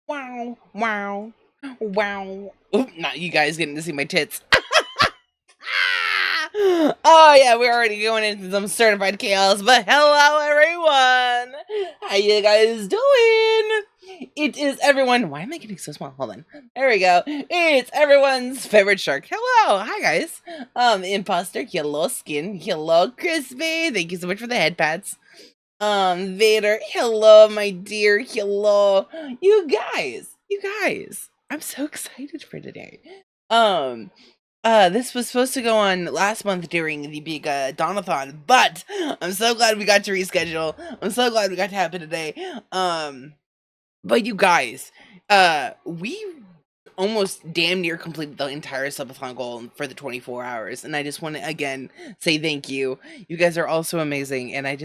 Wow, wow, wow. Oop, not you guys getting to see my tits. Oh yeah, we're already going into some certified chaos, but hello everyone! How you guys doing? It is everyone. Why am I getting so small? Hold on. There we go. It's everyone's favorite shark. Hello. Hi guys. Imposter, hello skin, hello crispy. Thank you so much for the head pats. Vader, hello, my dear, hello. You guys, I'm so excited for today. This was supposed to go on last month during the big Donathon, but I'm so glad we got to reschedule. I'm so glad we got to have it today. But you guys, we almost damn near completed the entire subathon goal for the 24 hours, and I just want to again say thank you. You guys are all so amazing, and I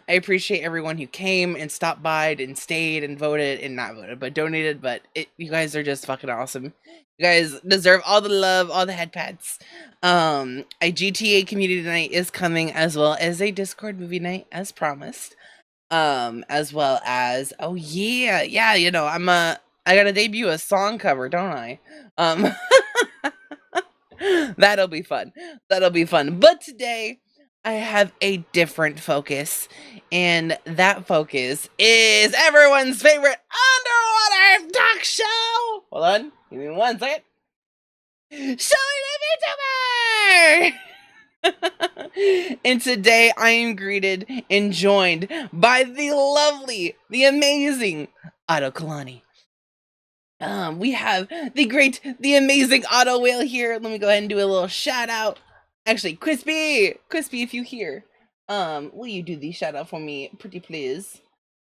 appreciate everyone who came and stopped by and stayed and voted and not voted but donated. But you guys are just fucking awesome. You guys deserve all the love, all the head pats. A GTA community night is coming, as well as a Discord movie night as promised. As well as, oh yeah, you know, I gotta debut a song cover, don't I? That'll be fun. But today I have a different focus, and that focus is everyone's favorite underwater talk show. Hold on, give me 1 second. Showing the VTuber! And today I am greeted and joined by the lovely, the amazing Autowhale. We have the great, the amazing Autowhale here. Let me go ahead and do a little shout out. Actually, Crispy, if you hear, will you do the shout out for me, pretty please?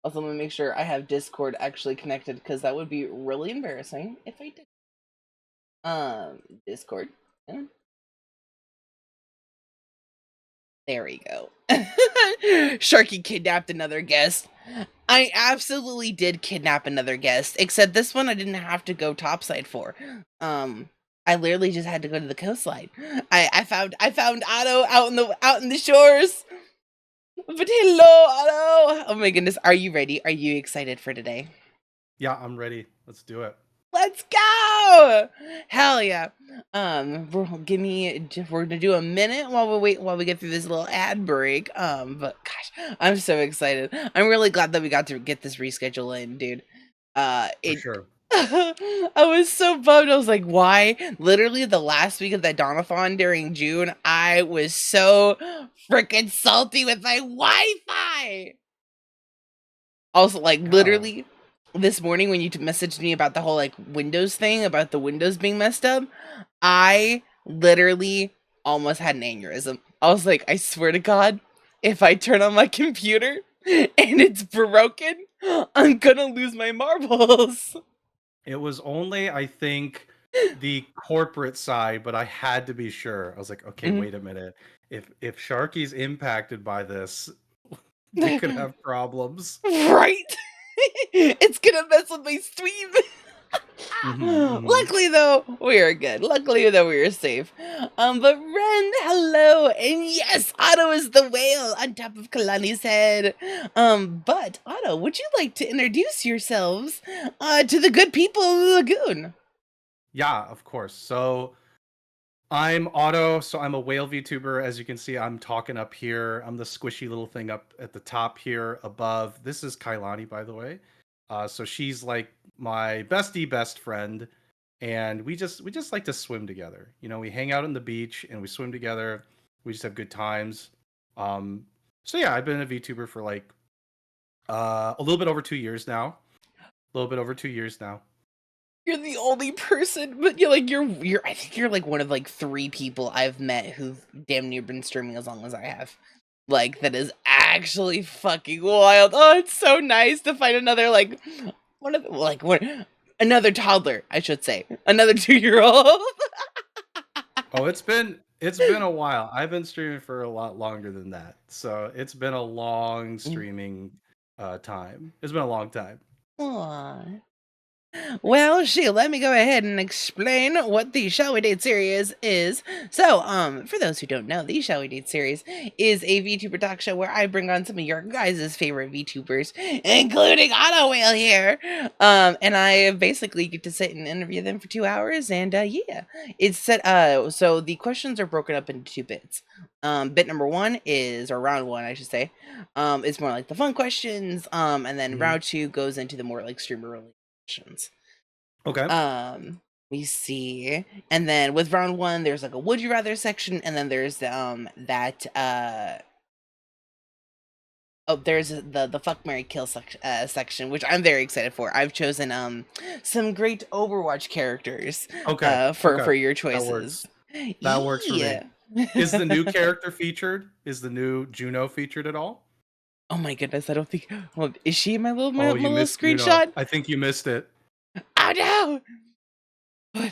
Also, let me make sure I have Discord actually connected, because that would be really embarrassing if I did. Discord. There we go. Sharkie kidnapped another guest. I absolutely did kidnap another guest, except this one I didn't have to go topside for. I literally just had to go to the coastline. I found Otto out in the shores. But hello, Otto. Oh my goodness, are you ready? Are you excited for today? Yeah, I'm ready. Let's do it. Let's go! Hell yeah. We're gonna do a minute while we get through this little ad break. But gosh, I'm so excited. I'm really glad that we got to get this reschedule in, dude. For sure. I was so bummed. I was like, why? Literally the last week of that Donathon during June, I was so freaking salty with my Wi-Fi. Also, like, literally this morning when you messaged me about the whole like Windows thing, about the Windows being messed up, I literally almost had an aneurysm. I was like, I swear to God, if I turn on my computer and it's broken, I'm gonna lose my marbles. It was only, I think, the corporate side, but I had to be sure. I was like, okay, Mhm. wait a minute. If Sharky's impacted by this, we could have problems. Right? It's gonna mess with my stream. Mm-hmm. Luckily though, we are good. Luckily though, we are safe. But Ren, hello, and yes, Otto is the whale on top of Kalani's head. But Otto, would you like to introduce yourselves to the good people of the lagoon? Yeah, of course. So I'm Otto, so I'm a whale VTuber. As you can see, I'm talking up here. I'm the squishy little thing up at the top here above. This is Kailani, by the way. So she's like my best friend, and we just like to swim together. You know, we hang out on the beach and we swim together. We just have good times. So yeah, I've been a VTuber for like a little bit over 2 years now. A little bit over 2 years now. You're the only person, but you're. I think you're like one of like 3 people I've met who've damn near been streaming as long as I have. Like, that is actually fucking wild. Oh, it's so nice to find another like another toddler, I should say, another 2-year-old. Oh, it's been a while. I've been streaming for a lot longer than that. So it's been a long streaming time. It's been a long time. Aw. Well, shoot, let me go ahead and explain what the Shall We Date series is. So, for those who don't know, the Shall We Date series is a VTuber talk show where I bring on some of your guys' favorite VTubers, including Autowhale here. And I basically get to sit and interview them for 2 hours, and yeah. It's set so the questions are broken up into 2 bits. Bit number one is, or round one, I should say, is more like the fun questions. And then round two goes into the more like streamer related questions. Okay. We see, and then with round one, there's like a would you rather section, and then there's there's the fuck Mary kill section, which I'm very excited for. I've chosen some great Overwatch characters for your choices. That works for me. Is the new character featured? Is the new Juno featured at all? Oh my goodness, I don't think. Well, is she in my little Juno. screenshot? I think you missed it. Oh no!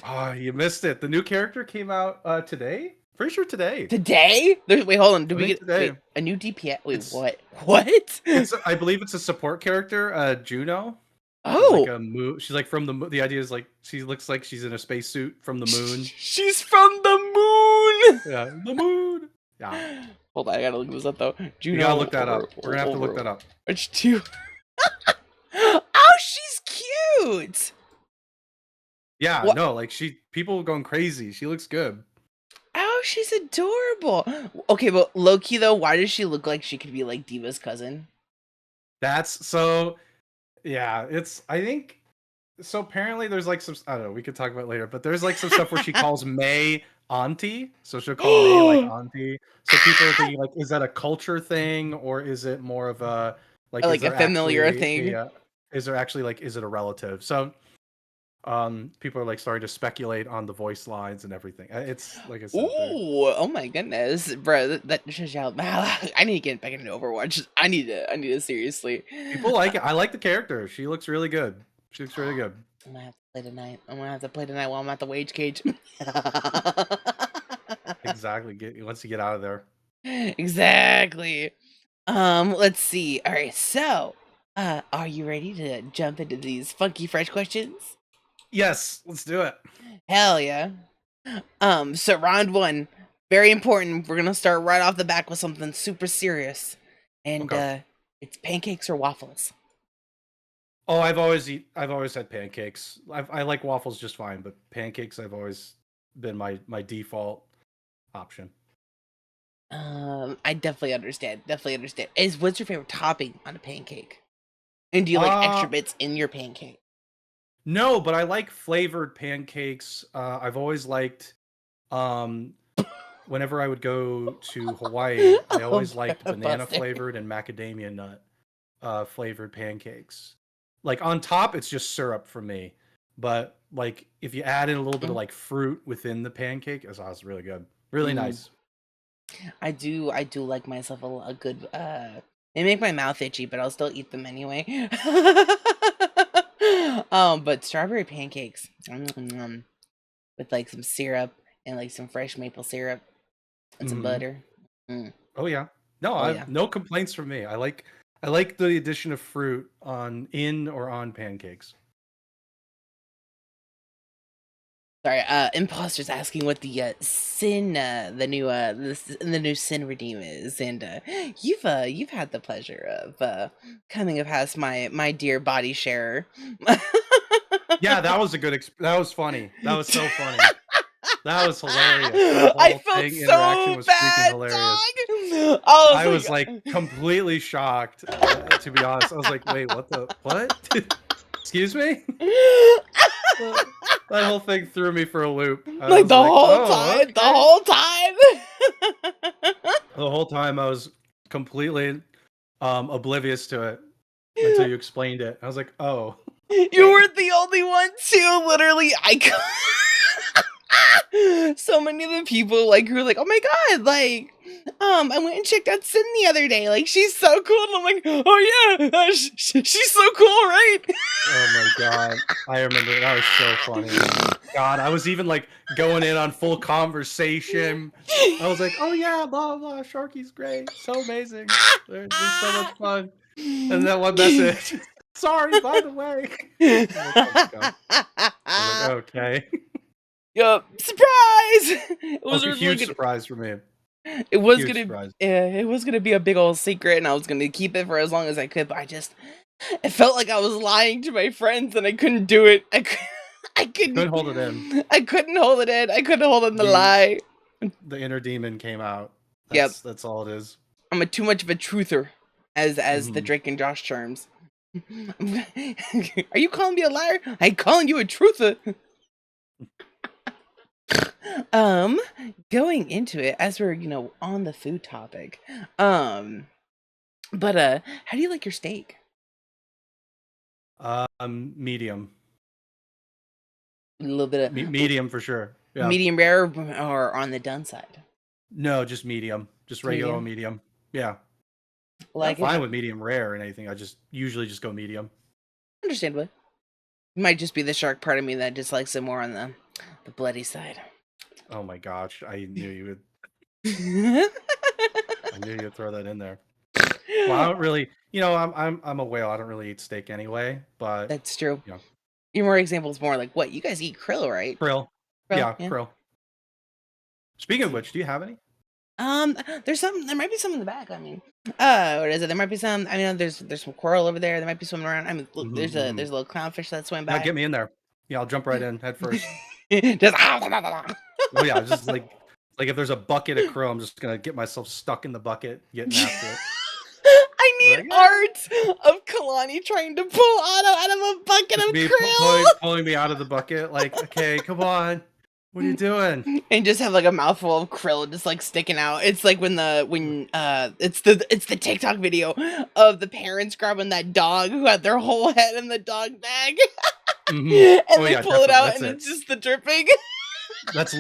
Oh, you missed it. The new character came out today. Pretty sure today. Today? Wait, hold on. Did we get a new DPS? Wait, what? What? I believe it's a support character, Juno. Oh, like she's like from the idea is like she looks like she's in a spacesuit from the moon. She's from the moon. Yeah, the moon. Yeah. Hold on, I gotta look this up though. Juno, you gotta look that up. We're gonna have to look that up. Which two? Oh, she's cute. Yeah, no, like people going crazy. She looks good. Oh, she's adorable. Okay, but low key though, why does she look like she could be like Diva's cousin? That's so. Yeah, I think so. Apparently, there's like some. I don't know. We could talk about it later, but there's like some stuff where she calls May auntie, so she'll call May like auntie. So people are thinking like, is that a culture thing or is it more of a like a familiar thing? Is there actually like is it a relative? So. People are like starting to speculate on the voice lines and everything. It's like I said. Ooh, oh my goodness, bro! That shows you how I need to get back into Overwatch. I need to seriously. People like it. I like the character. She looks really good. I'm gonna have to play tonight. While I'm at the wage cage. Exactly. Once you get out of there. Exactly. Let's see. All right. So, are you ready to jump into these funky fresh questions? Yes, let's do it. Hell yeah. So round one, very important. We're gonna start right off the back with something super serious, and it's pancakes or waffles. Oh, I've always had pancakes. I like waffles just fine, but pancakes I've always been my default option. I definitely understand. What's your favorite topping on a pancake? And do you like extra bits in your pancake? No, but I like flavored pancakes. I've always liked, whenever I would go to Hawaii, I always liked banana flavored and macadamia nut flavored pancakes. Like on top, it's just syrup for me. But like if you add in a little bit of like fruit within the pancake, it's really good, really nice. I do like myself a good. They make my mouth itchy, but I'll still eat them anyway. But strawberry pancakes with like some syrup and like some fresh maple syrup and some butter. Oh yeah, no complaints from me. I like the addition of fruit in or on pancakes. Sorry, Imposter's asking what the sin, the new sin redeem is, and you've had the pleasure of coming past my dear body sharer. Yeah, that was that was funny. That was so funny. That was hilarious. I felt so bad, dog. I was like completely shocked. To be honest, I was like, "Wait, what? Excuse me." That whole thing threw me for a loop. Like the whole time. The whole time I was completely oblivious to it until you explained it. I was like, "Oh." You weren't the only one too. Literally, so many of the people like who were like, "Oh my god, like, I went and checked out Sin the other day. Like, she's so cool." And I'm like, "Oh yeah, she's so cool, right?" Oh my god, I remember that was so funny. God, I was even like going in on full conversation. I was like, "Oh yeah, blah blah, Sharkie's great, so amazing. There's so much fun." And that one message. Sorry, by the way. I'm like, let's go. I'm like, okay. Yup, surprise! It was Okay, originally huge surprise for me. it was Huge gonna, surprise. it was gonna be a big old secret, and I was gonna keep it for as long as I could. But it felt like I was lying to my friends, and I couldn't do it. I couldn't, Couldn't hold it in. I couldn't hold it in. I couldn't hold in the lie. The inner demon came out. Yep, That's all it is. I'm too much of a truther, as the Mhm. Drake and Josh terms. Are you calling me a liar? I'm calling you a truther. Going into it, as we're on the food topic, but how do you like your steak? Medium. A little bit of Medium for sure. Yeah. medium rare, or on the done side? No, just medium. Just regular Medium? medium. Yeah. I'm Like it? fine with medium rare and anything. I just usually just go medium. Understandable. It might just be the shark part of me that just likes it more on the bloody side. Oh my gosh, I knew you would. I knew you'd throw that in there. Well, I don't really, I'm a whale. I don't really eat steak anyway, but That's true. you know, Your more examples more like, what, you guys eat krill, right? krill. Krill, Yeah, yeah. krill. Speaking of which, do you have any? There might be some in the back. I mean, what is it? There might be some. I mean, there's some coral over there. There might be swimming around. I mean, look, there's a little clownfish that swam Yeah, by. get me in there. Yeah, I'll jump right in head first. Just Oh yeah, just like if there's a bucket of krill, I'm just gonna get myself stuck in the bucket, getting after it. I need art of Kalani trying to pull Otto out of a bucket of krill. Pulling me out of the bucket. Like, okay, come on. What are you doing? And just have like a mouthful of krill just like sticking out. It's like when it's the TikTok video of the parents grabbing that dog who had their whole head in the dog bag. And they pull it out and it's just the dripping. That's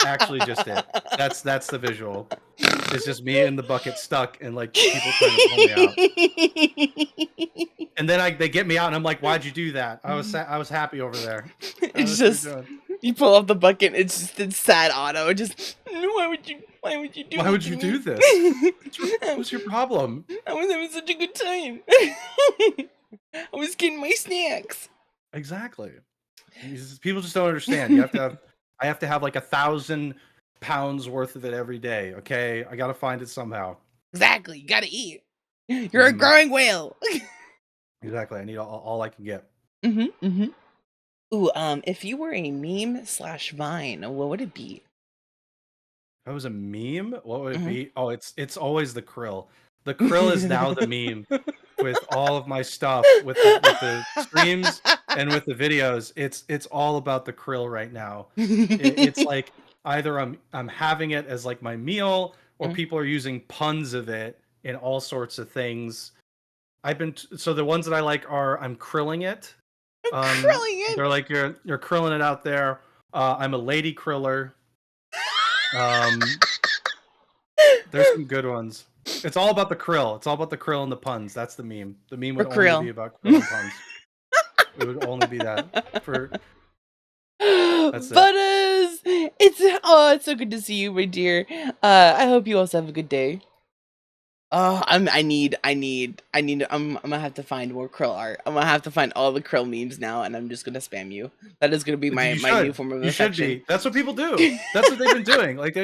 actually just it. That's the visual. It's just me in the bucket stuck and like people trying to pull me out. And then they get me out and I'm like, why'd you do that? I was happy over there. It's just you pull off the bucket. It's sad Otto. Just why would you do? Why would you do this? What's your problem? I was having such a good time. I was getting my snacks. Exactly. People just don't understand. I have to have like 1,000 pounds worth of it every day. Okay, I gotta find it somehow. Exactly. You gotta eat. You're a growing whale. Exactly. I need all I can get. Ooh, if you were a meme/Vine, what would it be? If I was a meme, what would it be? Oh, it's always the krill. The krill is now the meme with all of my stuff, with the streams and with the videos. It's all about the krill right now. It's like either I'm having it as like my meal, or people are using puns of it in all sorts of things. So the ones that I like are I'm krilling it. Krilling it. They're like you're krilling it out there. I'm a lady kriller. There's some good ones. It's all about the krill. It's all about the krill and the puns. That's the meme. The meme would only be about krill and puns. It would only be that. That's it. But it's so good to see you, my dear. I hope you also have a good day. Oh, I'm gonna have to find more krill art. I'm gonna have to find all the krill memes now, and I'm just gonna spam you. That is gonna be my new form of affection. You should be. That's what people do. That's what they've been doing. Like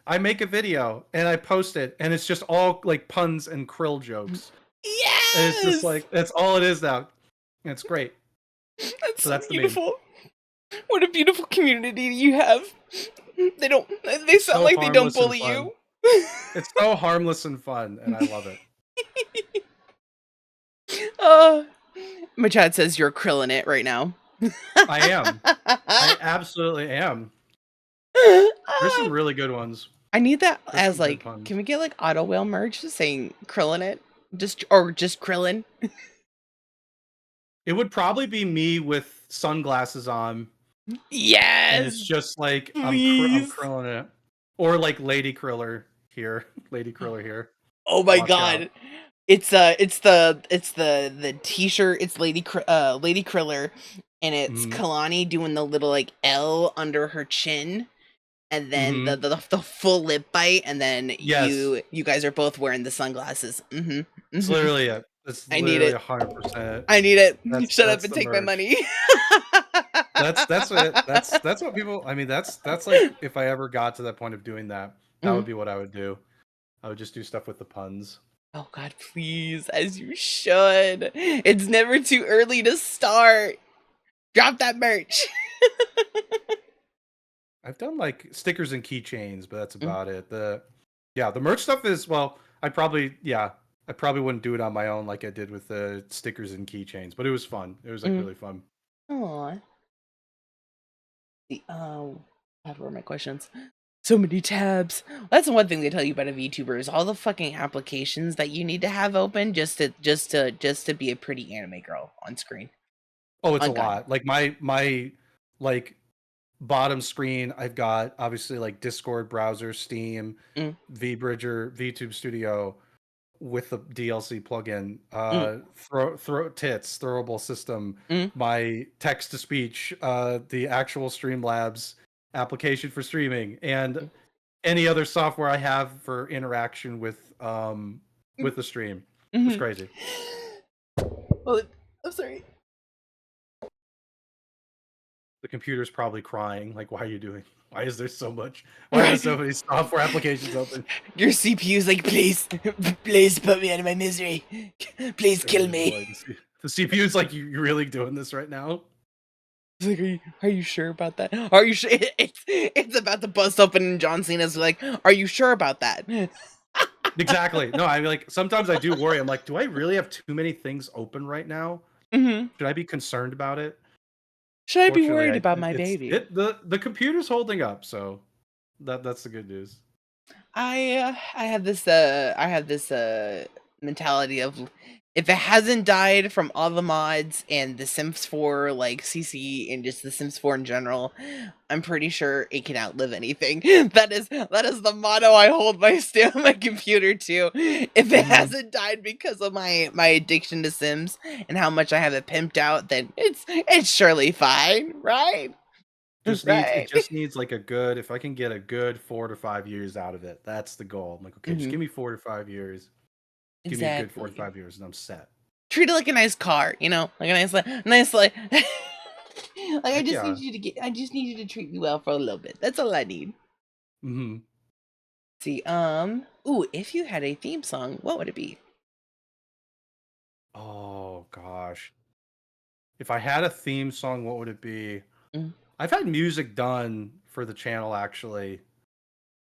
I make a video and I post it, and it's just all like puns and krill jokes. Yes. And it's just like that's all it is now. And it's great. That's beautiful. What a beautiful community you have. They sound like they don't bully you. It's so harmless and fun, and I love it. My chat says you're krilling it right now. I am. I absolutely am. There's some really good ones. I need that as like, can we get like Autowhale merch saying krilling it? Just krillin'? It would probably be me with sunglasses on. Yes! And it's just like, I'm krilling it. Or like Lady Kriller here. Lady Kriller here. Oh my god. Out. It's the t-shirt, it's Lady Kriller, and it's Kalani doing the little like L under her chin, and then the full lip bite, and then you guys are both wearing the sunglasses. It's literally it. That's I need literally it. 100%. I need it. Shut up That's and the take my merch. money. That's what people. I mean, that's like if I ever got to that point of doing that, that Mm. would be what I would do. I would just do stuff with the puns. Oh God, please, as you should. It's never too early to start. Drop that merch. I've done like stickers and keychains, but that's Mm, about it. The merch stuff is well, I probably wouldn't do it on my own like I did with the stickers and keychains, but it was fun. It was like mm. really fun. Aw. God, where are my questions? So many tabs. That's the one thing they tell you about a VTuber is all the fucking applications that you need to have open just to be a pretty anime girl on screen. Oh, it's a On God. lot. Like my like bottom screen, I've got obviously like Discord browser, Steam, Mm, VBridger, VTube Studio with the DLC plugin, mm, throw tits, throwable system, mm, my text to speech, the actual Streamlabs application for streaming, and mm, any other software I have for interaction mm, with the stream. It's mhm. crazy. Well, I'm sorry. The computer's probably crying. Like, why are you doing? Why is there so much? Why are there Right. so many software applications open? Your CPU's like, please, please put me out of my misery. Please It kill is me. like the CPU's like, you really doing this right now? It's like, are you sure about that? Are you sure? It's about to bust open and John Cena's like, are you sure about that? Exactly. No, I mean, like sometimes I do worry. I'm like, do I really have too many things open right now? Hmm. Should I be concerned about it? Should I be Fortunately, worried about my baby? the computer's holding up, so that's the good news. I have this mentality of if it hasn't died from all the mods and the Sims 4 like CC and just the Sims 4 in general, I'm pretty sure it can outlive anything. That is the motto I hold my computer to. If it Hmm. hasn't died because of my addiction to Sims and how much I have it pimped out, then it's surely fine, right? It Right. just needs like a good, if I can get a good 4 to 5 years out of it, that's the goal. I'm like, okay, just Hmm. give me 4 to 5 years. Give me a good four to Exactly. five years, and I'm set. Treat it like a nice car, like a nice like like Heck yeah. I just need you to treat me well for a little bit. That's all I need. Hmm. See, ooh, if you had a theme song, what would it be? Oh gosh, if I had a theme song, what would it be? Mm. I've had music done for the channel actually,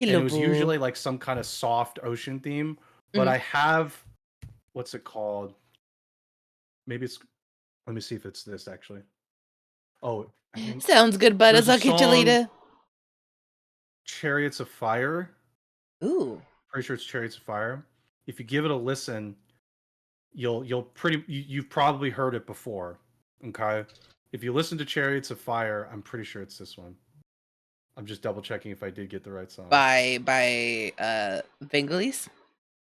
and Hello, it was boo. usually like some kind of soft ocean theme. But Mm. I have, what's it called? Maybe it's. Let me see if it's this actually. Oh, I think Sounds good, there's butters. a I'll catch you song, later. "Chariots of Fire." Ooh. Pretty sure it's "Chariots of Fire." If you give it a listen, you've probably heard it before. Okay, if you listen to "Chariots of Fire," I'm pretty sure it's this one. I'm just double checking if I did get the right song. By Vangelis?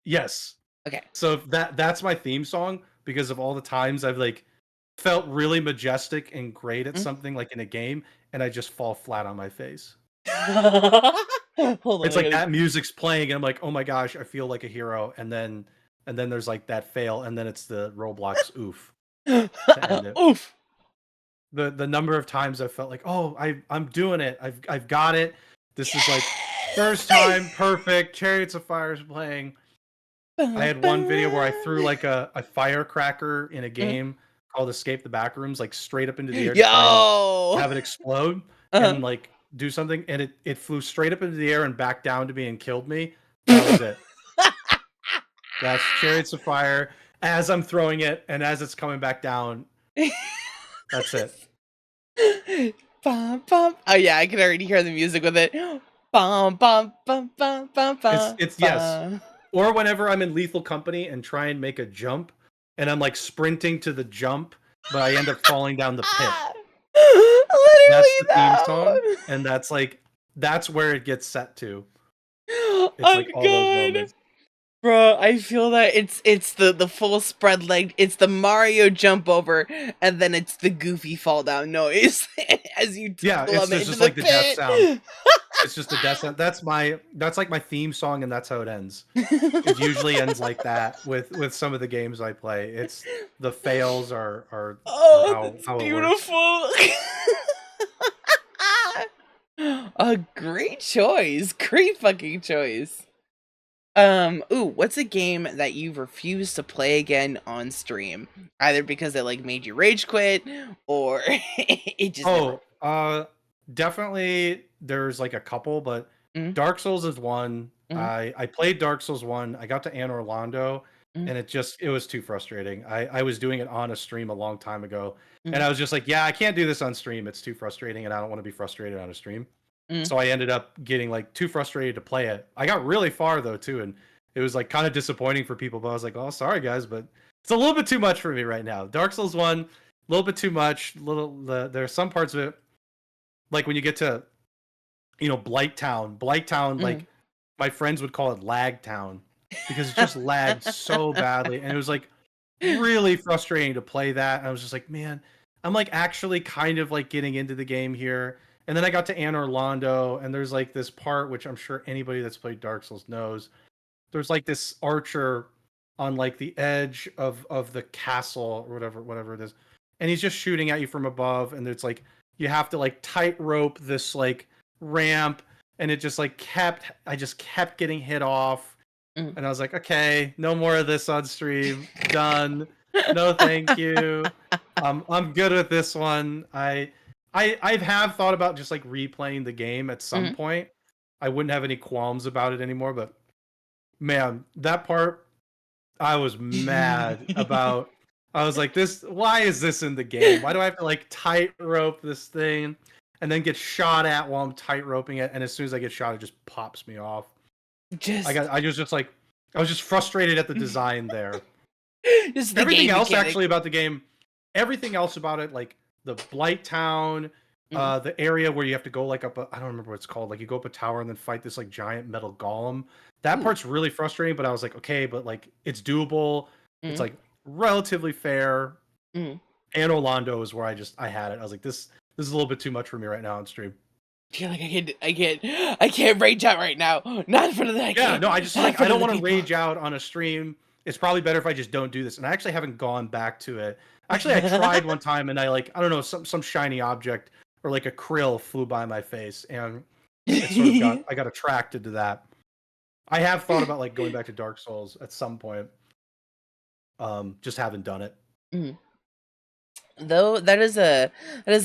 Yes. Okay. So that's my theme song because of all the times I've like felt really majestic and great at Mm. something like in a game, and I just fall flat on my face. Hold on, It's I like gotta that music's playing, and I'm like, oh my gosh, I feel like a hero, and then there's like that fail, and then it's the Roblox oof to end it. oof. The number of times I felt like, oh, I'm doing it. I've got it. This is like first Yes! time, perfect. Chariots of Fire is playing. I Ba, had one video where I threw ba. like a firecracker in a Mm. game called Escape the Backrooms, like straight up into the air to try and Yo! have it explode Uh-huh. and like do something, and it flew straight up into the air and back down to me and killed me. That was it. That's Chariots of Fire as I'm throwing it and as it's coming back down. That's it. Bum, bum. Oh yeah, I can already hear the music with it. Bum, bum, bum, bum, bum, bum, It's yes. bum. Or whenever I'm in Lethal Company and try and make a jump, and I'm like sprinting to the jump, but I end up falling down the pit. Ah! That's Literally the theme song, though. and that's where it gets set to. It's I'm like all those good. moments. Bro, I feel that it's the full spread leg. It's the Mario jump over, and then it's the goofy fall down noise as you Yeah, it's plummet there's into just the like the death sound. pit. It's just a death sentence. That's like my theme song, and that's how it ends. It usually ends like that with some of the games I play. It's the fails are Oh, how that's how it works. beautiful. A great choice. Great fucking choice. Ooh, what's a game that you refuse to play again on stream? Either because it like made you rage quit or it just never. Oh, definitely there's like a couple, but Mm, Dark Souls is one. mm, I played Dark Souls 1. I got to Anne Orlando, mm, and it was too frustrating. I was doing it on a stream a long time ago, and mm, I was just like, yeah, I can't do this on stream. It's too frustrating, and I don't want to be frustrated on a stream. mm. So I ended up getting like too frustrated to play it. I got really far though too, and it was like kind of disappointing for people. But I was like, oh, sorry guys, but it's a little bit too much for me right now. Dark Souls 1, a little bit too much. There are some parts of it, like when you get to Blight Town. Blight Town, Mm. like my friends would call it Lag Town because it just lagged so badly, and it was like really frustrating to play that. And I was just like, man, I'm like actually kind of like getting into the game here. And then I got to Anne Orlando, and there's like this part which I'm sure anybody that's played Dark Souls knows. There's like this archer on like the edge of the castle or whatever it is, and he's just shooting at you from above, and it's like you have to like tightrope this like ramp, and it just like I just kept getting hit off, Mm. and I was like, okay, no more of this on stream. Done. No, thank you. I'm good with this one. I have thought about just like replaying the game at some Mm. point. I wouldn't have any qualms about it anymore, but man, that part I was mad about. I was like, this, why is this in the game? Why do I have to like tightrope this thing and then get shot at while I'm tightroping it? And as soon as I get shot, it just pops me off. Just, I was just frustrated at the design there. just the Everything game else mechanic. actually about the game, everything else about it, like the Blight Town, Mm. the area where you have to go like up I don't remember what it's called, like you go up a tower and then fight this like giant metal golem. That Ooh. part's really frustrating, but I was like, okay, but like it's doable. It's Mm. like relatively fair. Mm. And Orlando is where I had it. I was like, this is a little bit too much for me right now on stream. I feel like I can't rage out right now. Not in front of that Yeah, kid. no, I just Not in like I front of don't the want to people. rage out on a stream. It's probably better if I just don't do this. And I actually haven't gone back to it. Actually, I tried one time, and I don't know, some shiny object or like a krill flew by my face, and it sort of I got attracted to that. I have thought about like going back to Dark Souls at some point. Just haven't done it. Mm. Though that is a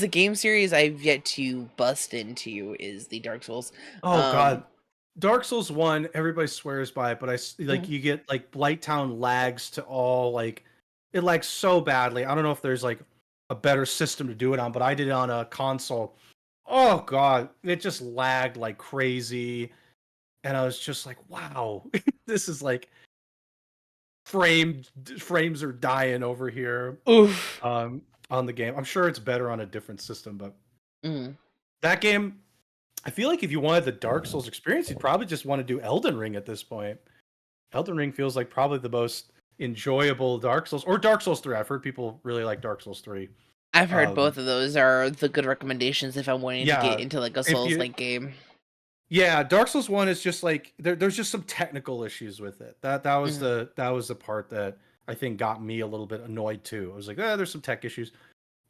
game series I've yet to bust into is the Dark Souls. Oh Um, God, Dark Souls 1, everybody swears by it, but like mm, you get like Blight Town lags to all like it lags so badly. I don't know if there's like a better system to do it on, but I did it on a console. Oh God, it just lagged like crazy, and I was just like, wow, this is like frames are dying over here. oof. Um, on the game, I'm sure it's better on a different system, but Mm. that game, I feel like if you wanted the Dark Souls experience, you'd probably just want to do Elden Ring at this point. Elden Ring feels like probably the most enjoyable Dark Souls, or Dark Souls 3. I've heard people really like Dark Souls 3. I've heard Um, both of those are the good recommendations if I'm wanting to get yeah, into like a if Souls you like game. yeah, Dark Souls 1 is just like there's just some technical issues with it. Mm. That was the part that I think got me a little bit annoyed too. I was like, there's some tech issues.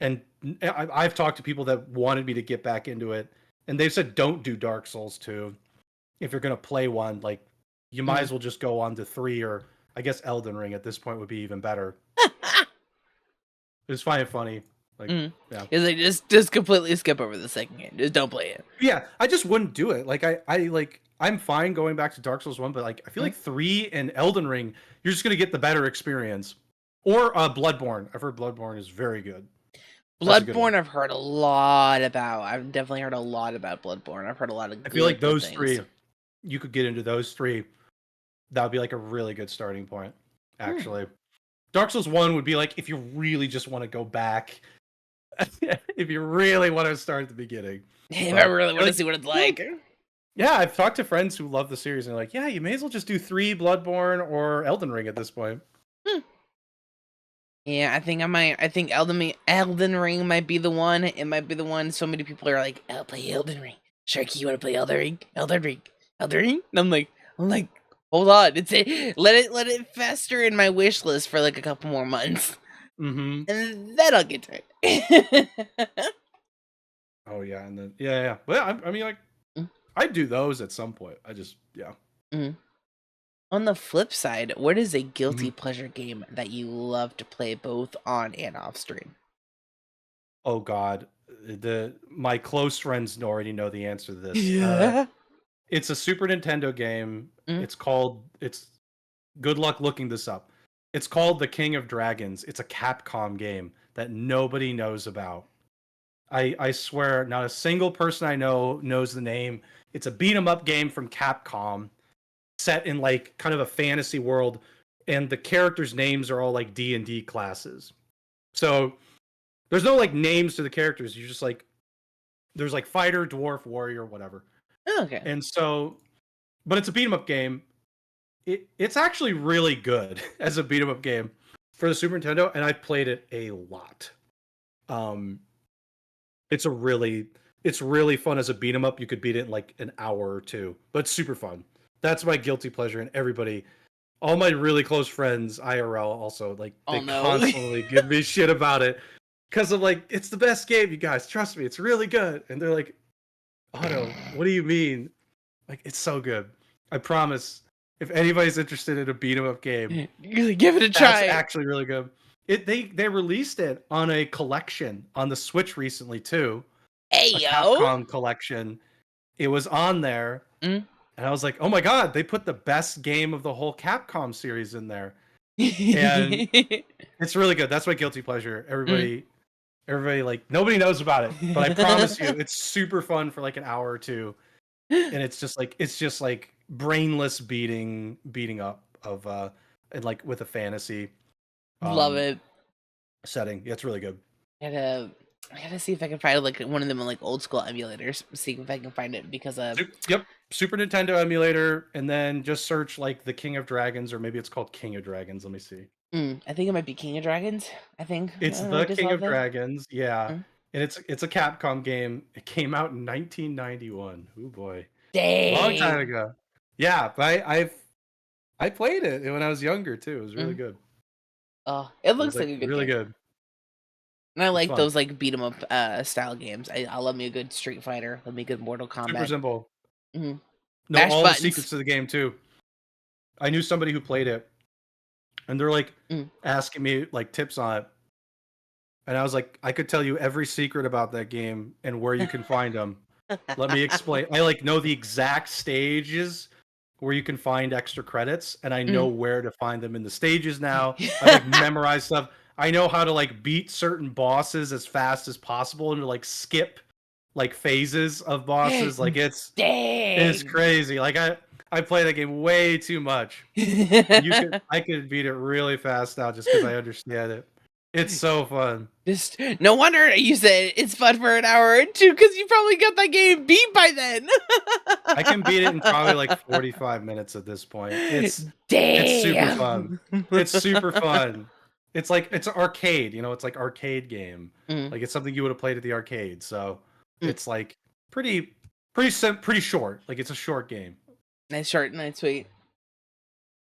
And I've talked to people that wanted me to get back into it, and they've said don't do Dark Souls 2 if you're gonna play one. Like you might Mm. as well just go on to 3, or I guess Elden Ring at this point would be even better. It's fine and funny. Like Mm. yeah, Is like just completely skip over the second game. Just don't play it. yeah. I just wouldn't do it. Like I'm fine going back to Dark Souls 1, but like I feel Mm. like 3 and Elden Ring, you're just gonna get the better experience. Or Bloodborne. I've heard Bloodborne is very good. That's a good one. Bloodborne, I've heard a lot about. I've definitely heard a lot about Bloodborne. I've heard a lot of I feel like good those things. three, you could get into those three. That would be like a really good starting point, Hmm. actually. Dark Souls 1 would be like if you really just want to go back, if you really want to start at the beginning. If I But really want to like, see what it's yeah, like. yeah, I've talked to friends who love the series and they're like, yeah, you may as well just do 3 Bloodborne or Elden Ring at this point. Hmm. Yeah, I think I might. I think Elden Ring might be the one. It might be the one. So many people are like, "I'll play Elden Ring. Sharky, you want to play Elden Ring? Elden Ring? Elden Ring? And I'm like, hold on, let it fester in my wish list for like a couple more months, Mm-hmm. and then I'll get to it. Oh yeah, and then yeah. Well, I mean, like, I'd do those at some point. I just Mm. On the flip side, what is a guilty Mhm. pleasure game that you love to play both on and off stream? Oh God, my close friends already know the answer to this. Yeah. It's a Super Nintendo game. Mm. It's good luck looking this up. It's called The King of Dragons. It's a Capcom game that nobody knows about. I swear, not a single person I know knows the name. It's a beat 'em up game from Capcom, set in like kind of a fantasy world, and the characters' names are all like D&D classes. So there's no like names to the characters. You just like there's like fighter, dwarf, warrior, whatever. Okay. And so, but it's a beat 'em up game. It's actually really good as a beat 'em up game for the Super Nintendo, and I've played it a lot. Um, it's really fun as a beat 'em up. You could beat it in like an hour or two, but it's super fun. That's my guilty pleasure, and everybody, all my really close friends, IRL also, like they Oh no. constantly give me shit about it because I'm like, it's the best game, you guys. Trust me, it's really good. And they're like, Otto, what do you mean? Like, it's so good. I promise. If anybody's interested in a beat 'em up game, Give it a that's try. actually really good. They released it on a collection on the Switch recently too, Hey a yo. Capcom collection. It was on there, Mm. and I was like, "Oh my god, they put the best game of the whole Capcom series in there." And it's really good. That's my guilty pleasure. Mm. Everybody like nobody knows about it, but I promise you, it's super fun for like an hour or two, and it's just like brainless beating up of and like with a fantasy Love um it. setting. Yeah, it's really good. Gotta, I gotta see if I can find like one of them like old school emulators. See if I can find it because Yep, Super Nintendo emulator, and then just search like the King of Dragons, or maybe it's called King of Dragons. Let me see. I think it might be King of Dragons. I think It's I the just King love of that. Dragons, yeah, Mm. and it's a Capcom game. It came out in 1991. Oh boy, long time Dang. ago. Yeah, but I played it when I was younger too. It was really Mm. good. Oh, it It was looks like like a good really game. good. And I It's like fun. those like beat 'em up style games. I love me a good Street Fighter. Love me a good Mortal Super Kombat. simple. Hmm. Know Mash all the buttons. secrets to the game too. I knew somebody who played it, and they're like Mm. asking me like tips on it. And I was like, I could tell you every secret about that game and where you can find them. Let me explain. I like know the exact stages where you can find extra credits, and I know Mm. where to find them in the stages now. I've like memorized stuff. I know how to like beat certain bosses as fast as possible and to like skip like phases of bosses. Like it's Dang. crazy. Like I play that game way too much. And I could beat it really fast now just because I understand it. It's so fun. Just no wonder you said it's fun for an hour or two because you probably got that game beat by then. I can beat it in probably like 45 minutes at this point. It's super fun. Damn. It's super fun. It's like it's an arcade, it's like arcade game. Mm. Like it's something you would have played at the arcade. So Mm. it's like pretty pretty short. Like it's a short game. Nice short, nice sweet.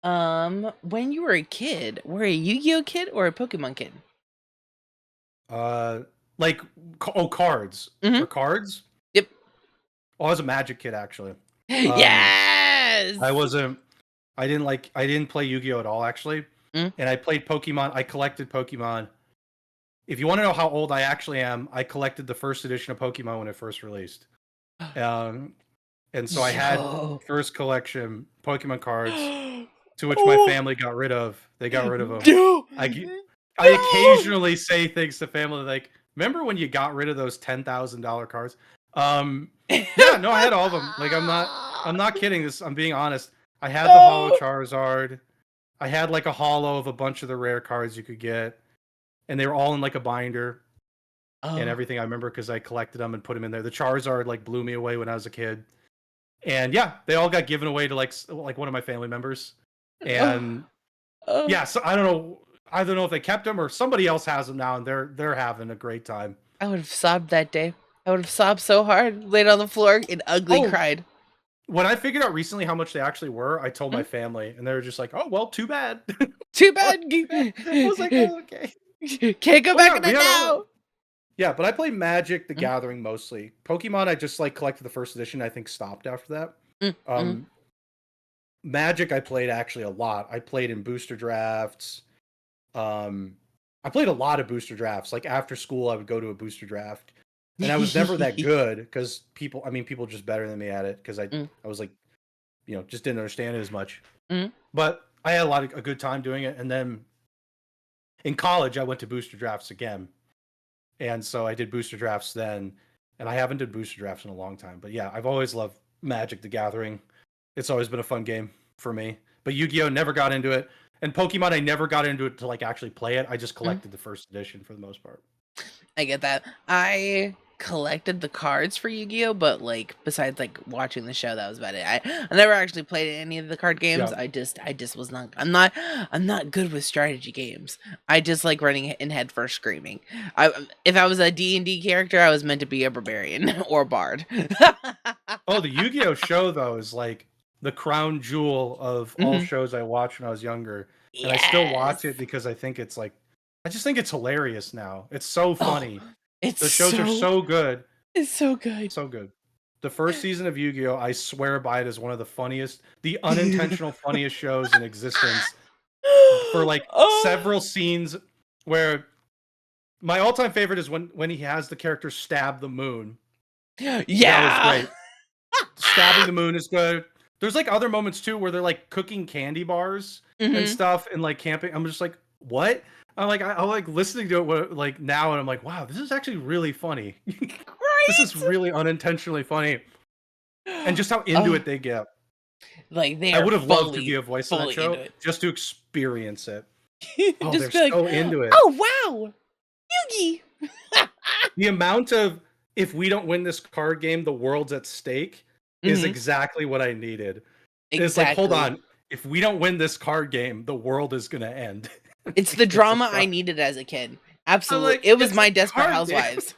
When you were a kid, were a Yu-Gi-Oh kid or a Pokemon kid? Uh like cards. Mm-hmm. Or cards? Yep. Oh, I was a Magic kid actually. Um Yes. I wasn't I didn't play Yu-Gi-Oh at all actually. Mm. And I played Pokemon. I collected Pokemon. If you want to know how old I actually am, I collected the first edition of Pokemon when it first released. Um and so I had Yo. first collection Pokemon cards to which my Oh family got rid of. They got rid of them. no. I No. occasionally say things to family like, "Remember when you got rid of those $10,000 cards?" Yeah, no, I had all of them. Like I'm not kidding. I'm being honest. I had the Holo No. Charizard. I had like a holo of a bunch of the rare cards you could get, and they were all in like a binder and Oh. everything. I remember because I collected them and put them in there. The Charizard like blew me away when I was a kid, and yeah, they all got given away to like one of my family members, Oh. and Oh. yeah, so I don't know. I don't know if they kept them or somebody else has them now, and they're having a great time. I would have sobbed that day. I would have sobbed so hard, laid on the floor, and ugly Oh, cried. when I figured out recently how much they actually were, I told my Mm. family, and they were just like, "Oh well, too bad." Too Like, bad. I was like, "Oh, okay." Can't go Oh back yeah, in we it had all. now. Yeah, but I play Magic: The Mm, Gathering mostly. Pokemon, I just like collected the first edition. I think stopped after that. mm, mm. Um, Magic, I played actually a lot. I played in booster drafts. Um, I played a lot of booster drafts. Like after school, I would go to a booster draft, and I was never that good because people just better than me at it because Mm, I was like, just didn't understand it as much. mm. But I had a good time doing it, and then in college, I went to booster drafts again, and so I did booster drafts then, and I haven't did booster drafts in a long time. But yeah, I've always loved Magic: The Gathering. It's always been a fun game for me. But Yu-Gi-Oh never got into it, and Pokemon I never got into it to like actually play it. I just Mm. collected the first edition for the most part. I get that. I collected the cards for Yu-Gi-Oh, but like besides like watching the show, that was about it. I never actually played any of the card games. Yeah. I just was not. I'm not good with strategy games. I just like running in head first screaming. If I was a D&D character, I was meant to be a barbarian or bard. Oh, the Yu-Gi-Oh show though is like the crown jewel of all Mhm. shows I watched when I was younger, and I still Yes. watch it because I just think it's hilarious now. It's so Oh, funny. it's The shows are so so good. it's so good. So good. The first season of Yu-Gi-Oh, I swear by it, is one of the unintentional funniest shows in existence. For like Oh, several scenes where my all-time favorite is when he has the character stab the moon. That was yeah. great. Stabbing the moon is good. There's like other moments too where they're like cooking candy bars and Hmm. stuff and like camping. I'm just like, what? I'm like listening to it like now, and I'm like, wow, this is actually really funny. This is Right? really unintentionally funny, and just how into Oh, it they get. like they I are would have loved to be fully, a voice in that fully into show it. just to experience it. Oh, they're Just be like, so into it. oh wow, Yugi. The amount of if we don't win this card game, the world's at stake is Hmm. exactly what I needed. It's like, hold Exactly. on, if we don't win this card game, the world is gonna end. It's the Because of drama I card. needed as a kid. I'm Absolutely. like, It was it's a my Desperate card game. Housewives.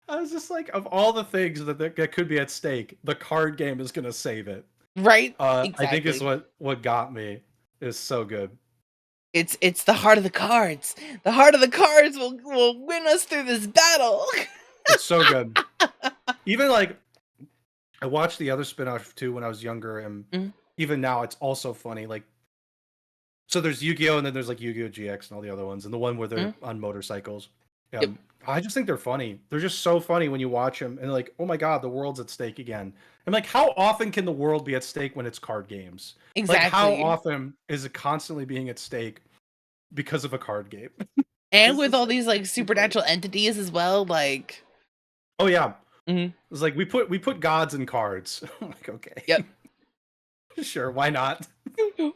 I was just like, of all the things that could be at stake, the card game is gonna save it. Right? I think is Exactly. what got me. Is so good. It's the heart of the cards. The heart of the cards will win us through this battle. It's so good. Even like I watched the other spin-off too when I was younger, and Mhm. even now it's also funny. Like, so there's Yu-Gi-Oh, and then there's like Yu-Gi-Oh GX and all the other ones, and the one where they're Mhm. on motorcycles. Yep. I just think they're funny. They're just so funny when you watch them, and like, oh my god, the world's at stake again. I'm like, how often can the world be at stake when it's card games? Like, how Exactly. often is it constantly being at stake because of a card game? And It's with just all like these like too funny. supernatural entities as well, like Oh yeah, mhm. it's like we put gods in cards. I'm like, okay, Yep. sure, why not? Why Oh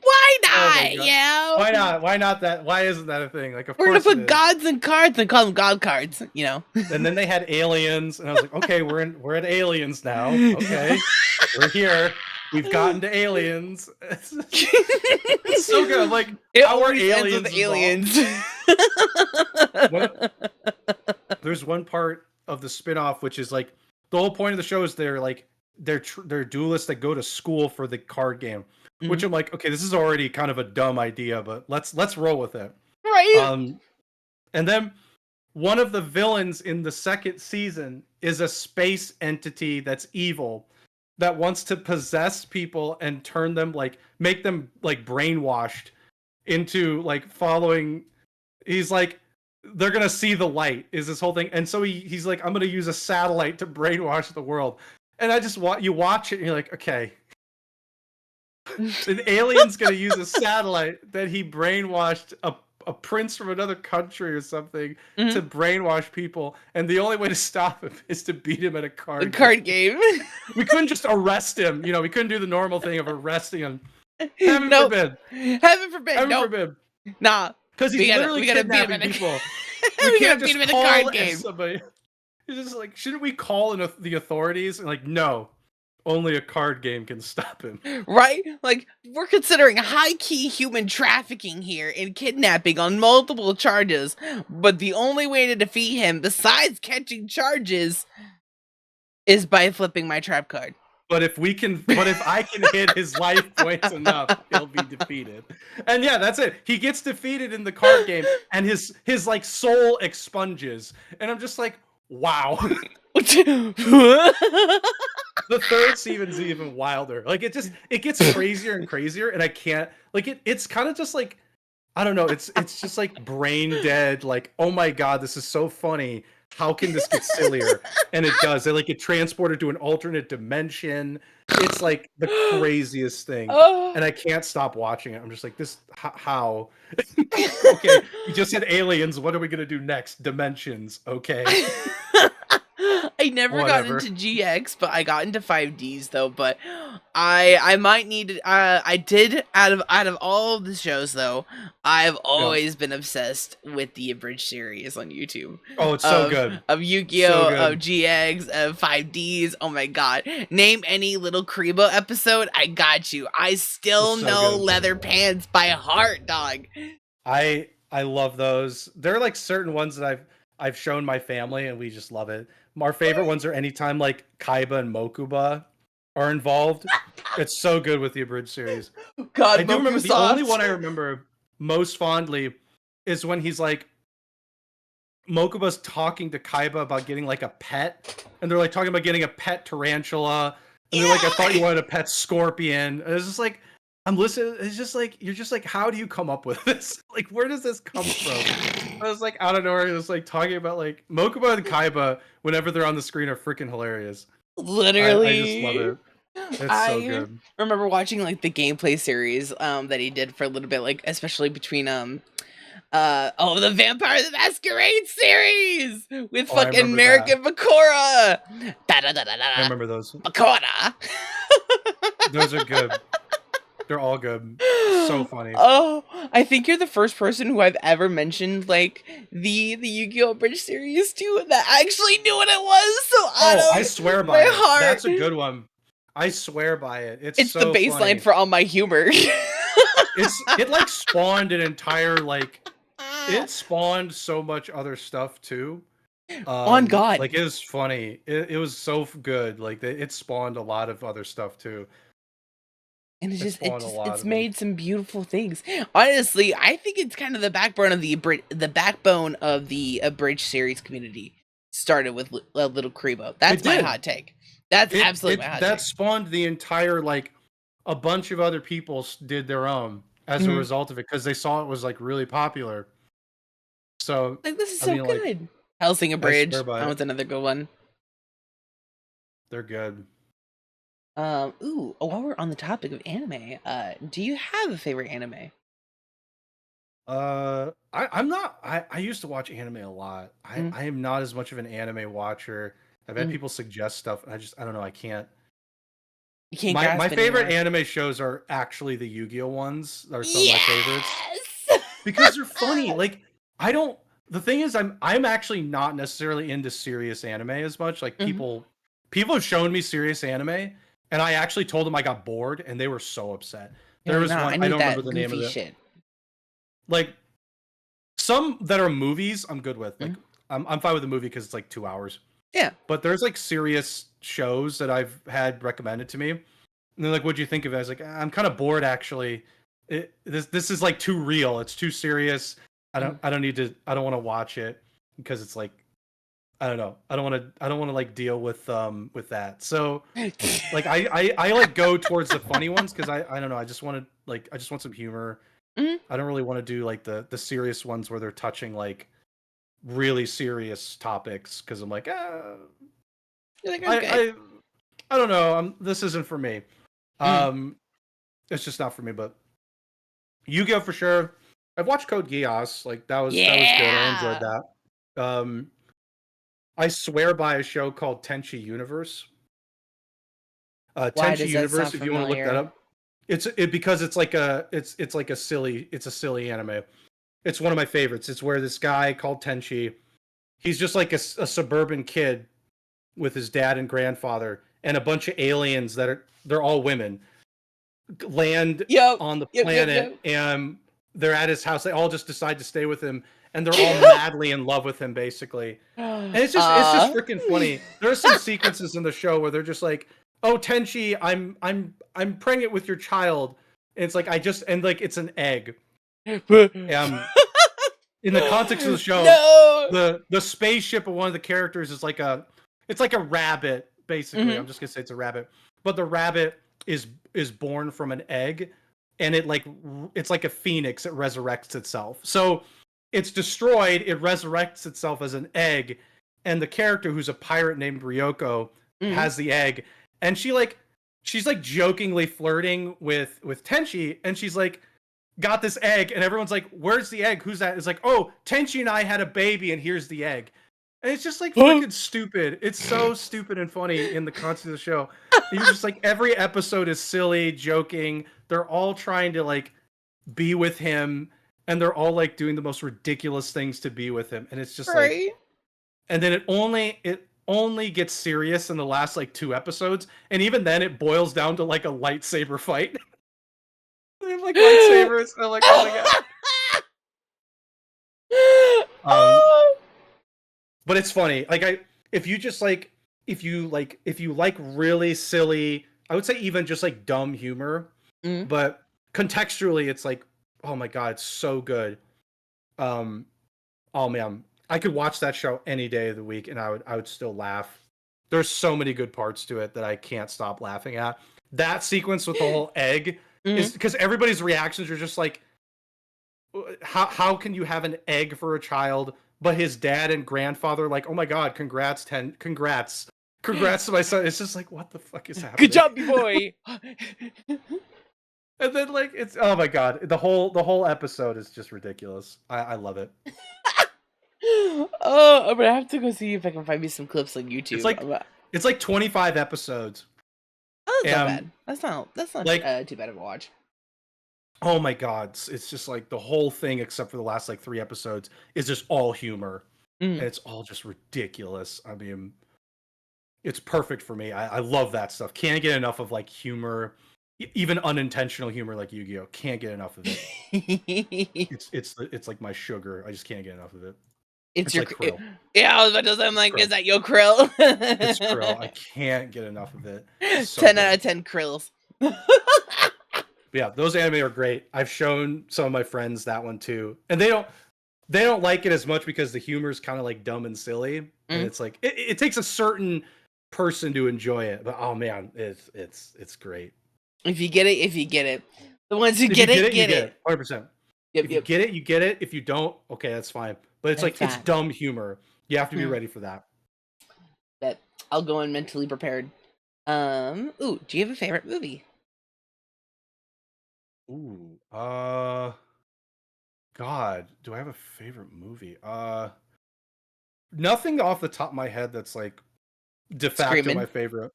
my not? god. Yeah. Why not? Why not that? Why isn't that a thing? Like, of We're gonna course it put is. gods and cards and call them god cards, you know. And then they had aliens, and I was like, okay, we're at aliens now. Okay, we're here. We've gotten to aliens. It's so good. I'm like, It how are always ends with aliens involved? aliens. What? There's one part of the spinoff which is like the whole point of the show is they're duelists that go to school for the card game, which Mhm. I'm like, okay, this is already kind of a dumb idea, but let's roll with it. Right? Um, and then one of the villains in the second season is a space entity that's evil that wants to possess people and turn them like make them like brainwashed into like following. He's like, they're gonna see the light is this whole thing, and so he's like, I'm gonna use a satellite to brainwash the world. And I just you watch it and you're like, okay, an alien's gonna use a satellite that he brainwashed a prince from another country or something to Mhm. brainwash people, and the only way to stop him is to beat him at a The card game. card game. We couldn't just arrest him, we couldn't do the normal thing of arresting him. Heaven Nope. forbid. Heaven forbid. Heaven Nope. forbid. Nah. Because he's literally We gotta beat him kidnapping in a people. We we gotta can't beat just him in a call card game. somebody. It's just like, shouldn't we call in the authorities? And like, no, only a card game can stop him. Right? Like, we're considering high key human trafficking here and kidnapping on multiple charges, but the only way to defeat him, besides catching charges, is by flipping my trap card. But if I can hit his life points enough, he'll be defeated. And yeah, that's it. He gets defeated in the card game, and his like soul expunges. And I'm just like, wow. The third season's even wilder. Like it gets crazier and crazier, and I can't like it's kind of just like I don't know. It's just like brain dead. Like, oh my god, this is so funny. How can this get sillier? And it does. They like get transported to an alternate dimension. It's like the craziest thing, Oh. and I can't stop watching it. I'm just like, this. How? Okay, we just had aliens. What are we gonna do next? Dimensions. Okay. I never Whatever. got into GX, but I got into 5Ds though. But I might need I did out of all of the shows though, I've always been obsessed with the abridged series on YouTube. Oh, it's so good. Of Yu-Gi-Oh, So good. of GX, of 5Ds. Oh my god. Name any little Kribo episode, I got you. I still It's so know good. Leather Pants by heart, dog. I love those. There are like certain ones that I've shown my family and we just love it. Our favorite ones are anytime like Kaiba and Mokuba are involved. It's so good with the abridged series. God, I do remember the Mokusoft. only one I remember most fondly is when he's like Mokuba's talking to Kaiba about getting like a pet, and they're like talking about getting a pet tarantula, and they're like, I thought you wanted a pet scorpion. And it's just like I'm listening. It's just like you're just like, how do you come up with this? Like, where does this come from? I was like, I don't know. It was like talking about like Mokuba and Kaiba whenever they're on the screen are freaking hilarious. Literally, I just love it. It's so good. Remember watching like the gameplay series that he did for a little bit, like especially between the Vampire the Masquerade series with fucking American Bakura. I remember those. Bakura. Those are good. They're all good. So funny. Oh, I think you're the first person who I've ever mentioned like the Yu-Gi-Oh! Bridge series to that actually knew what it was. So I swear by it. Heart. That's a good one. I swear by it. It's so the baseline funny. for all my humor. It like spawned an entire like it spawned so much other stuff too. On God, like it was funny. It was so good. Like it spawned a lot of other stuff too. And it's made some beautiful things. Honestly, I think it's kind of the backbone of the abridged series community. Started with Little Kribo. That's my hot take. That's absolutely my hot take. That spawned the entire like a bunch of other people did their own as a result of it because they saw it was like really popular. So like this is so good. Like, Hellsing Abridged. That was another good one. They're good. While we're on the topic of anime, do you have a favorite anime? I'm not. I used to watch anime a lot. I am not as much of an anime watcher. I've had people suggest stuff, and I don't know. I can't. You can't. My favorite anime shows are actually the Yu-Gi-Oh ones. Are some of my favorites because they're funny. Like the thing is, I'm actually not necessarily into serious anime as much. Like people have shown me serious anime. And I actually told them I got bored, and they were so upset. There was one, I don't remember the name of it. Shit. Like, some that are movies, I'm good with. Like, I'm fine with the movie because it's like 2 hours. Yeah. But there's like serious shows that I've had recommended to me. And they're like, what'd you think of it? I was like, I'm kind of bored actually. This is like too real. It's too serious. I don't want to watch it because it's like, I don't know. I don't want to like deal with that. So like I like go towards the funny ones because I don't know. I just want some humor. I don't really want to do like the serious ones where they're touching like really serious topics because I'm like, like, okay. I don't know. This isn't for me. It's just not for me. But Yu-Gi-Oh for sure. I've watched Code Geass. Like that was good. I enjoyed that. I swear by a show called Tenchi Universe. Tenchi Universe, if you want to look that up, because it's a silly anime. It's one of my favorites. It's where this guy called Tenchi, he's just like a suburban kid with his dad and grandfather and a bunch of aliens they're all women land on the planet and they're at his house. They all just decide to stay with him. and they're all madly in love with him, basically. And it's just freaking funny. There are some sequences in the show where they're just like, "Oh, Tenchi, I'm pregnant with your child." And it's like it's an egg. In the context of the show, the spaceship of one of the characters is like a rabbit, basically. I'm just gonna say it's a rabbit, but the rabbit is born from an egg, and it's like a phoenix. It resurrects itself. So it's destroyed. It resurrects itself as an egg, and the character, who's a pirate named Ryoko, has the egg, and she's jokingly flirting with Tenchi, and she's like, got this egg, and everyone's like, "Where's the egg? Who's that?" It's like, "Oh, Tenchi and I had a baby, and here's the egg." And it's just like freaking stupid. It's so stupid and funny in the concept of the show. You're just like, every episode is silly, joking. They're all trying to like be with him, and they're all like doing the most ridiculous things to be with him. And it's just like, and then it only gets serious in the last like 2 episodes, and even then it boils down to like a lightsaber fight. They have like lightsabers. I'm like, oh my god. But it's funny. Like if you like really silly, I would say even just like dumb humor, but contextually it's like, oh my god, it's so good. Oh man, I could watch that show any day of the week and I would still laugh. There's so many good parts to it that I can't stop laughing at. That sequence with the whole egg is because everybody's reactions are just like, how can you have an egg for a child? But his dad and grandfather are like, oh my god, congrats to my son. It's just like, what the fuck is happening? Good job, boy. And then like, it's, oh my god, the whole episode is just ridiculous. I love it. Oh, I'm gonna have to go see if I can find me some clips on YouTube. It's like 25 episodes. Oh, that's not bad. That's not like, too bad of a watch. Oh my god, it's just like the whole thing, except for the last like 3 episodes, is just all humor, and it's all just ridiculous. I mean, it's perfect for me. I love that stuff. Can't get enough of like humor, even unintentional humor like Yu-Gi-Oh. Can't get enough of it. it's like my sugar. I just can't get enough of it. It's your like krill. Yeah, I was about to say, I'm like, is that your krill? It's krill. I can't get enough of it. So 10 out of 10 krills. Yeah, those anime are great. I've shown some of my friends that one too, and they don't like it as much because the humor is kind of like dumb and silly, and it's like it takes a certain person to enjoy it. But oh man, it's great. If you get it. The ones who get it, get it. 100%. If you get it, you get it. If you don't, okay, that's fine. But it's it's dumb humor. You have to be ready for that. But I'll go in mentally prepared. Do you have a favorite movie? Ooh, God, do I have a favorite movie? Nothing off the top of my head that's like de facto my favorite.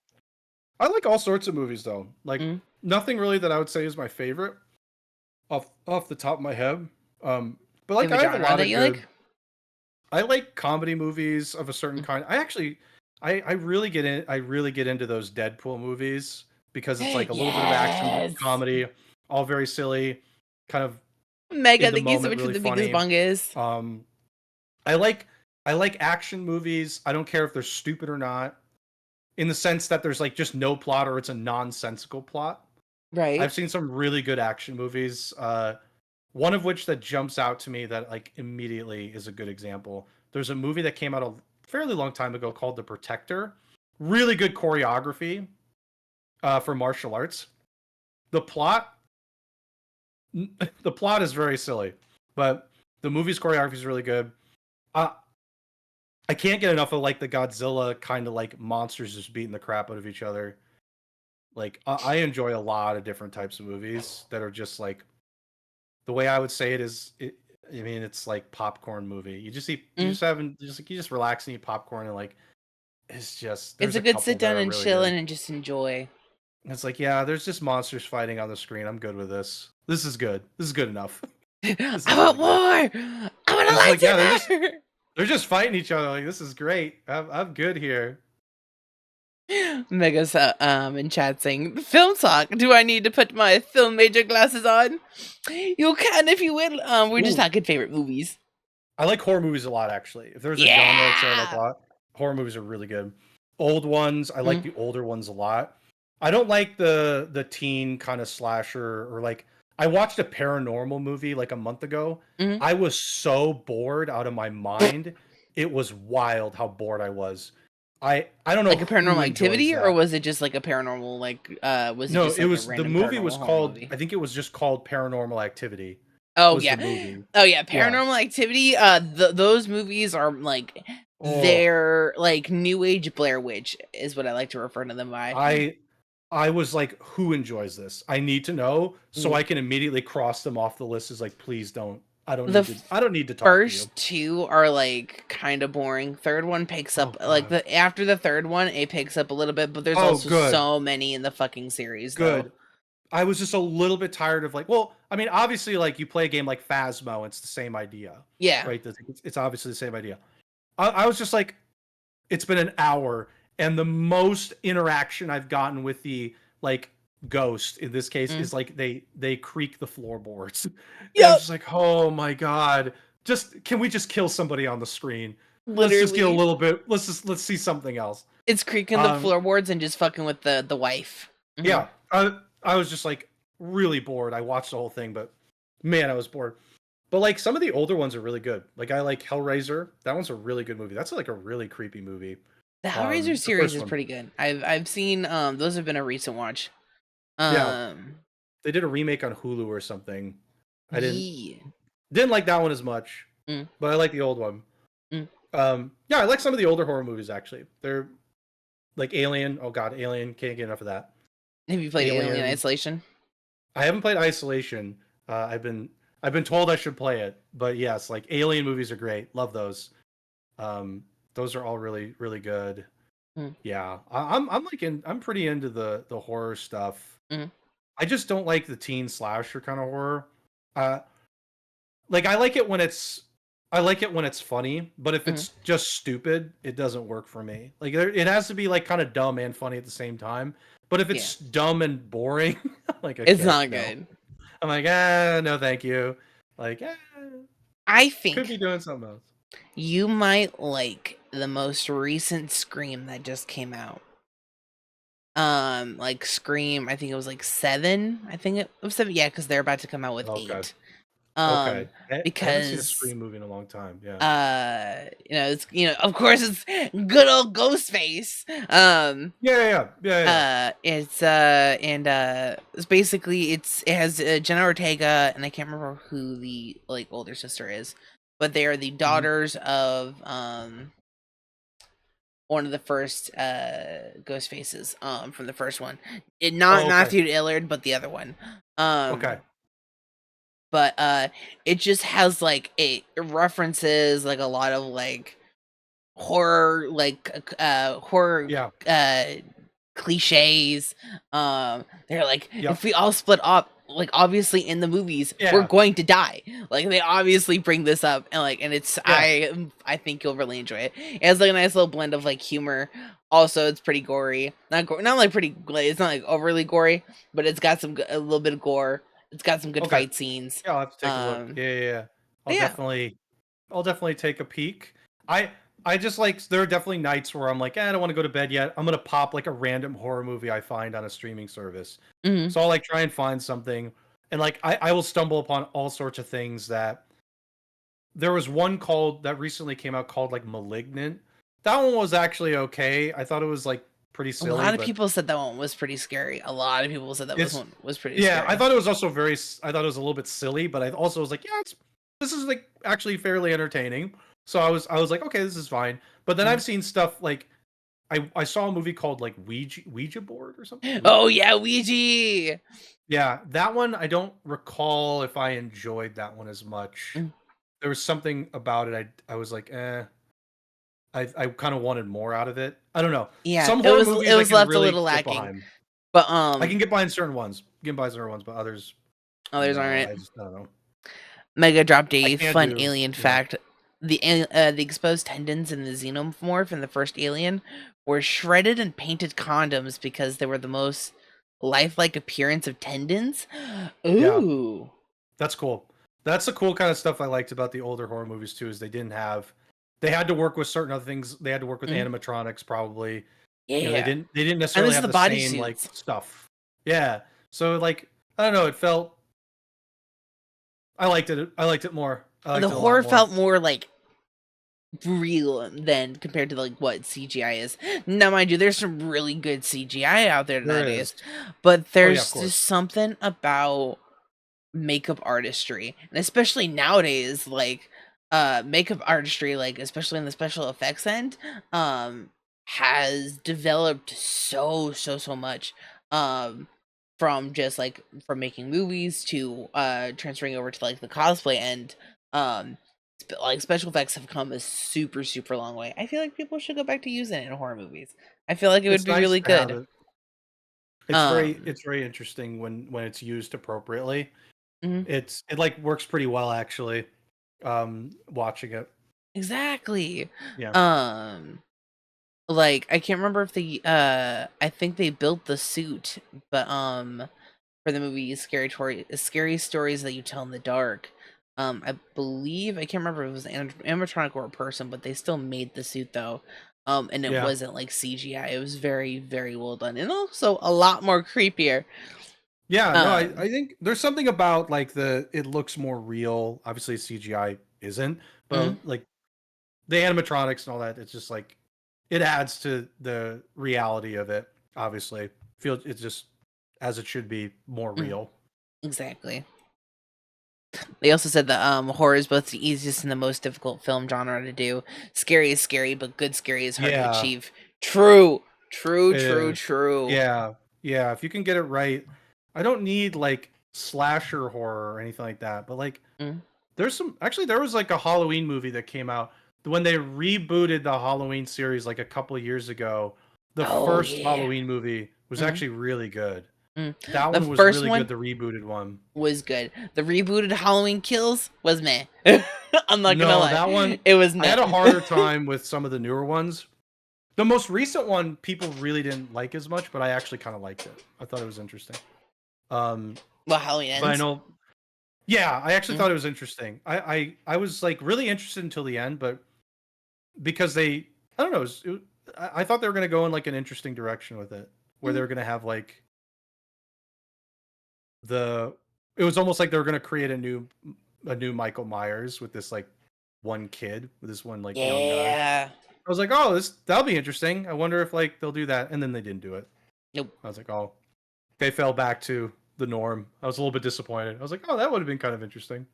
I like all sorts of movies though. Like nothing really that I would say is my favorite off the top of my head. But like I have a lot of good. I like comedy movies of a certain kind. I really get into those Deadpool movies because it's like a little bit of action, comedy, all very silly, kind of mega. Thank you so much for the biggest bungus. I like action movies. I don't care if they're stupid or not, in the sense that there's like just no plot or it's a nonsensical plot. Right. I've seen some really good action movies. One of which that jumps out to me that like immediately is a good example. There's a movie that came out a fairly long time ago called The Protector. Really good choreography for martial arts. The plot is very silly, but the movie's choreography is really good. I can't get enough of like the Godzilla kind of like monsters just beating the crap out of each other. Like I enjoy a lot of different types of movies that are just like, the way I would say it is, I mean, it's like popcorn movie. You just relax and eat popcorn and like, it's a good sit down and really chill and just enjoy. It's like, yeah, there's just monsters fighting on the screen. I'm good with this. This is good. This is good enough. I want more. I want to like, yeah, they're just fighting each other. Like, this is great. I'm good here. Mega's in chat saying, film talk. Do I need to put my film major glasses on? You can if you will. We're just talking favorite movies. I like horror movies a lot, actually. If there's a genre I'd say I like a Yeah. lot, horror movies are really good. Old ones, I like Mm. the older ones a lot. I don't like the teen kind of slasher or like I watched a paranormal movie like a month ago. Mm. I was so bored out of my mind. It was wild how bored I was. I don't know Like a who Paranormal enjoys Activity, or that. was it just like a paranormal, like, was it No, just it like a was the random movie was paranormal horror called movie? I think it was just called Paranormal Activity Oh was the yeah. movie. Oh yeah, Yeah. Paranormal Activity. Those movies are like Oh, they're like New Age Blair Witch is what I like to refer to them by. I I was like, who enjoys this? I need to know so Mm. I can immediately cross them off the list as like, please don't. The I don't need to talk to you. first two are like kind of boring. Third one picks Oh up like god. the after the third one, it picks up a little bit, but there's Oh, also good. so many in the fucking series though. Good. I was just a little bit tired of like, well, I mean, obviously, like you play a game like Phasmo, it's the same idea, Yeah. right? It's obviously the same idea. I was just like, it's been an hour, and the most interaction I've gotten with the like ghost in this case Mm. is like they creak the floorboards. And I was Yep. just like, oh my god. Just can we just kill somebody on the screen? Let's just get a Literally. little bit let's see something else. It's creaking the Um floorboards and just fucking with the wife. Hmm. yeah, I was just like really bored. I watched the whole thing, but man, I was bored. But like some of the older ones are really good. Like I like Hellraiser. That one's a really good movie. That's like a really creepy movie. The Hellraiser The series first is one. pretty good. I've seen those have been a recent watch. Yeah, Um they did a remake on Hulu or something. I yeah. didn't like that one as much, Mm, but I like the old one. mm. Yeah, I like some of the older horror movies actually. They're like Alien. Oh god, Alien, can't get enough of that. Have you played Alien Alien. Isolation? I haven't played Isolation. I've been told I should play it, but yes, like Alien movies are great. Love those. Um, those are all really good. Mm, Yeah, I'm like I'm pretty into the horror stuff. mm. I just don't like the teen slasher kind of horror. Uh, like I like it when it's funny, but if Mhm. it's just stupid, it doesn't work for me. Like it has to be like kind of dumb and funny at the same time. But if Yeah. it's dumb and boring, I'm like It's okay, not no. good. I'm like ah no thank you. Like I could be think doing something else. you might like the most recent Scream that just came out. Like Scream, I think it was like 7. I think it was 7. Yeah, because they're about to come out with Okay, 8. okay. Um, I haven't seen a because Scream movie in a long time. Yeah. it's of course it's good old Ghostface. Yeah. It's it's basically it has Jenna Ortega, and I can't remember who the like older sister is, but they are the Mhm. daughters of one of the first ghost faces from the first one. Not Oh, okay. Matthew Dillard, but the other one. Okay. But it just has like it references like a lot of like horror horror Yeah. cliches. They're like, Yep. if we all split up, like obviously in the movies we're Yeah. going to die, like they obviously bring this up, and like, and it's Yeah. I think you'll really enjoy it. It has like a nice little blend of like humor. Also it's pretty gory, not like pretty, like, it's not like overly gory, but it's got a little bit of gore. It's got some good Okay. fight scenes. Yeah, I'll have to take a look. um Yeah. I'll but yeah. definitely I'll definitely take a peek. I I just like there are definitely nights where I'm like, I don't want to go to bed yet. I'm gonna pop like a random horror movie I find on a streaming service. Hmm. So I'll like try and find something, and like I will stumble upon all sorts of things that there was one called that recently came out called like Malignant. That one was actually okay. I thought it was like pretty A silly, lot of but people said that one was pretty scary. A lot of people said that it's one was pretty yeah. I scary. thought it was also I thought it was a little bit silly, but I also was like, yeah, this is like actually fairly entertaining. So I was like, okay, this is fine. But then Mm. I've seen stuff like I saw a movie called like Ouija board or something. Oh yeah, Ouija. Yeah, that one I don't recall if I enjoyed that one as much. Mm. There was something about it I was like, eh. I kind of wanted more out of it. I don't know. Yeah, Some it horror was movies I can left a really little get lacking, behind. but I can get behind certain ones. Get behind certain ones, but others, others no. aren't. I just I don't know. Mega dropped I a can't fun do. alien Yeah. fact. The exposed tendons in the xenomorph in the first Alien were shredded and painted condoms because they were the most lifelike appearance of tendons. Yeah. Ooh. That's cool. That's the cool kind of stuff I liked about the older horror movies too. Is they had to work with certain other things. They had to work with Mhm. animatronics probably. Yeah. They didn't I necessarily miss have the the same like bodysuits. stuff. Yeah. So like I don't know. It felt I liked it. I liked it more. I The liked it a lot horror more. felt more like real than compared to like what CGI is. Now, mind you, there's some really good CGI out there There is. nowadays, but Oh yeah, of there's course. just something about makeup artistry, and especially nowadays, like makeup artistry, like especially in the special effects end, um, has developed so much. Um, from just like from making movies to transferring over to like the cosplay end. Um, like special effects have come a super long way. I feel like people should go back to using it in horror movies. I feel like it would It's be nice really to have good. it. Um, It's very interesting when it's used appropriately. mhm, It like works pretty well actually. Watching it. exactly. Yeah. Um, like I can't remember if they I think they built the suit, but for the movie Scary Stories That You Tell in the Dark. I believe I can't remember if it was an animatronic or a person, but they still made the suit though. And it Yeah. wasn't like CGI. It was very well done, and also a lot more creepier. Yeah, no, I Um, think there's something about like it looks more real. Obviously CGI isn't, mm, but like the animatronics and all that, it's just like it adds to the reality of it, obviously. Feel it's just as it should be more mm, real. exactly. They also said that horror is both the easiest and the most difficult film genre to do. Scary is scary, but good scary is hard to Yeah, achieve. True, it is. true. Yeah. Yeah, if you can get it right. I don't need like slasher horror or anything like that, but like Mm. there's some actually there was like a Halloween movie that came out when they rebooted the Halloween series like a couple of years ago. The Oh first yeah. Halloween movie was Mm, actually really good. mm. That The one was first really good, one the rebooted one. was good. The rebooted Halloween Kills was meh. I'm not gonna No, lie, that one it was I meh. had a harder time with some of the newer ones. The most recent one people really didn't like as much, but I actually kind of liked it. I thought it was interesting. Um, Well, Halloween but I ends. know, yeah, I actually Mm, thought it was interesting. I was like really interested until the end, but because I don't know, I thought they were gonna go in like an interesting direction with it, where they mm. were gonna have like the it was almost like they were gonna create a new Michael Myers with this like one kid with this one like young guy. Yeah. I was like, oh, this that'll be interesting. I wonder if like they'll do that, and then they didn't do it. Nope. I was like, oh, they fell back to the norm. I was a little bit disappointed. I was like, oh, that would have been kind of interesting.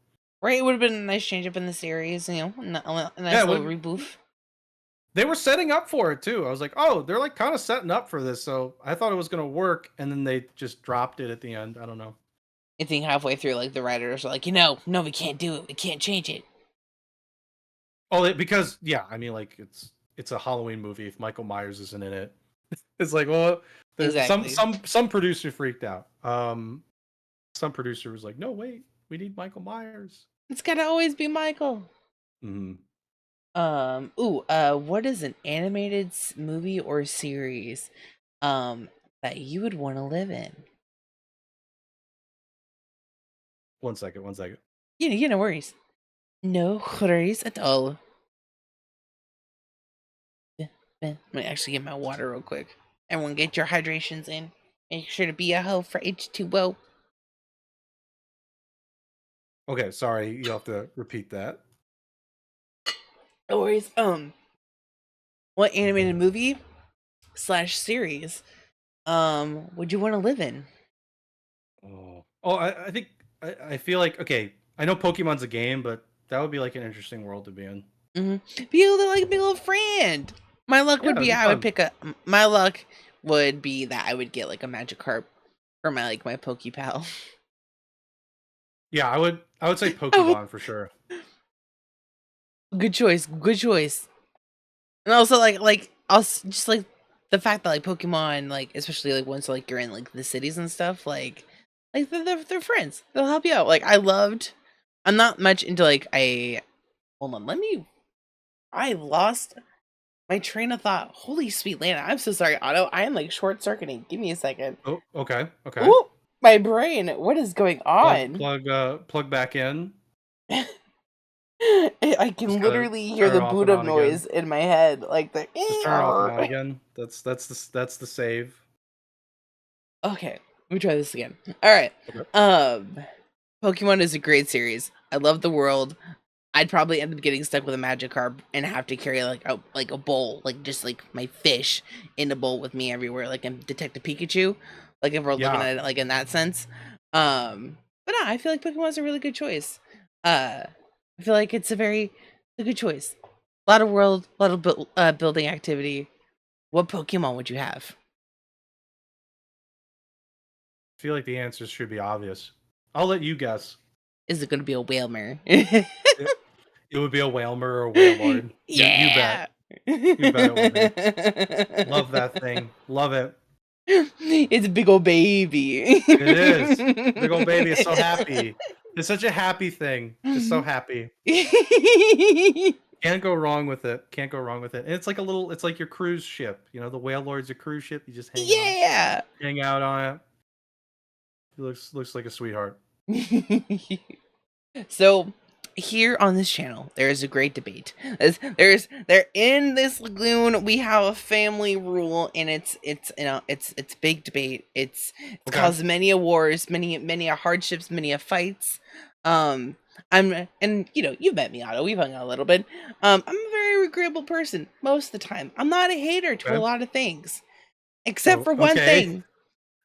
Right. It would have been a nice change up in the series. A Yeah, nice it little would. reboof. They were setting up for it too. I was like, oh, they're like kind of setting up for this. So I thought it was gonna work, and then they just dropped it at the end. I don't know. I think halfway through, like the writers are like, no, we can't do it. We can't change it. Oh, because yeah, I mean, like it's a Halloween movie. If Michael Myers isn't in it, it's like, well, there's Exactly. some producer freaked out. Some producer was like, no, wait, we need Michael Myers. It's gotta always be Michael. Mm-hmm. What is an animated movie or series, that you would want to live in? One second, one second. No worries. No worries at all. Let me actually get my water real quick. Everyone get your hydrations in. Make sure to be a hoe for H2O. Okay, sorry, you'll have to repeat that. No worries. What animated movie slash series, would you want to live in? Oh, I think I feel like okay. I know Pokemon's a game, but that would be like an interesting world to be in. Be able to like be a little friend. My luck Yeah, would it'd be be I would fun. pick a. My luck would be that I would get like a Magikarp for my Pokepal. Yeah, I would say I would. Pokemon for sure. Good choice. Good choice. And also like also just like the fact that like Pokemon like especially like once like you're in like the cities and stuff like they're friends. They'll help you out. Like I loved. I'm not much into like I. Hold on. Let me. I lost my train of thought. Holy sweet Lana. I'm so sorry, Otto. I am like short circuiting. Give me a second. Oh, okay, okay. Ooh, my brain. What is going on? Plug back in. I can Just gotta literally hear turn the it off boot and up on again. noise in my head, like the. Just turn it off and on again. That's the save. Okay, let me try this again. All right. Okay. Pokemon is a great series. I love the world. I'd probably end up getting stuck with a Magikarp and have to carry like a bowl, like just like my fish in a bowl with me everywhere, like in Detective Pikachu. Like if we're looking Yeah. at it like in that sense. But no, I feel like Pokemon's a really good choice. I feel like it's a good choice. A lot of world, a lot of building activity. What Pokemon would you have? I feel like the answers should be obvious. I'll let you guess. Is it going to be a Whalmer? It, it would be a Whalmer or a Wailord. You bet. Yeah. You bet it would be. Love that thing. Love it. It's a big old baby. It is. Big old baby is so happy. It's such a happy thing. It's so happy. Can't go wrong with it. Can't go wrong with it. And it's like it's like your cruise ship. You know, the Wailord's a cruise ship. You just hang out on it. He looks like a sweetheart. So here on this channel, there is a great debate. There in this lagoon, we have a family rule, and it's big debate. It's Okay. caused many a wars, many a hardships, many a fights. And you've met me, Otto. We've hung out a little bit. I'm a very agreeable person most of the time. I'm not a hater to a lot of things, except for one thing.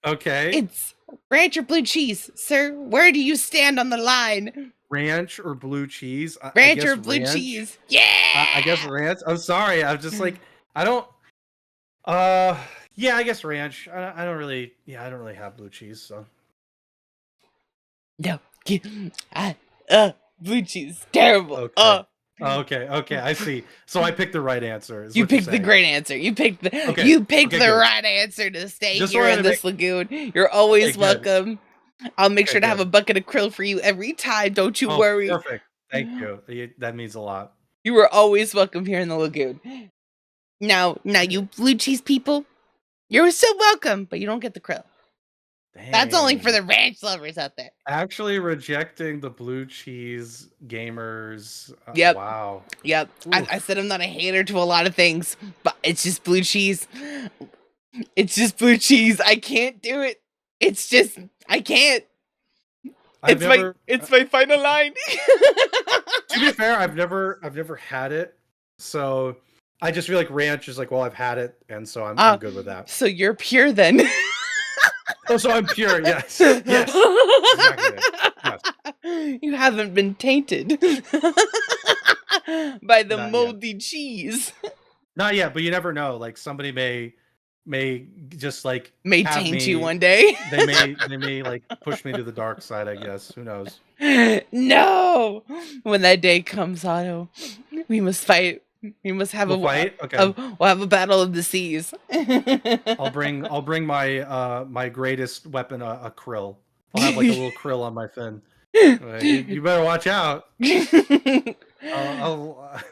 Okay. It's ranch or blue cheese, sir. Where do you stand on the line? Ranch or blue cheese? Ranch or blue cheese? Yeah. I guess ranch. I'm sorry. I'm just like I don't. Yeah, I guess ranch. I don't really. Yeah, I don't really have blue cheese. So. No. Blue cheese. Terrible. Okay. Okay. I see. So I picked the right answer. You picked the great answer. You picked the right answer to stay Just here in this lagoon. You're always welcome. I'll make sure to have a bucket of krill for you every time. Don't you worry. Perfect. Thank you. That means a lot. You are always welcome here in the lagoon. Now, you blue cheese people, you're so welcome, but you don't get the krill. Dang. That's only for the ranch lovers out there. Actually rejecting the blue cheese gamers. Yep. Wow. Yep. I said I'm not a hater to a lot of things, but it's just blue cheese. It's just blue cheese. I can't do it. It's just I can't. It's my final line. To be fair, I've never had it, so I just feel like ranch is like, well, I've had it, and so I'm good with that. So you're pure then. Oh, so I'm pure. Yes. Yes. Exactly. Yes. You haven't been tainted by the moldy cheese. Not yet, but you never know. Like somebody may just like taint you one day. They may like push me to the dark side, I guess. Who knows? No. When that day comes, Otto, we must fight. We must have a fight. Okay. We'll have a battle of the seas. I'll bring my my greatest weapon, a krill. I'll have like a little krill on my fin. You better watch out. This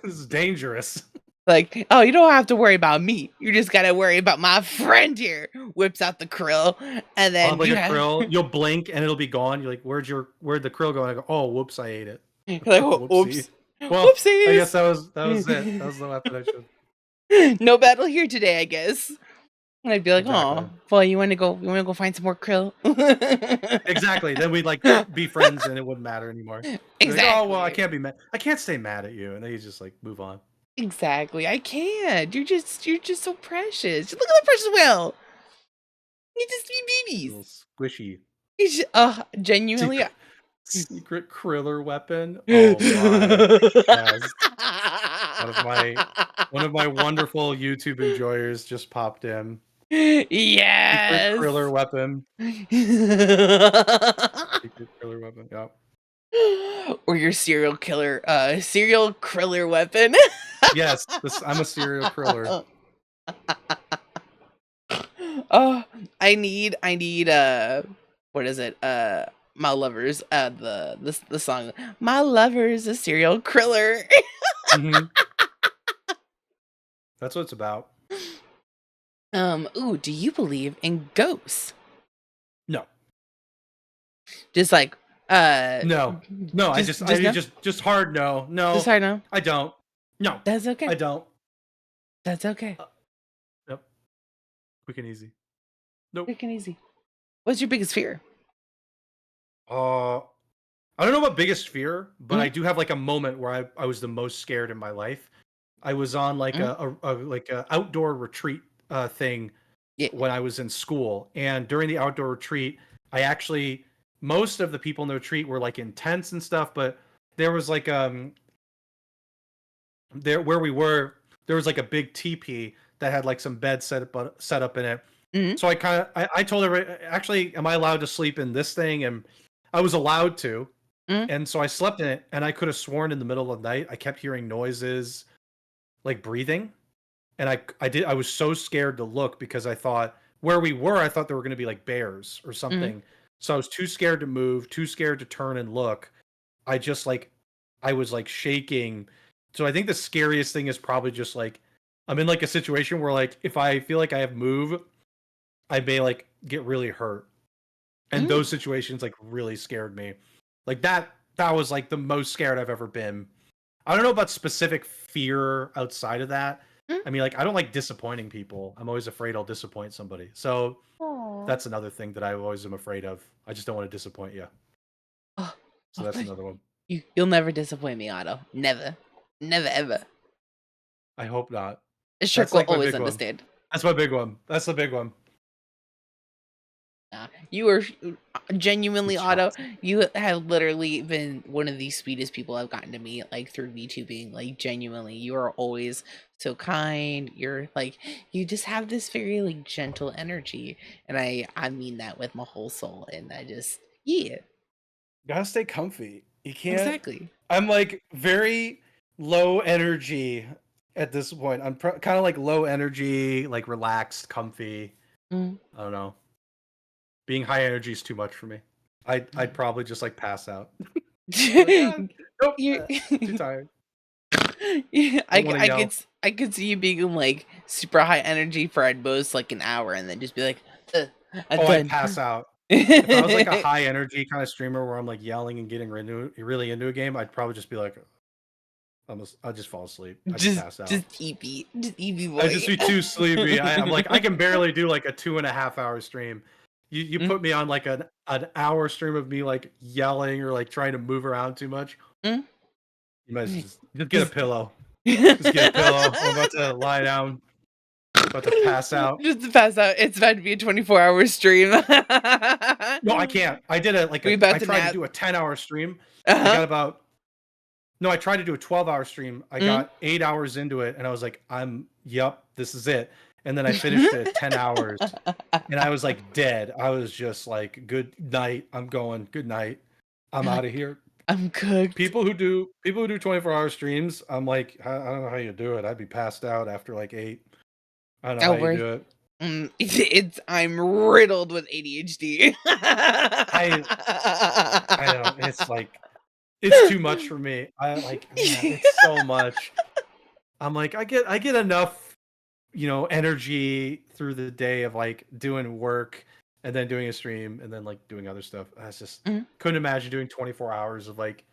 is dangerous. Like, oh, you don't have to worry about me. You just gotta worry about my friend here. Whips out the krill, and then I'll have krill. You'll blink and it'll be gone. You're like, where'd the krill go? And I go, oh, whoops, I ate it. Like, oops. Well, whoopsies. I guess that was it. That was the weapon I should. No battle here today, I guess. And I'd be like, oh, well, you want to go find some more krill? Exactly. Then we'd like be friends, and it wouldn't matter anymore. Exactly. Like, oh well, I can't be mad. I can't stay mad at you, and then you just like move on. Exactly. I can't. You're just so precious. Look at the precious whale. You just be babies. Squishy. He's genuinely. Secret kriller weapon. Oh my! Yes. One of my wonderful YouTube enjoyers just popped in. Yes. Secret kriller weapon. Secret kriller weapon. Yep. Or your serial kriller weapon. Yes, I'm a serial kriller. Oh, I need what is it? My Lover's the song My Lover's a Serial Kriller. Mm-hmm. That's what it's about. Do you believe in ghosts? No. Just like No, no, just I no. just hard no, Just no, hard no. I don't. No, That's okay. I don't. That's okay. Yep, quick and easy. Nope. Quick and easy. What's your biggest fear? Uh, I don't know about biggest fear, but I Mm-hmm. do have like a moment where I was the most scared in my life. I was on like Mm-hmm. a outdoor retreat thing Yeah. when I was in school, and during the outdoor retreat, I actually most of the people in the retreat were like in tents and stuff, but there was like there where we were there was like a big teepee that had like some beds set up in it. Mm-hmm. So I told her, actually, am I allowed to sleep in this thing? And I was allowed to. Mm-hmm. And so I slept in it, and I could have sworn in the middle of the night I kept hearing noises, like breathing, and I was so scared to look because I thought where we were, I thought there were going to be like bears or Mm-hmm. something. So I was too scared to move, too scared to turn and look. I just like I was like shaking. So I think the scariest thing is probably just like I'm in like a situation where like if I feel like I have move, I may like get really hurt. And Mm-hmm. those situations like really scared me. Like that was like the most scared I've ever been. I don't know about specific fear outside of that. I mean, like I don't like disappointing people. I'm always afraid I'll disappoint somebody. So Aww. that's another thing that I always am afraid of. I just don't want to disappoint you. Oh, So that's another one. you'll never disappoint me, Otto. Never. Never ever. I hope not. Shrek That's will like my always big one. understand. That's my big one. That's the big one. You are genuinely, Otto. Shots. You have literally been one of the sweetest people I've gotten to meet, like through VTubing. Like genuinely, you are always so kind. You're like, you just have this very like gentle energy, and I mean that with my whole soul. And I just yeah, Gotta stay comfy. You can't. exactly. I'm like very low energy at this point. I'm kind of like low energy, like relaxed, comfy. Mm. I don't know. Being high energy is too much for me. I'd probably just like pass out. Like, nope, you too tired. yeah, Don't want to yell. I could see you being like super high energy for at most like an hour, and then just be like, I'm Oh, I'd done. pass out. If I was like a high energy kind of streamer where I'm like yelling and getting really into a game, I'd probably just be like, I'll just fall asleep. I just pass out. Just EP I'd just boy. be too sleepy. I'm like, I can barely do like a 2.5 hour stream. You Mm, put me on like an hour stream of me like yelling or like trying to move around too much. mm. You might just get a Just pillow. Just get a pillow. I'm about to lie down. About to pass out. just to pass out. It's about to be a 24-hour stream. No, I can't. I did We about I to tried to nap. do a 10-hour stream. I Uh-huh. got about No, I tried to do a 12-hour stream. I Mm. got 8 hours into it and I was like, yep, this is it. And then I finished it at 10 hours and I was like dead. I was just like, good night. I'm going. Good night. I'm You're out of like, here. I'm cooked. People who do 24-hour streams, I'm like, I don't know how you do it. I'd be passed out after like 8. I don't know how Don't you worry. do it. It's I'm riddled with ADHD. I I don't. It's like it's too much for me. I like, man, it's so much. I'm like, I get enough, energy through the day of like doing work and then doing a stream and then like doing other stuff. I just Mhm. couldn't imagine doing 24 hours of like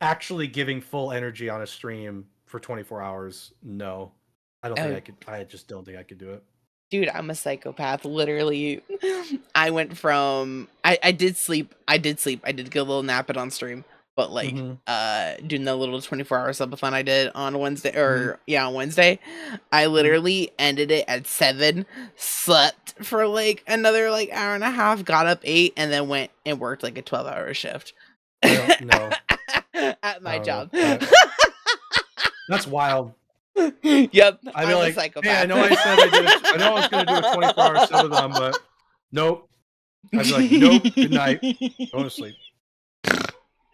actually giving full energy on a stream for 24 hours. No. I don't think Oh, I could. I just don't think I could do it. dude, I'm a psychopath. Literally, I went from I did sleep. I did sleep. I did get a little nap it on stream, but like Mhm. doing the little 24-hour subathon I did on Wednesday Mhm. or yeah, on Wednesday, I Mhm. literally ended it at 7, slept for like another like hour and a half, got up 8, and then went and worked like a 12-hour shift I don't know. at I my don't know. job. That's wild. Yep, I'd be I'm a like, "Hey, I psychopath. know I said I know I was gonna do a 24-hour subathon, but nope." I'd be like, "Nope, good night. Going to sleep.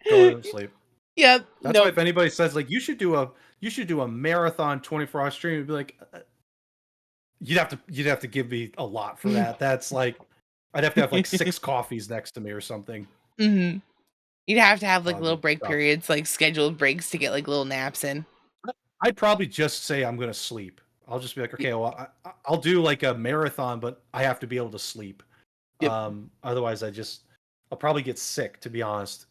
Going to sleep." Yep, That's why if nope. anybody says like you should do a marathon 24-hour stream, it'd be like, you'd have to give me a lot for that. That's like I'd have to have like 6 coffees next to me or something. Mhm. You'd have to have, like, That'd little be break tough. periods, like, scheduled breaks to get, like, little naps in. I'd probably just say I'm gonna sleep. I'll just be like, Y okay, well, I'll do like a marathon, but I have to be able to sleep. Yep. Otherwise, I'll probably get sick, to be honest.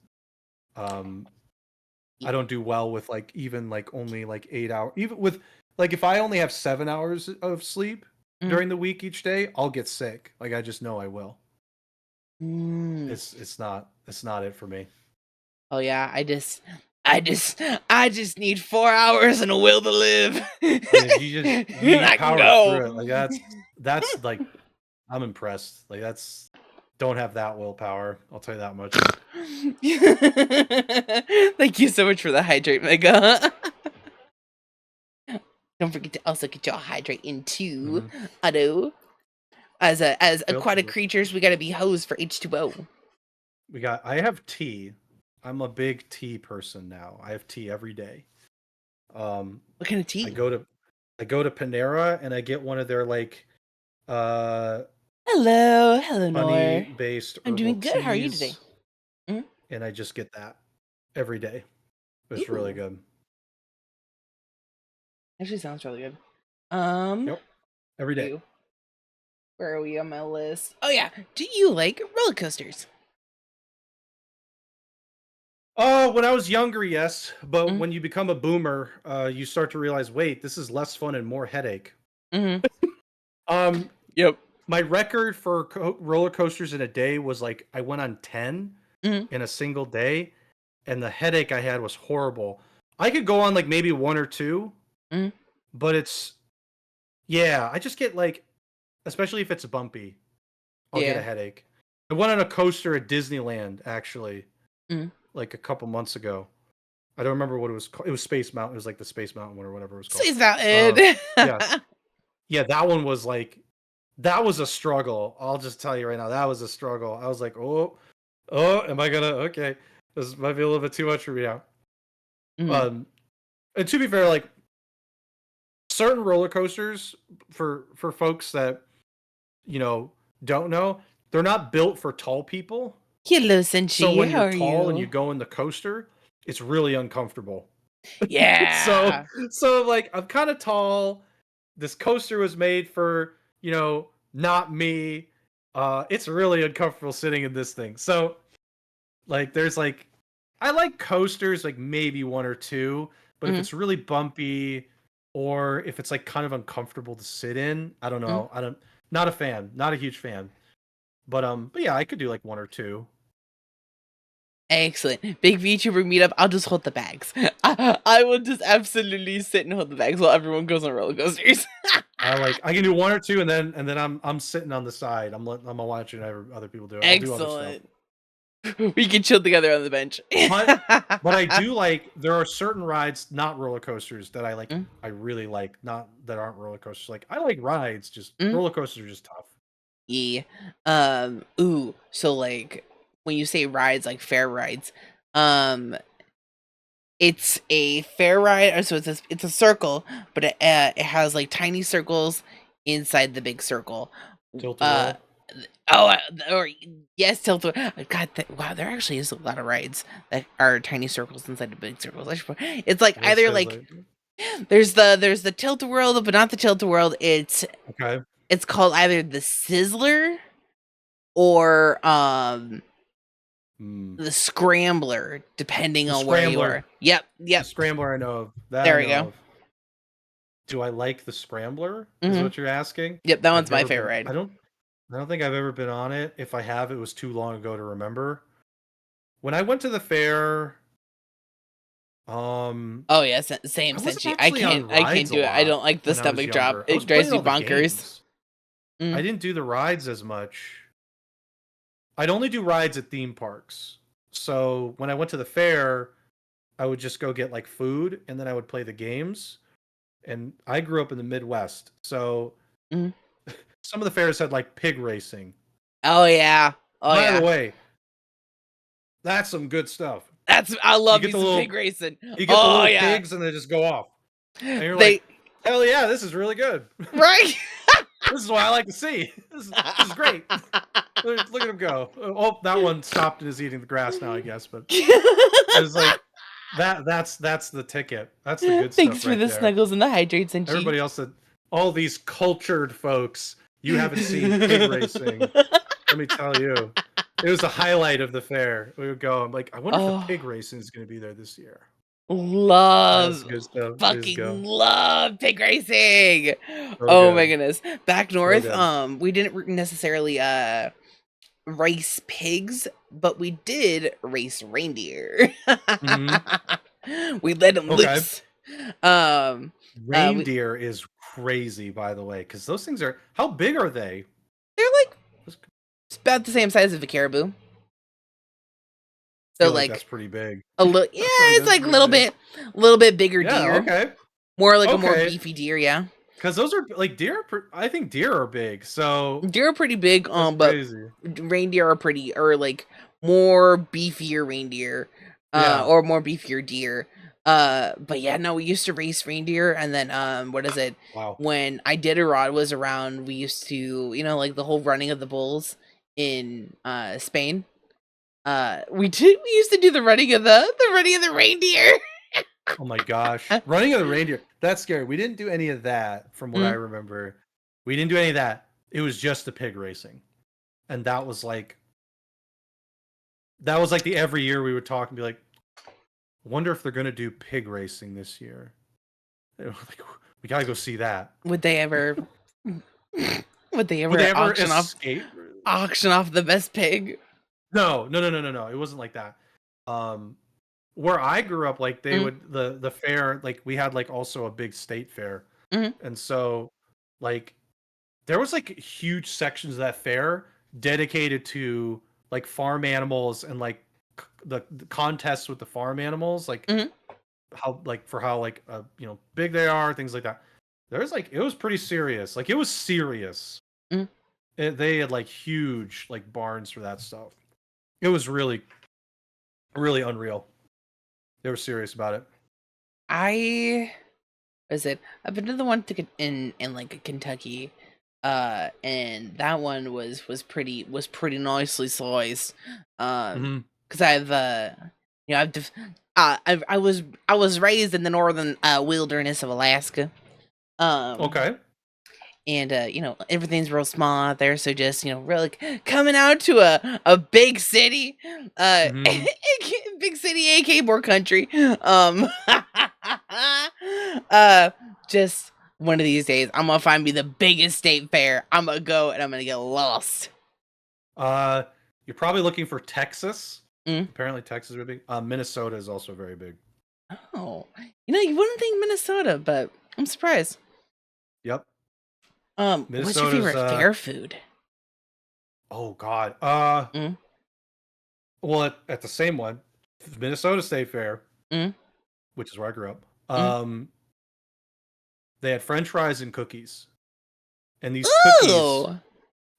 I don't do well with like even like only like 8 hours. Even with like if I only have 7 hours of sleep during the week each day, I'll get sick. Like I just know I will. It's not it for me. Oh yeah, I just need 4 hours and a will to live. You I can power go. through it. Like that's like I'm impressed. Like don't have that willpower. I'll tell you that much. Thank you so much for the hydrate, Mega. Don't forget to also get your hydrate into Auto. As aquatic creatures, we gotta be hosed for H2O. I have tea. I'm a big tea person now. I have tea every day. What kind of tea? I go to Panera and I get one of their like hello Nor. based I'm doing good. How are you today? And I just get that every day. It's really good. Actually sounds really good. Yep. Every day. Where are we on my list? Oh yeah. Do you like roller coasters? Oh, when I was younger, yes. But when you become a boomer, you start to realize, wait, this is less fun and more headache. Yep. My record for roller coasters in a day was like I went on 10 in a single day, and the headache I had was horrible. I could go on like maybe 1 or 2, but I just get like, especially if it's bumpy, I'll get a headache. I went on a coaster at Disneyland actually, like a couple months ago. I don't remember what it was called. It was Space Mountain. It was like the Space Mountain one or whatever it was called. Space Mountain. Yeah, that one was like, that was a struggle. I'll just tell you right now, that was a struggle. I was like, oh, am I gonna? Okay, this might be a little bit too much for me now. And to be fair, like certain roller coasters for folks that don't know, they're not built for tall people. Hello, Senshi. So when you're tall and you go in the coaster, it's really uncomfortable. Yeah. so like I'm kind of tall. This coaster was made for, not me. It's really uncomfortable sitting in this thing. So like there's like, I like coasters like maybe 1 or 2, but if it's really bumpy or if it's like kind of uncomfortable to sit in, I don't know. Not a fan, not a huge fan. But yeah, I could do like 1 or 2. Excellent. Big VTuber meetup. I'll just hold the bags. I will just absolutely sit and hold the bags while everyone goes on roller coasters. I can do 1 or 2 and then I'm sitting on the side. I'm watching other people do it. I'll do other stuff. We can chill together on the bench. but I do like, there are certain rides, not roller coasters, that I like. I really like, not that aren't roller coasters. Like I like rides, just roller coasters are just tough. Yeah. So like when you say rides, like fair rides, it's a fair ride, so it's a circle, but it has like tiny circles inside the big circle. Tilt-a-whirl. Yes, Tilt-a-whirl. God, wow, there actually is a lot of rides that are tiny circles inside the big circles. It's like either like there's the Tilt-a-whirl, but not the Tilt-a-whirl. It's called either the Sizzler or the Scrambler, depending on where you are. Yep. The Scrambler I know of. There we go. Do I like the Scrambler? Is what you're asking? Yep, that one's my favorite ride. I don't think I've ever been on it. If I have, it was too long ago to remember. When I went to the fair, oh yeah, same Senshi. I can't do it. I don't like the stomach drop. It drives me bonkers. I didn't do the rides as much. I'd only do rides at theme parks. So when I went to the fair, I would just go get like food and then I would play the games. And I grew up in the Midwest, so some of the fairs had like pig racing. Oh yeah. By the way, that's some good stuff. I love you some pig racing. You get the little pigs and they just go off. And you're like, hell yeah, this is really good. Right? This is what I like to see. This is great. Look at him go. Oh, that one stopped and is eating the grass now, I guess. But it's like that's the ticket. That's the good stuff. Thanks for the snuggles and the hydrates and everybody else said, all these cultured folks, you haven't seen pig racing. Let me tell you, It was the highlight of the fair. We would go. I'm like, I wonder if the Oh, pig racing is going to be there this year. That's love, good stuff. Just go. fucking love pig racing. So Oh my good. goodness. Back So north, good. we didn't necessarily race pigs, but we did race reindeer. Hmm. We let them Okay. loose. Um, we Reindeer is crazy, by the way, because those things are. How big are they? they're like I it's about the same size as a caribou. So feel like that's like pretty big. a little, yeah, I feel like it's that's like pretty big. a little bit bigger Yeah. deer, Okay. more like a more Okay. beefy deer. Yeah, Because those are like deer. I think deer are big. So deer are pretty big. that's But crazy. reindeer are pretty, or like more beefier reindeer, Yeah. or more beefier deer. But yeah, no, we used to race reindeer, and then what is it? Wow. When Iditarod was around, we used to, like the whole running of the bulls in Spain. We used to do the running of the reindeer. Oh my gosh. Running of the reindeer. That's scary. We didn't do any of that from what I Mm, remember. We didn't do any of that. It was just the pig racing. And that was like the every year we would talk and be like, wonder if they're gonna do pig racing this year. And we're like, we gotta go see that. would they ever? Would they Would they ever ever escape? auction off the best pig? No, no, no, no, no, no. It wasn't like that. Um, where I grew up, like they Mm, would the fair, like we had like also a big state fair, mhm, and so like there was like huge sections of that fair dedicated to like farm animals and like the contests with the farm animals, like mhm, how like big they are, things like that. There's like it was pretty serious. Like it was serious. mhm. They had like huge like barns for that stuff. It was really really unreal. They were serious about it. I is it? I've been to the one in like Kentucky, and that one was pretty nicely sized. Hmm. Because I've I was raised in the northern wilderness of Alaska. Um, Okay. and everything's real small out there, so just really coming out to a big city, Hmm. big city, aka more country. Uh just one of these days I'm gonna find me the biggest state fair. I'm gonna go and I'm gonna get lost. Uh, you're probably looking for Texas. Mm. Apparently, Texas is really big. Minnesota is also very big. Oh, you wouldn't think Minnesota, but I'm surprised. Yep. What's your Minnesota's favorite fair food? oh god. Mm, Well at the same one, Minnesota State Fair, mm, which is where I grew up. mm. They had French fries and cookies. And these cookies, Ooh!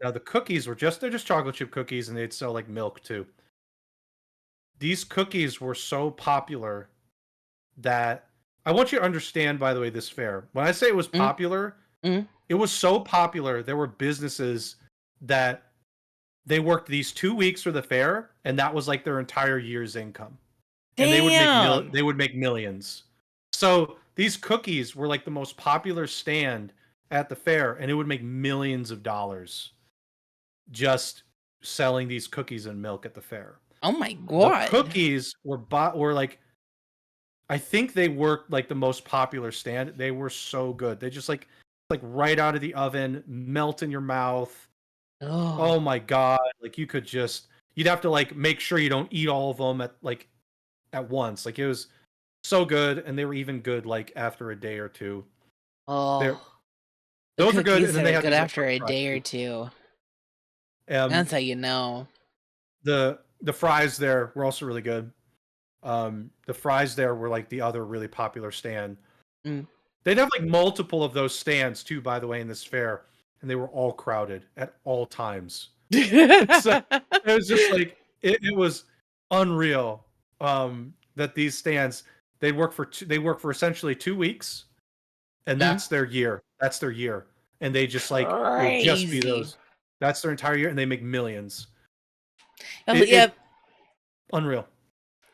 now the cookies they're just chocolate chip cookies and they'd sell like milk too. These cookies were so popular that I want you to understand, by the way, this fair. When I say it was Mm, popular, mm. it was so popular there were businesses that they worked these 2 weeks for the fair and that was like their entire year's income. And Damn! they would make millions. So these cookies were like the most popular stand at the fair and it would make millions of dollars just selling these cookies and milk at the fair. Oh my The god. cookies were like I think they worked like the most popular stand. They were so good. They just like right out of the oven, melt in your mouth. Oh. Oh my god! Like you'd have to like make sure you don't eat all of them at once. Like it was so good, and they were even good like after a day or two. They're Oh. The those are good, cookies and then that they are had good these like after French a fries day or too. two. Um, That's how you know. the fries there were also really good. The fries there were like the other really popular stand. Mm. They'd have like multiple of those stands too, by the way, in this fair, and they were all crowded at all times. So it was just like it was unreal. That these stands they work for essentially 2 weeks, and Mm. that's their year. That's their year, and they just like it would just be Crazy. those. That's their entire year, and they make millions. Oh, yeah, It unreal,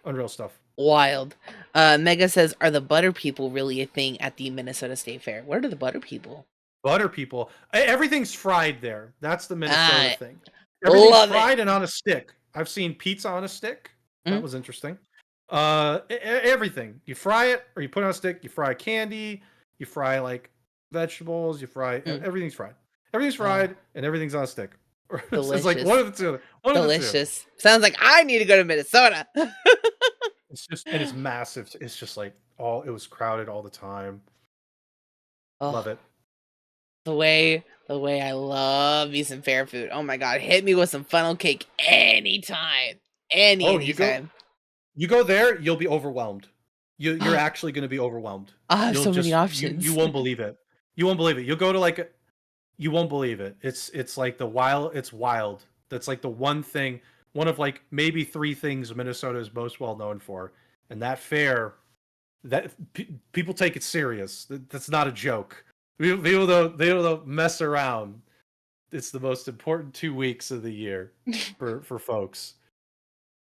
unreal stuff. wild. Mega says, "Are the butter people really a thing at the Minnesota State Fair? What are the butter people?" Butter people, everything's fried there. That's the Minnesota I thing. Everything's love it. fried and on a stick. I've seen pizza on a stick. That Mm. was interesting. Everything. You fry it or you put it on a stick. You fry candy. You fry like vegetables. You fry Mm. everything's fried. Everything's Oh, fried and everything's on a stick. It's like one delicious. of the two. One of the two. Delicious. Sounds like I need to go to Minnesota. It's just and it's massive. It's just like all it was crowded all the time. Oh, Love it. the way I love me some fair food. Oh my god, hit me with some funnel cake anytime. Oh, Anytime. you go there, you'll be overwhelmed. You're I actually going to be overwhelmed. have You'll so many just you options. won't believe it. You won't believe it. You'll go to like you won't believe it. It's like the wild. It's wild. That's like the one thing. One of like maybe three things Minnesota is most well known for, and that fair. That people take it serious. That's not a joke. People don't mess around. It's the most important 2 weeks of the year for folks.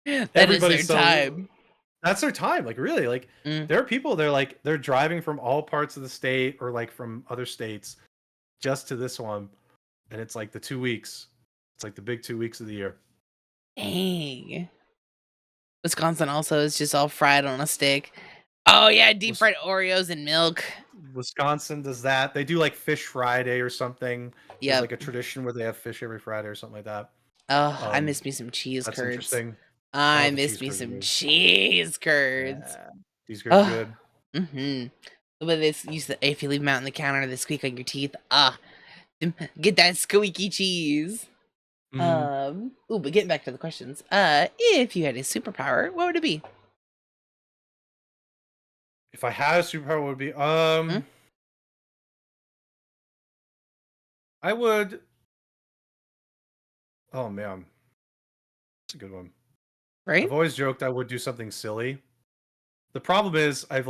That is their Everybody's so time. that's their time. Like really, like Mm. there are people they're driving from all parts of the state or like from other states just to this one, and it's like the 2 weeks. It's like the big 2 weeks of the year. Dang. Wisconsin also is just all fried on a stick. Oh yeah, deep Wis- fried Oreos and milk. Wisconsin does that. They do like Fish Friday or something. There's Yep. like a tradition where they have fish every Friday or something like that. Oh, I Um, miss me some cheese that's curds. interesting. Oh, I the miss cheese me curds are some good. cheese curds. Yeah, cheese curds are Oh, good. mm-hmm. The way they use the if you leave them out on the counter, they squeak on your teeth. Ah, get that squeaky cheese. Hmm. Ooh, but getting back to the questions. If you had a superpower, what would it be? If I had a superpower, what would it be Hmm? I would. Oh man, that's a good one. Right? I've always joked I would do something silly. The problem is I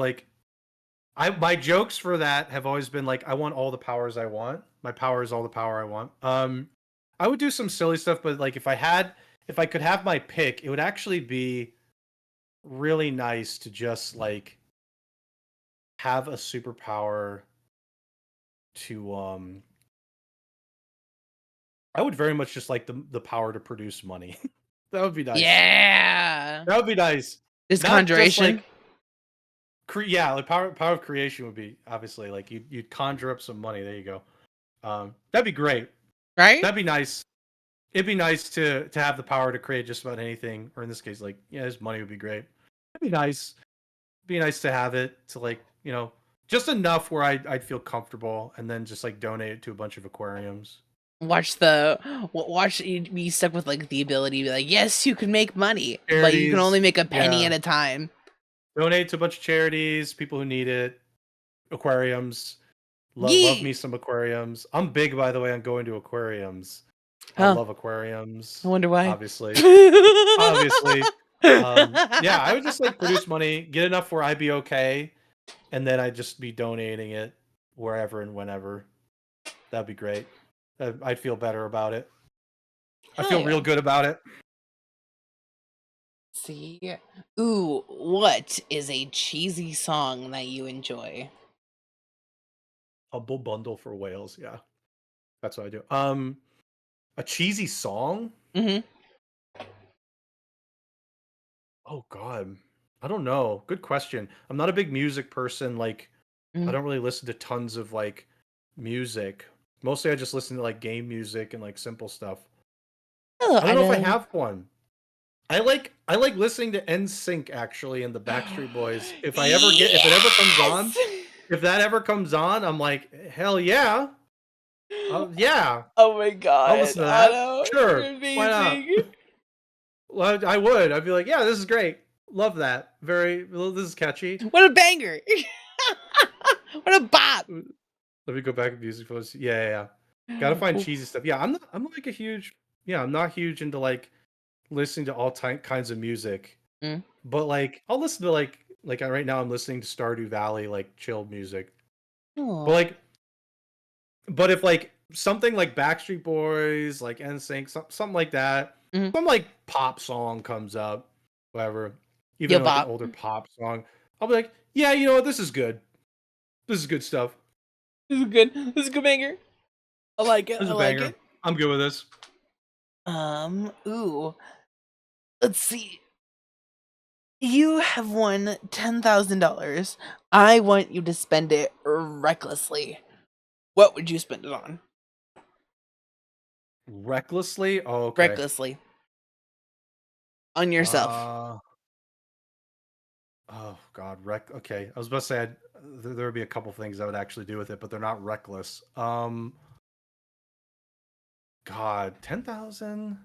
my jokes for that have always been like I want all the powers I want. My power is all the power I want. I would do some silly stuff, but like if I could have my pick, it would actually be really nice to just like have a superpower to I would very much just like the power to produce money. That would be nice. Yeah. That would be nice. This Not just conjuration, like yeah, like power of creation would be obviously like you'd conjure up some money. There you go. That'd be great. right? That'd be nice. It'd be nice to have the power to create just about anything, or in this case, like yeah, his money would be great. It'd be nice. It'd be nice to have it to like just enough where I'd feel comfortable, and then just like donate it to a bunch of aquariums. Watch you be stuck with like the ability to be like, yes, you can make money, but you can only Charities, make a penny yeah, at a time. donate to a bunch of charities, people who need it, aquariums. Love me Yee. some aquariums. I'm big, by the way, on going to aquariums. I Huh. love I aquariums, wonder why. obviously. Obviously. Yeah, I would just like produce money, get enough where I'd be okay, and then I'd just be donating it wherever and whenever. That'd be great. I'd feel better about it. I Hell feel yeah. real good about it. See? Ooh, what is a cheesy song that you enjoy? Humble bundle for whales. Yeah, that's what I do. A cheesy song? Mm-hmm. Oh God, I don't know. Good question. I'm not a big music person. Like, I Mm. don't really listen to tons of like music. Mostly, I just listen to like game music and like simple stuff. Oh, I don't I know if I know. have one. I like listening to NSYNC actually and the Backstreet Boys. If it ever comes on, Yes! if that ever comes on, I'm like, hell yeah. Yeah, Oh my I'll god, listen to that. Otto, Sure. you're Why not? amazing. Well, I would. I'd be like, yeah, this is great. Love that. Well, this is catchy. What a banger! What a bop! Let me go back to music photos. Yeah, yeah, yeah. Gotta find cheesy stuff. Yeah, I'm not like a huge yeah, I'm not huge into like listening to all kinds of music. Mm. But like I'll listen to like right now I'm listening to Stardew Valley, like chill music. But Aw. like but if like something like Backstreet Boys, like NSYNC, something like that, Mhm. some like pop song comes up, whatever, Yo even like an bop. older pop song, I'll be like, yeah, you know what, this is good. This is good stuff. This is good. This is a good banger. I like it. This is I a like banger. it. I'm good with this. Ooh. Let's see. You have won $10,000. I want you to spend it recklessly. What would you spend it on? Recklessly? Oh, okay. Recklessly. On yourself. Uh, oh God, okay. I was about to say there would be a couple things I would actually do with it, but they're not reckless. God, 10,000.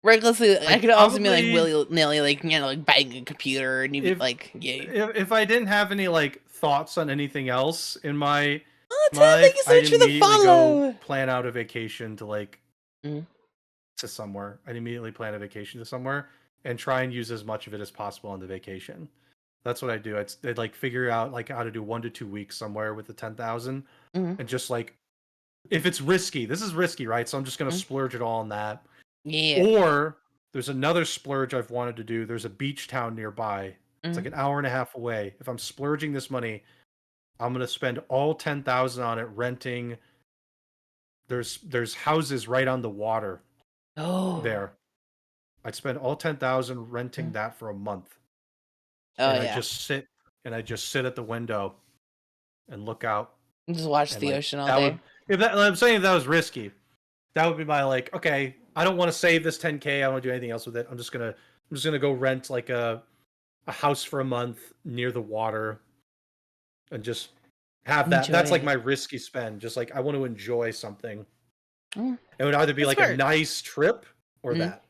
Recklessly, I I'd could also mean like probably willy-nilly, like, like buying a computer and you if like, yeah. if I didn't have any like thoughts on anything else in my Oh, thank life, you so I'd much for the immediately go follow. plan out a vacation to like Mm, to somewhere. I'd immediately plan a vacation to somewhere and try and use as much of it as possible on the vacation. That's what I do. I'd like figure out like how to do 1 to 2 weeks somewhere with the 10,000, mm, and just like if it's risky, this is risky, right? So I'm just gonna mm. splurge it all on that. Yeah. Or there's another splurge I've wanted to do. There's a beach town nearby. It's like Mm. an hour and a half away. If I'm splurging this money, I'm gonna spend all 10,000 on it renting. There's houses right on the water Oh. there. I'd spend all 10,000 renting Mm. that for a month, Oh and yeah. I just sit at the window and look out, Just watch and the like ocean all that day. would if that I'm saying if that was risky, that would be my like, okay, I don't want to save this 10K. I don't want to do anything else with it. I'm just gonna go rent like a house for a month near the water and just have that. Enjoy That's like it. my risky spend. Just like I want to enjoy something. Mm, It would either be that's like a smart. nice trip or Mm. that.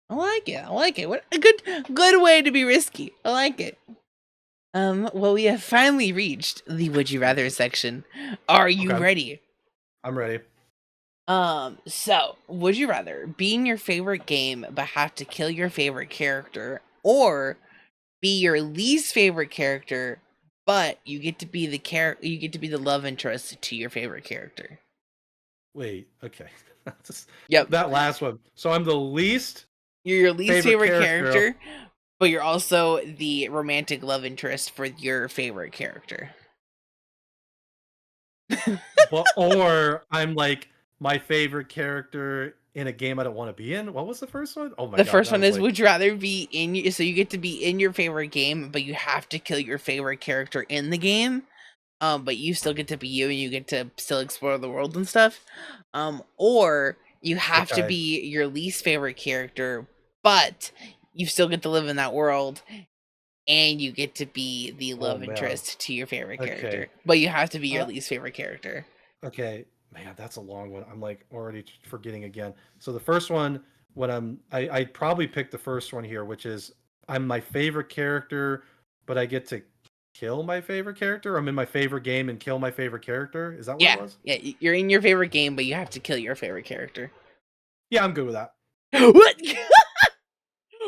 I like it. I like it. What a good way to be risky. I like it. Well, we have finally reached the would you rather section. Are you Okay, ready? I'm ready. So, would you rather be in your favorite game but have to kill your favorite character, or be your least favorite character but you get to be the love interest to your favorite character? Wait, okay. Yep. That last one. So I'm the least You're your least favorite favorite character. character, but you're also the romantic love interest for your favorite character. But or I'm like my favorite character in a game I don't want to be in. What was the first one? Oh my The god, first that one was is like would you rather be so you get to be in your favorite game, but you have to kill your favorite character in the game. But you still get to be you and you get to still explore the world and stuff. Or you have to okay. be your least favorite character, but you still get to live in that world and you get to be the Oh love man. interest to your favorite Okay. character. But you have to be your Uh, least favorite character. okay. Man, that's a long one. I'm like already forgetting again. So the first one, when I'd probably pick the first one here, which is I'm my favorite character, but I get to kill my favorite character. I'm in my favorite game and kill my favorite character. Is that what it Yeah, was? yeah, you're in your favorite game, but you have to kill your favorite character. Yeah, I'm good with that. What?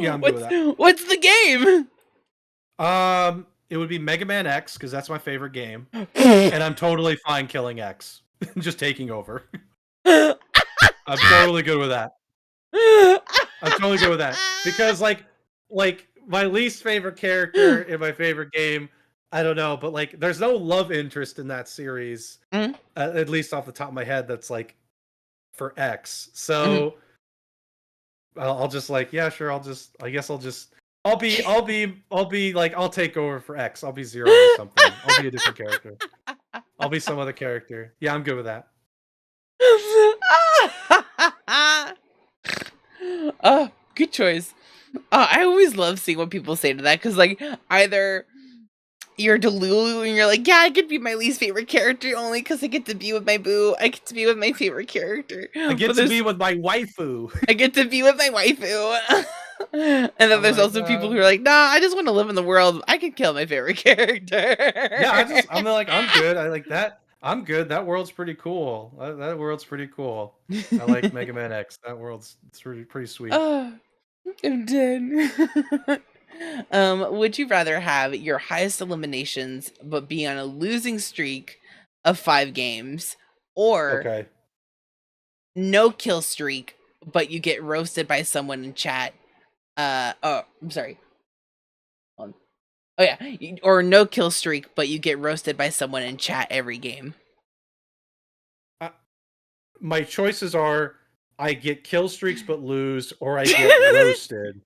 Yeah, I'm good with that. What's the game? It would be Mega Man X because that's my favorite game, and I'm totally fine killing X, just taking over. I'm totally good with that. I'm totally good with that because like my least favorite character in my favorite game, I don't know, but like there's no love interest in that series, Mhm, at least off the top of my head. That's like for X, mhm. so I'll just like yeah, sure. I guess I'll be like I'll take over for X. I'll be Zero or something. I'll be a different character. I'll be some other character. Yeah, I'm good with that. Good choice. I always love seeing what people say to that because, like, either you're Delulu and you're like, yeah, I could be my least favorite character only because I get to be with my boo. I get to be with my favorite character. I get But to there's be with my waifu. I get to be with my waifu. And then I'm there's like, also people who are like, nah, I just want to live in the world. I can kill my favorite character. yeah, I'm like, I'm good. I like that. I'm good. That world's pretty cool. That world's pretty cool. I like Mega Man X. That world's it's pretty sweet. Oh, I'm dead. Would you rather have your highest eliminations but be on a losing streak of 5 games, or Okay. no kill streak but you get roasted by someone in chat? Oh, I'm sorry. Hold on. Oh yeah, or no kill streak but you get roasted by someone in chat every game. My choices are I get kill streaks but lose, or I get roasted.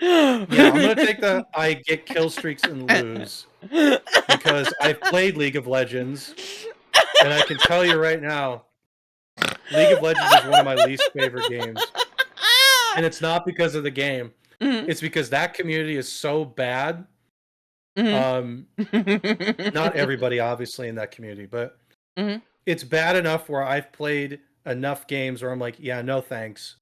Yeah, I'm gonna take the I get kill streaks and lose because I've played League of Legends, and I can tell you right now, League of Legends is one of my least favorite games. And it's not because of the game. Mhm. It's because that community is so bad. Mhm. Not everybody, obviously, in that community, but Mhm. it's bad enough where I've played enough games where I'm like, yeah, no thanks.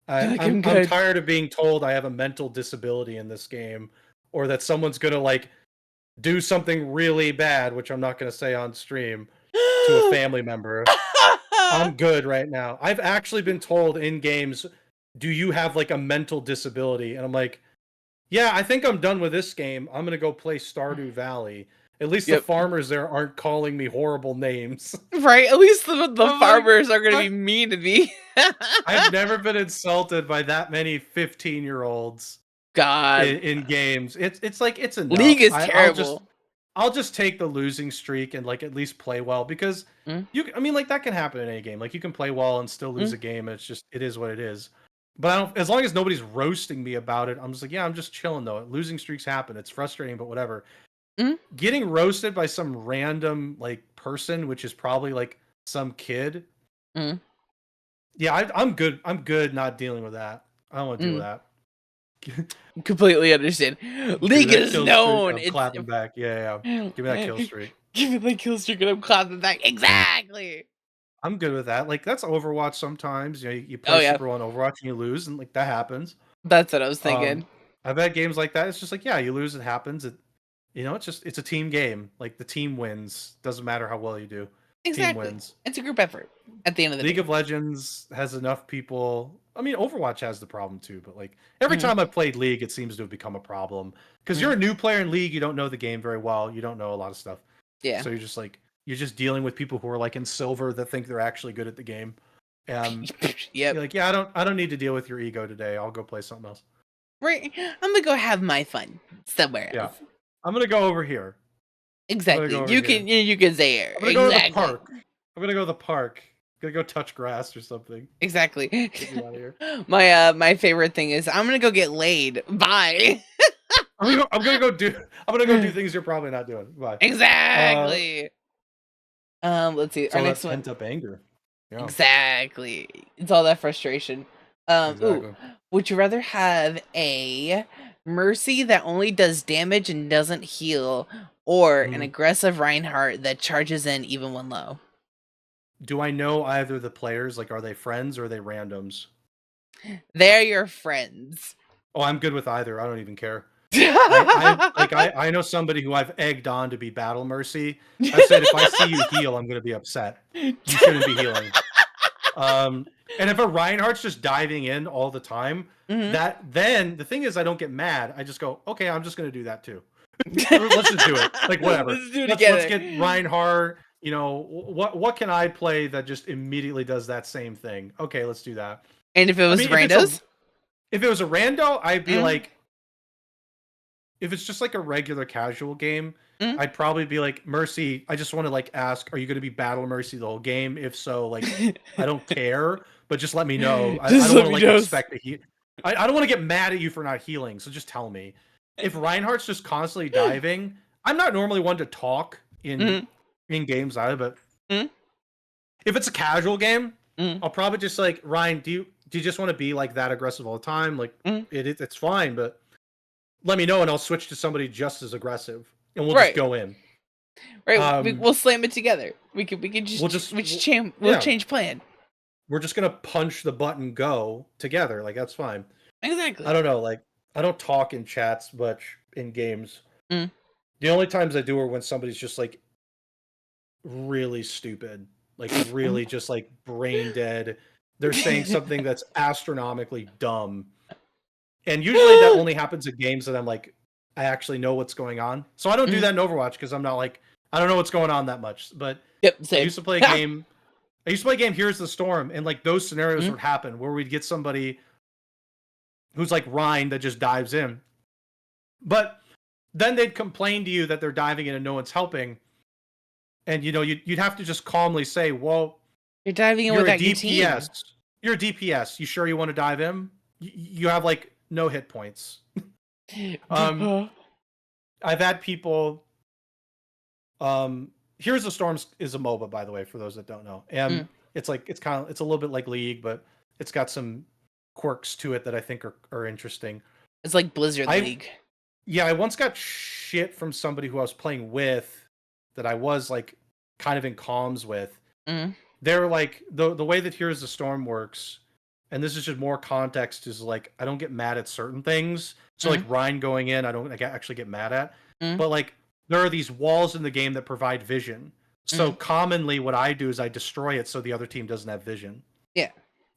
You're like, I'm "I'm good." tired of being told I have a mental disability in this game, or that someone's gonna like do something really bad, which I'm not gonna say on stream, to a family member. I'm good right now. I've actually been told in games, do you have like a mental disability? And I'm like, yeah, I think I'm done with this game. I'm gonna go play Stardew Valley. At least the Yep. farmers there aren't calling me horrible names. Right? At least the I'm like, farmers are gonna be mean to me. I've never been insulted by that many 15-year-olds God. in games. It's like it's League enough. is I'll terrible. just take the losing streak and like at least play well, because Mm, I mean, like that can happen in any game. Like you can play well and still lose mm, a game. And it is what it is. But I don't, as long as nobody's roasting me about it, I'm just like, yeah, I'm just chilling though. Losing streaks happen. It's frustrating, but whatever. mm, Getting roasted by some random like person, which is probably like some kid. mm, Yeah, I'm good. I'm good not dealing with that. I don't want to deal with mm. that. Completely understand. Give me League that is kill streak. known. I'm It's clapping back. Yeah. Give me that kill streak. give me the kill streak and I'm clapping back. Exactly. I'm good with that. Like that's Overwatch sometimes. You know, you play Oh yeah, Super Well in Overwatch and you lose, and like that happens. that's what I was Um, thinking. I've had games like that. It's just like, yeah, you lose, it happens. It's a team game. Like the team wins. Doesn't matter how well you do. Team Exactly. wins. It's a group effort at the end of the League day. of Legends has enough people. I mean, Overwatch has the problem too, but like every Mm, time I've played League, it seems to have become a problem. Because you're mm, a new player in League, you don't know the game very well. You don't know a lot of stuff. yeah. So you're just dealing with people who are like in silver that think they're actually good at the game. Yep. You're like, yeah, I don't need to deal with your ego today. I'll go play something else. Right. I'm gonna go have my fun somewhere Yeah. else. I'm gonna go over here. I'm gonna Exactly. go over here. You can say it. I'm gonna go to the Exactly. park. I'm gonna go to the park. I'm gonna go touch grass or something. Exactly. Get me out of here. My favorite thing is I'm gonna go get laid. Bye. I'm gonna go do things you're probably not doing. Bye. Exactly. Let's see. It's Our all next that one. pent up anger. Yeah, Exactly. It's all that frustration. Ooh. exactly. Would you rather have a Mercy that only does damage and doesn't heal, or an Mhm. aggressive Reinhardt that charges in even when low? Do I know either of the players? Like, are they friends or are they randoms? They're your friends. Oh, I'm good with either. I don't even care. Exactly. I know somebody who I've egged on to be Battle Mercy. I've said if I see you heal, I'm gonna be upset. You shouldn't be healing. And if a Reinhardt's just diving in all the time, Mhm. then the thing is, I don't get mad. I just go, okay, I'm just gonna do that too. Let's just do it. Like whatever. Let's do it Let's together. get Reinhardt. You know what can I play that just immediately does that same thing? Okay, let's do that. And if it I was mean, randos? if it was a rando, I'd be Mm, like, if it's just like a regular casual game, mm. I'd probably be like, Mercy, I just want to like ask, are you going to be Battle Mercy the whole game? If so, like, I don't care, but just let me know. I Just don't let want to me like know. expect a heal. I don't want to get mad at you for not healing, so just tell me. If Reinhardt's just constantly diving, I'm not normally one to talk Mm, in games either, but mm, if it's a casual game, mm, I'll probably just like, Ryan, do you just want to be like that aggressive all the time? Like mm. it's fine, but let me know and I'll switch to somebody just as aggressive and we'll just Right. go in. Right. We'll slam it together. We can just we'll Yeah, change plan. we're just gonna punch the button go together. Like that's fine. I Exactly. don't know. Like I don't talk in chats much in games. Mm. The only times I do are when somebody's just like really stupid, like really just like brain dead. They're saying something that's astronomically dumb. And usually that only happens in games that I'm like, I actually know what's going on. So I don't do Mm. that in Overwatch because I'm not like, I don't know what's going on that much. But Yep, I same. used to play a game. I used to play a game, Here's the Storm, and like those scenarios Mm, would happen where we'd get somebody who's like Ryan that just dives in. But then they'd complain to you that they're diving in and no one's helping. And you know, you'd have to just calmly say, well, You're diving in you're a without your team. DPS. you're a DPS. You sure you want to dive in? You have like no hit points. I've had people. Here's the Storms is a MOBA, by the way, for those that don't know. And it's like it's a little bit like League, but it's got some quirks to it that I think are interesting. It's like Blizzard League. Yeah, I once got shit from somebody who I was playing with that I was like kind of in comms with. They're like the way that Here's the Storm works, and this is just more context, is like I don't get mad at certain things. So like Rhine going in, I don't actually get mad at. But like there are these walls in the game that provide vision. So commonly what I do is I destroy it so the other team doesn't have vision. Yeah.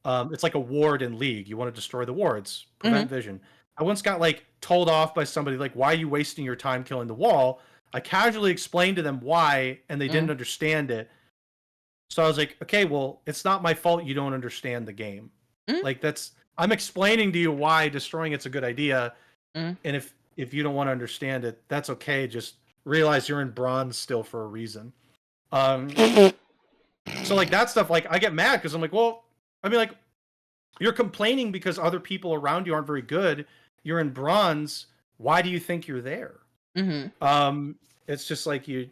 It's like a ward in League. You want to destroy the wards, prevent vision. I once got like told off by somebody like, why are you wasting your time killing the wall? I casually explained to them why, and they didn't understand it. So I was like, okay, well, it's not my fault you don't understand the game. Like I'm explaining to you why destroying it's a good idea. And if you don't want to understand it, that's okay. Just realize you're in bronze still for a reason. So like that stuff, like I get mad because I'm like, well, I mean, like you're complaining because other people around you aren't very good. You're in bronze. Why do you think you're there? It's just like you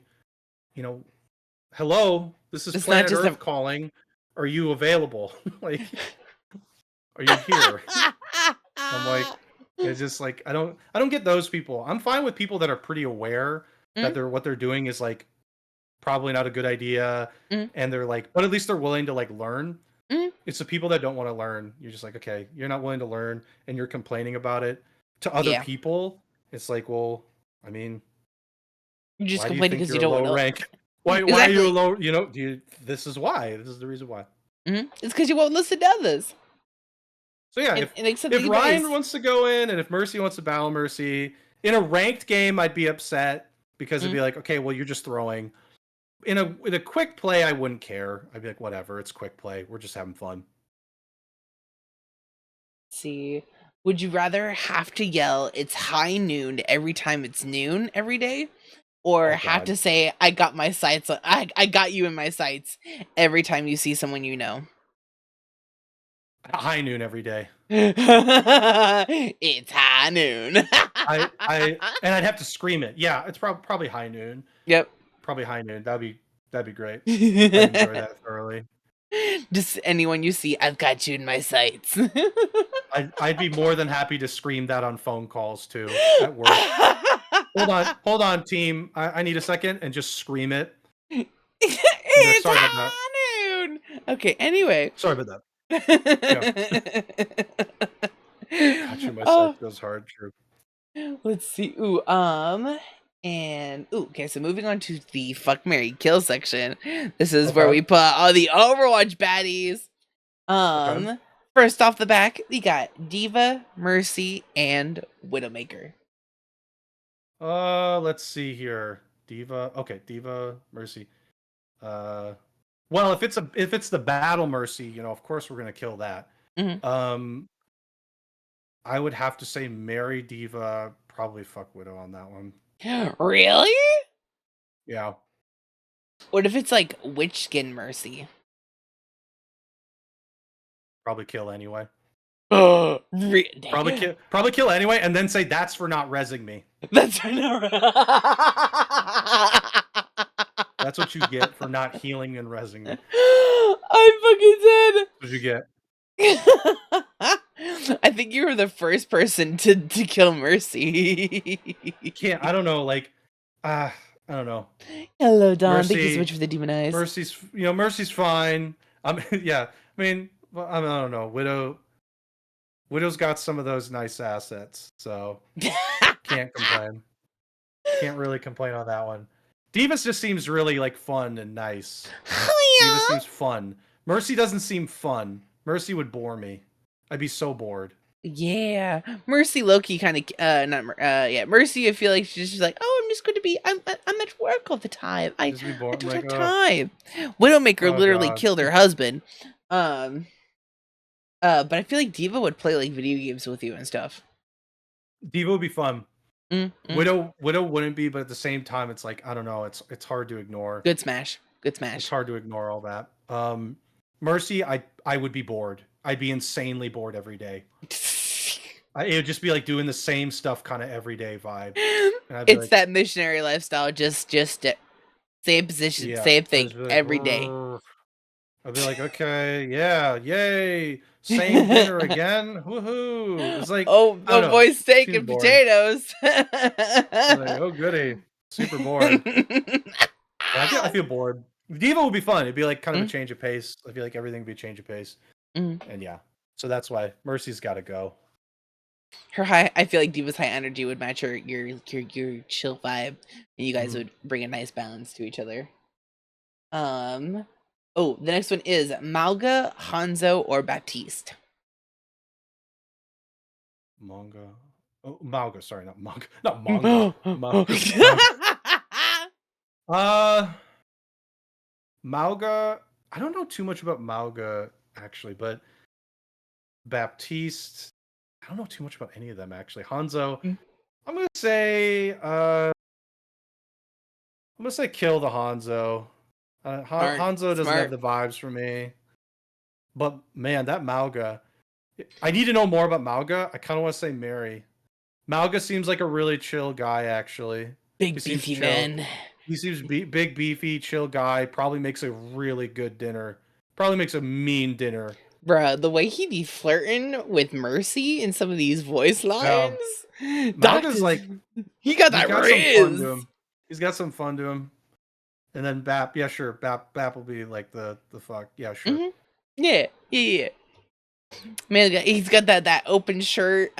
know, hello, this is Planet Earth calling. Are you available? Like, are you here? I'm like, it's just like I don't get those people. I'm fine with people that are pretty aware that what they're doing is like probably not a good idea, and they're like, but at least they're willing to like learn. It's the people that don't want to learn. You're just like, okay, you're not willing to learn, and you're complaining about it to other people. It's like, well, I mean, you just complain because you don't want to rank. Why are you low? You know, this is why. This is the reason why. It's because you won't listen to others. So yeah, if Ryan wants to go in, and if Mercy wants to battle Mercy in a ranked game, I'd be upset because it'd be like, okay, well, you're just throwing. In a quick play, I wouldn't care. I'd be like, whatever, it's quick play. We're just having fun. See, would you rather have to yell "It's high noon" every time it's noon every day, or have to say "I got my sights on, I got you in my sights" every time you see someone you know? High noon every day. It's high noon. and I'd have to scream it. Yeah, it's probably high noon. Yep. Probably high noon. That'd be great. I'd enjoy that thoroughly. Just anyone you see, I've got you in my sights. I'd be more than happy to scream that on phone calls too at work. Hold on, team. I need a second, and just scream it. It's high noon. Okay. Anyway. Sorry about that. Got you in my sights goes hard. True. Let's see. Okay, so moving on to the fuck, marry, kill section. This is where we put all the Overwatch baddies. First off the back, we got D.Va, Mercy, and Widowmaker. Let's see here. D.Va. Okay, D.Va, Mercy. Well, if it's the battle Mercy, you know, of course we're gonna kill that. I would have to say marry D.Va, probably fuck Widow on that one. Really? Yeah. What if it's like witch skin Mercy? Probably kill anyway. Probably kill anyway, and then say that's for not rezzing me. That's for not. That's what you get for not healing and rezzing me. I fucking That's what you get. I think you were the first person to kill Mercy. Can't. I don't know. Like, I don't know. Hello, Don. Mercy, thank you so much for the demon eyes. Mercy's fine. Yeah. I mean, I don't know. Widow's got some of those nice assets, so can't complain. Can't really complain on that one. D.Va just seems really like fun and nice. Oh, yeah. D.Va seems fun. Mercy doesn't seem fun. Mercy would bore me. I'd be so bored. Yeah, Mercy Loki kind of Mercy. I feel like she's just like, oh, I'm just going to be. I'm at work all the time. I don't have time. Widowmaker literally killed her husband. But I feel like D.Va would play like video games with you and stuff. D.Va would be fun. Widow wouldn't be, but at the same time, it's like I don't know. It's hard to ignore. Good smash. It's hard to ignore all that. Mercy, I would be bored. I'd be insanely bored every day. It would just be like doing the same stuff kind of everyday vibe. And I'd be It's like, that missionary lifestyle. Just same position, yeah. same I'd thing just be like, every day. "Rrr." I'd be like, okay, yeah, yay, same dinner again, woohoo! It's like, Oh, I don't oh know, boy, steak seems and boring. potatoes. I'm like, oh goody, super bored. Yeah, I feel bored. Diva would be fun. It'd be like kind of a Mm, change of pace. I feel like everything would be a change of pace. mm. And yeah, so that's why Mercy's got to go. Her high, I feel like Diva's high energy would match your chill vibe, and you guys Mhm. would bring a nice balance to each other. Oh, the next one is Malga, Hanzo, or Baptiste. Manga. Oh, Malga. Sorry, not manga. Not manga. Malga. Uh, Malga. I don't know too much about Malga actually, but Baptiste. I don't know too much about any of them actually. Hanzo. I'm gonna say. I'm gonna say kill the Hanzo. Smart, Hanzo doesn't have smart. the vibes for me. But man, that Malga. I need to know more about Malga. I kind of want to say Mary. Malga seems like a really chill guy, actually. He Big seems beefy chill. man. He seems big, beefy, chill guy. Probably makes a really good dinner. Probably makes a mean dinner. Bruh, the way he be flirting with Mercy in some of these voice Yeah, lines. Malga's Doctors, like he got he's that got some fun to riz. him. He's got some fun to him. And then Bap, yeah, sure. Bap will be like the fuck. Yeah, sure. Hmm. Yeah, yeah. Man, he's got that open shirt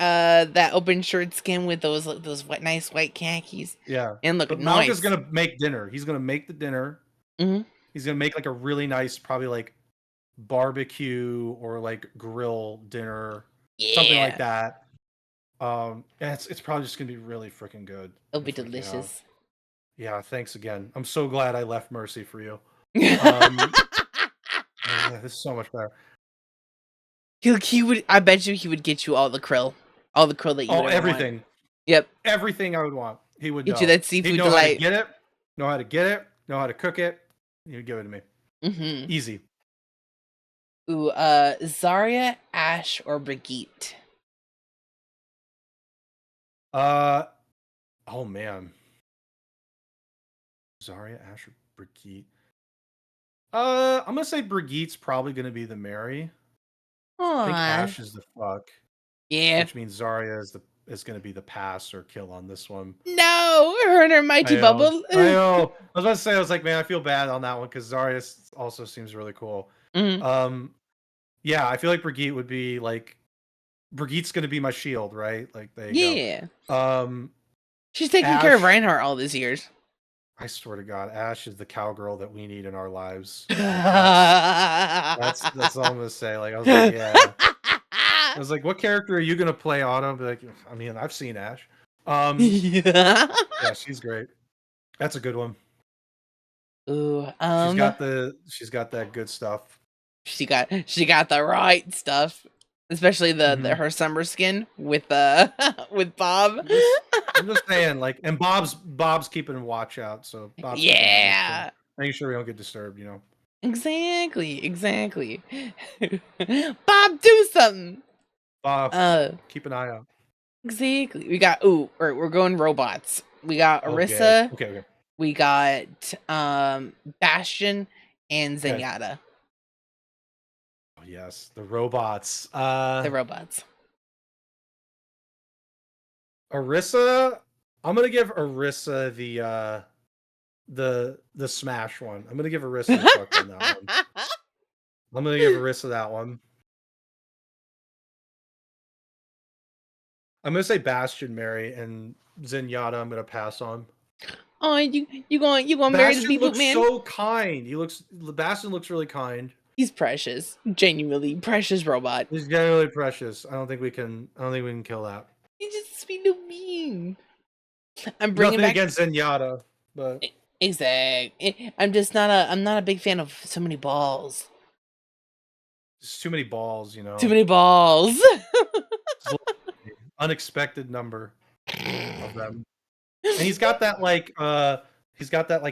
skin with those nice white khakis, Yeah. and But looking Malga's nice. gonna make dinner. He's gonna make the dinner. Hmm. He's gonna make like a really nice, probably like barbecue or like grill dinner, something like Yeah, that. And it's probably just gonna be really freaking good. it'll be It's like, yeah, delicious. yeah. Thanks again. I'm so glad I left Mercy for you. he, Um, this is so much better. he would. I bet you he would get you all the krill that you would Oh, ever want. everything, Yep, everything I would want. He would get you know. that He'd seafood know how to delight. get it, know how to get it, know how to cook it. He'd give it to me. Hmm. Easy. Ooh, Zarya, Ash, or Brigitte. Uh, oh man, Zarya, Asher, Brigitte. I'm gonna say Brigitte's probably gonna be the Mary. I think Aw, Ash is the fuck, yeah. which means Zarya is gonna be the pass or kill on this one. No, her and her I mighty know. bubble. I know. I was about to say, I was like, man, I feel bad on that one because Zarya also seems really cool. Mhm. Yeah, I feel like Brigitte would be like Brigitte's gonna be my shield, right? Like, there you go. Yeah, Um, she's taking care of Ash, Reinhardt all these years. I swear to God, Ash is the cowgirl that we need in our lives. Like that's all I'm gonna say. Like, I was like, yeah. I was like, what character are you gonna play, Autumn? Be like, I mean, I've seen Ash. Yeah. Yeah, she's great. That's a good one. Ooh, She's got that good stuff. she got the right stuff, especially the Mhm. her summer skin with with Bob. I'm just saying, like, and Bob's keeping watch out, so Bob's keeping an eye out, so Yeah, making sure we don't get disturbed, you know. exactly. Bob, do something. Bob, Uh, keep an eye out. exactly. We got we're going robots. We got Okay, Orisa. okay, okay, We got Bastion and okay. Zenyatta, Oh, yes, the robots. the robots. Orisa. I'm gonna give Orisa the smash one. I'm gonna give Orisa the fuck on that one. I'm gonna give Orisa that one. I'm gonna say Bastion Mary and Zenyatta. I'm gonna pass on. Oh, you going to marry the Bastion people, looks man? so kind. Bastion looks really kind. He's precious, genuinely precious robot. He's genuinely precious. I don't think we can kill that. He's just sweet and mean. I'm bringing Nothing back against Zenyatta, but exact. I'm not a big fan of so many balls. there's too many balls, you Too know. many balls. Just unexpected number of them. And he's got that like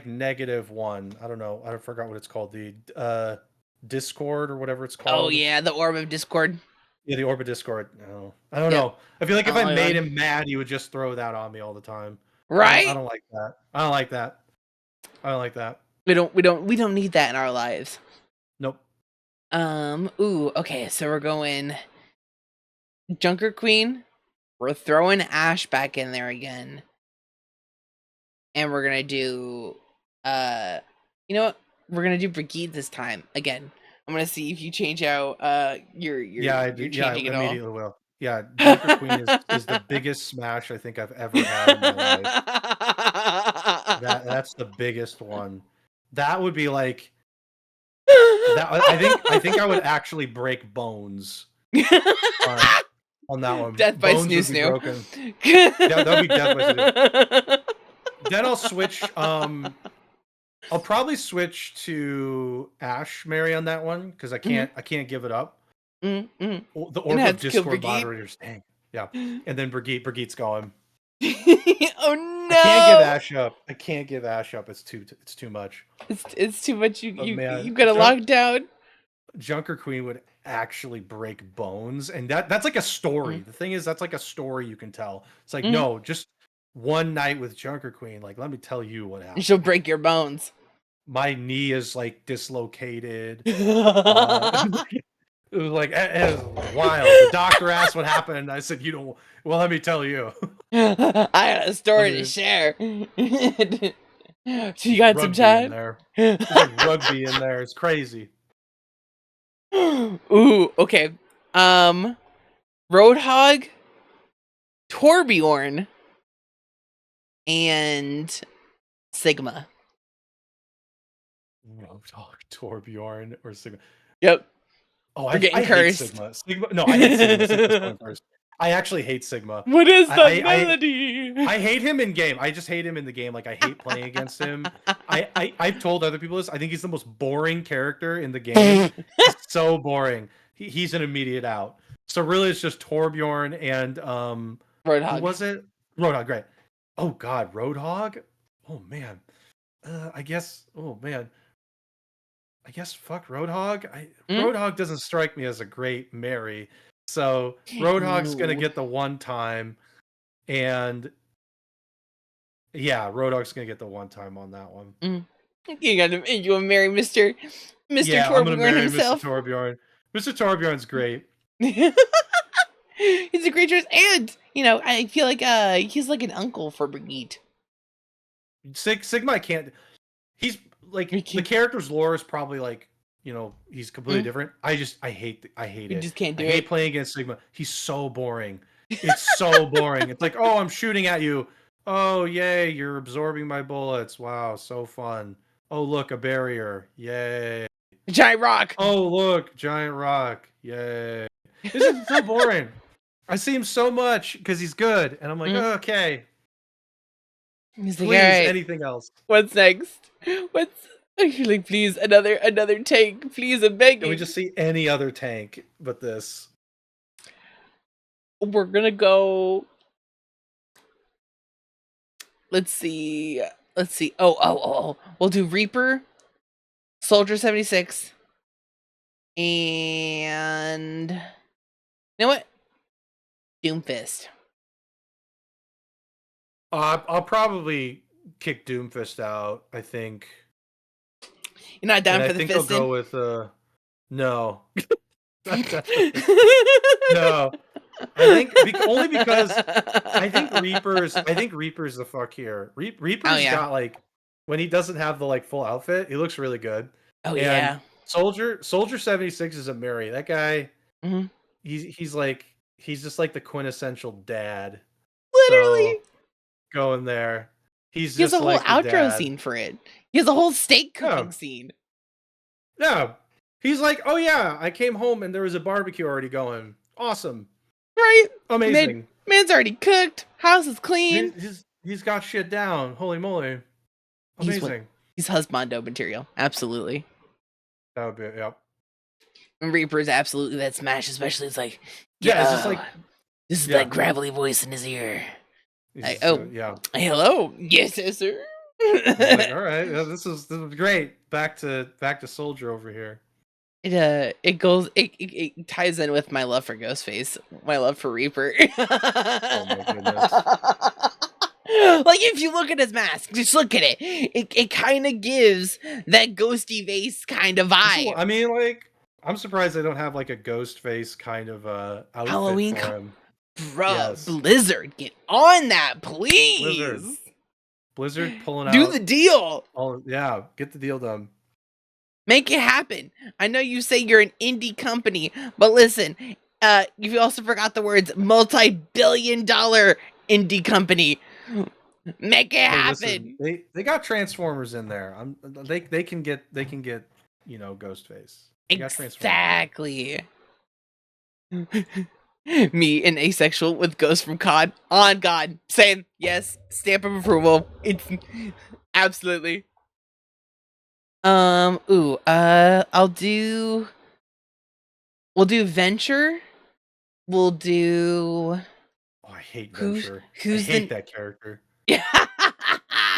negative one. I don't know. I forgot what it's called. The Discord or whatever it's Oh called. yeah, the Orb of Discord. Yeah, the Orb of Discord. No, I don't Yep. know. I feel like if I Only made one. him mad, he would just throw that on me all the time. I Right? don't like that. I don't like that. I don't like that. We don't need that in our lives. Nope. Ooh, okay, so we're going Junker Queen. We're throwing Ash back in there again. And we're gonna do you know what? We're gonna do Brigitte this time. Again. I'm gonna see if you change out you're Yeah, changing I it all. immediately will. Yeah, Junker Queen is the biggest smash I think I've ever had in my life. That's the biggest one. That would be like that. I think I would actually break bones on that one. Death by Bones Snoo would be Snoo. broken. Yeah, that'd be death by Snoo. Then I'll switch. I'll probably switch to Ash Mary on that one because I can't give it up. Mm. The And Orb had of to kill Discord Brigitte. moderators, dang. Yeah, and then Brigitte's going. Oh I can't give no! Ash up. I can't give Ash up. It's too much. It's too much. But man, You gotta lock down. Junker Queen would actually break bones, and that's like a story. Mm. The thing is, that's like a story you can tell. It's like, Mm. no, just one night with Junker Queen. Like, let me tell you what happened. She'll break your bones. My knee is like dislocated. I It was like it was wild. The doctor asked what happened. I said, "You don't." Well, let me tell you. got a story to share. So you got some Rugby in time? there. There's like rugby in there. It's crazy. Ooh, okay. Roadhog, Torbjorn, and Sigma. Roadhog, Torbjorn, or Sigma. Yep. Oh, We're I getting hate cursed. Sigma. No, I hate Sigma. Sigma's going first. I actually hate Sigma. What is that I melody? I hate him in game. I just hate him in the game. Like, I hate playing against him. I've told other people this. I think he's the most boring character in the game. He's so boring. He's an immediate out. So really, it's just Torbjorn and Roadhog. who was it? Roadhog. Great. Oh God, Roadhog. Oh man. I guess. Oh man. I guess fuck Roadhog. Roadhog doesn't strike me as a great Mary. So Roadhog's gonna get the one time, and yeah, Roadhog's gonna get the one time on that one. You wanna marry Mr. Yeah, Torbjorn I'm gonna marry himself. Mr. Torbjorn. Mr. Torbjorn's great. He's a great choice, and I feel like he's like an uncle for Brigitte. Sigma can't. He's like the character's lore is probably like he's completely different. I hate it. You just can't do I it. hate playing against Sigma. He's so boring. It's so boring. It's like, oh, I'm shooting at you. Oh, yay, you're absorbing my bullets. Wow, so fun. Oh, look, a barrier. Yay. Giant rock. Oh, look, giant rock. Yay. This is so boring. I see him so much because he's good, and I'm like, oh, okay. He's Please, like, all right, anything else? What's next? Actually, please, another tank. Please, I'm begging. Can we just see any other tank but this? We're gonna go. Let's see. Oh. We'll do Reaper, Soldier 76, and you know what? Doomfist. I'll probably kick Doomfist out. I think. You're not down for the fisting? I think I'll go with no. No. I think only because I think Reaper's the fuck here. Reaper's got like when he doesn't have the like full outfit, he looks really good. Oh yeah. Soldier 76 is a Mary. That guy he's just like the quintessential dad. Literally. So, going there. He has a whole outro scene for it. He has a whole steak cooking scene. Yeah. He's like, oh yeah, I came home and there was a barbecue already going. Awesome. Right? Amazing. Man's already cooked. House is clean. He's got shit down. Holy moly. Amazing. He's husbando material. Absolutely. That would be, yep. And Reaper's absolutely that smash, especially it's like, yeah, it's just like this is that gravelly voice in his ear. Yeah. Hello. Yes, sir. Like, all right. Yeah, this is great. Back to Soldier over here. it ties in with my love for Ghostface, my love for Reaper. Oh my goodness. Like, if you look at his mask, just look at it. It kind of gives that ghosty face kind of vibe. I mean, like, I'm surprised they don't have like a ghost face kind of outfit Halloween, for him. bruh, Yes. Blizzard, get on that, please. Blizzard pulling Do out the deal. yeah, get the deal done. Make it happen. I know you say you're an indie company, but listen, you also forgot the words multi-billion-dollar indie company. Make it Hey, happen. listen, they got Transformers in there. They can get Ghostface. They got Transformers. Exactly. Me, an asexual with Ghost from COD. On God. Same. Yes. Stamp of approval. It's absolutely. We'll do Venture. We'll do Oh, I hate who's Venture. who's I hate the that character. Yeah.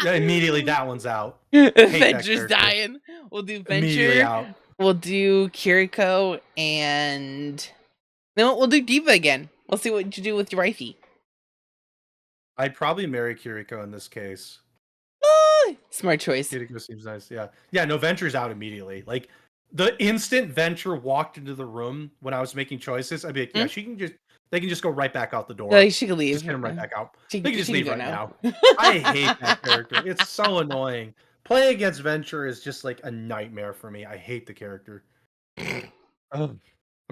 Yeah, immediately that one's out. Hate that Venture's character. dying. We'll do Immediately Venture. out. We'll do Kiriko, and then we'll do Diva again. We'll see what you do with your wifey. I'd probably marry Kiriko in this case. Smart choice. Kiriko seems nice. Yeah. Yeah, no, Venture's out immediately. Like, the instant Venture walked into the room when I was making choices, I'd be like, yeah, they can just go right back out the door. Like, she could leave. Just get him right back out. She They can just can leave go right now. I hate that character. It's so annoying. Playing against Venture is just like a nightmare for me. I hate the character. I'm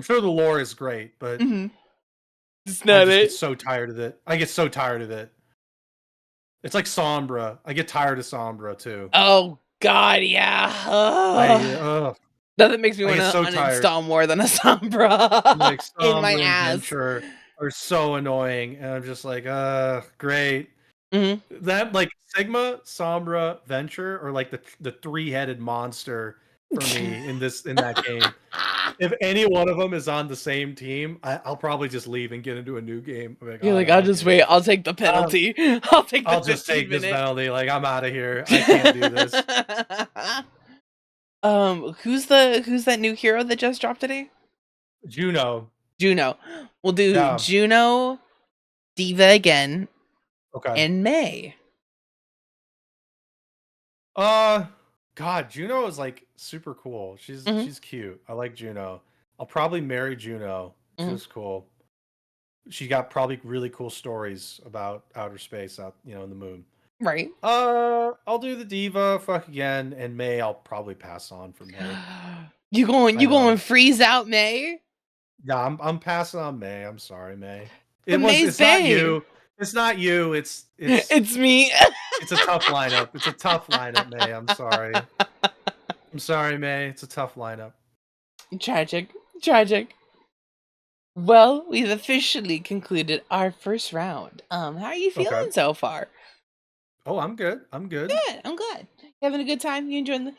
sure the lore is great, but it's not I get so tired of it. I get so tired of it. It's like Sombra. I get tired of Sombra too. Oh God, yeah. Nothing makes me want to uninstall more than a Sombra like, in my and ass. Venture are so annoying, and I'm just like, great. That, like, Sigma, Sombra, Venture, or like the three-headed monster for me in that game. If any one of them is on the same team, I'll probably just leave and get into a new game. You're like, I'll just wait. I'll take the penalty. I'll just take this penalty. Like, I'm out of here. I can't do this. Who's that new hero that just dropped today? Juno. We'll do Juno, Diva again. Okay. And May. God, Juno is like super cool. She's cute. I like Juno. I'll probably marry Juno. She's cool. She got probably really cool stories about outer space out, in the moon. Right. I'll do the Diva, fuck again, and May I'll probably pass on for May. You going freeze out May? Yeah, I'm passing on May. I'm sorry, May. It's not you. It's not you. It's me. It's a tough lineup. It's a tough lineup, May. I'm sorry. I'm sorry, May. It's a tough lineup. Tragic. Well, we've officially concluded our first round. How are you feeling so far? Oh, I'm good. I'm good. I'm glad. You having a good time? You enjoying the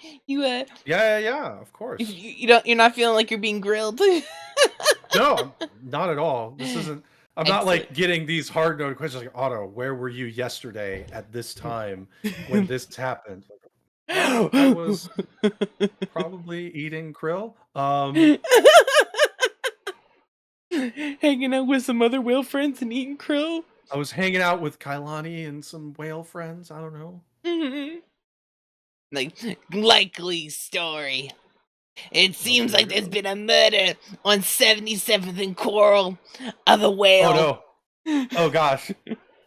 Yeah, of course. You're not feeling like you're being grilled? No, not at all. This isn't. I'm not like getting these hard note questions like, Otto, where were you yesterday at this time when this happened? Like, I was probably eating krill. Hanging out with some other whale friends and eating krill. I was hanging out with Kailani and some whale friends. I don't know. Like, likely story. It seems like there's been a murder on 77th and Coral of a whale. Oh no! Oh gosh!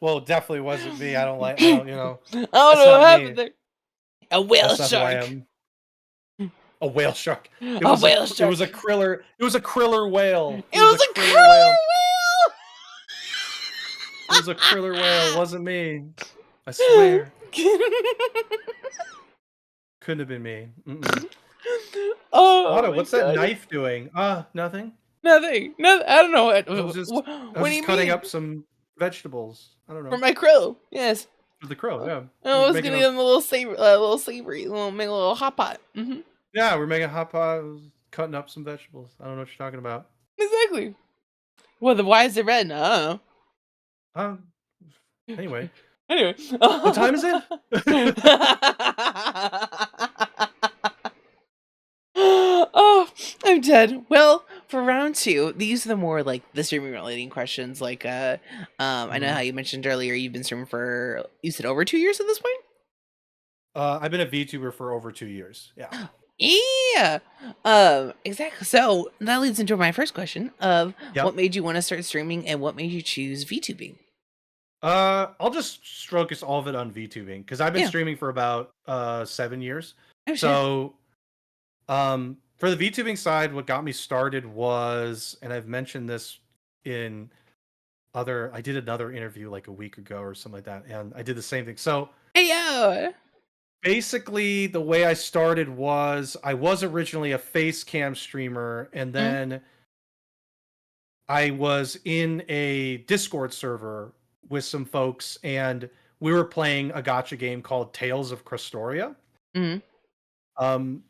Well, it definitely wasn't me. I don't know. I don't know what happened there. A whale shark. A whale shark. It was a kriller. It was a kriller whale. It was a kriller whale. It was a kriller whale. It wasn't me. I swear. Couldn't have been me. Otto, what's that knife doing? Nothing. Nothing. I don't know. I was just cutting up some vegetables. I don't know. For my krill, yes. For the krill, yeah. I was gonna give them a little savory, make a little hot pot. Yeah, we're making a hot pot. I was cutting up some vegetables. I don't know what you're talking about. Exactly. Well, why is it red? I don't know. Anyway. What time is it? I'm dead. Well, for round two, these are the more like the streaming relating questions. Like, I know how you mentioned earlier you've been streaming for, you said over 2 years at this point. I've been a VTuber for over 2 years. Yeah. Yeah. Exactly. So that leads into my first question of Yep. what made you want to start streaming and what made you choose VTubing? I'll just focus all of it on VTubing because I've been Yeah. streaming for about 7 years. Oh shit. So, for the VTubing side, what got me started was, and I've mentioned this in I did another interview like a week ago or something like that, and I did the same thing. So Hey yo. basically, the way I started was I was originally a face cam streamer, and Mm, then I was in a Discord server with some folks, and we were playing a gacha game called Tales of Crestoria. mm, Um,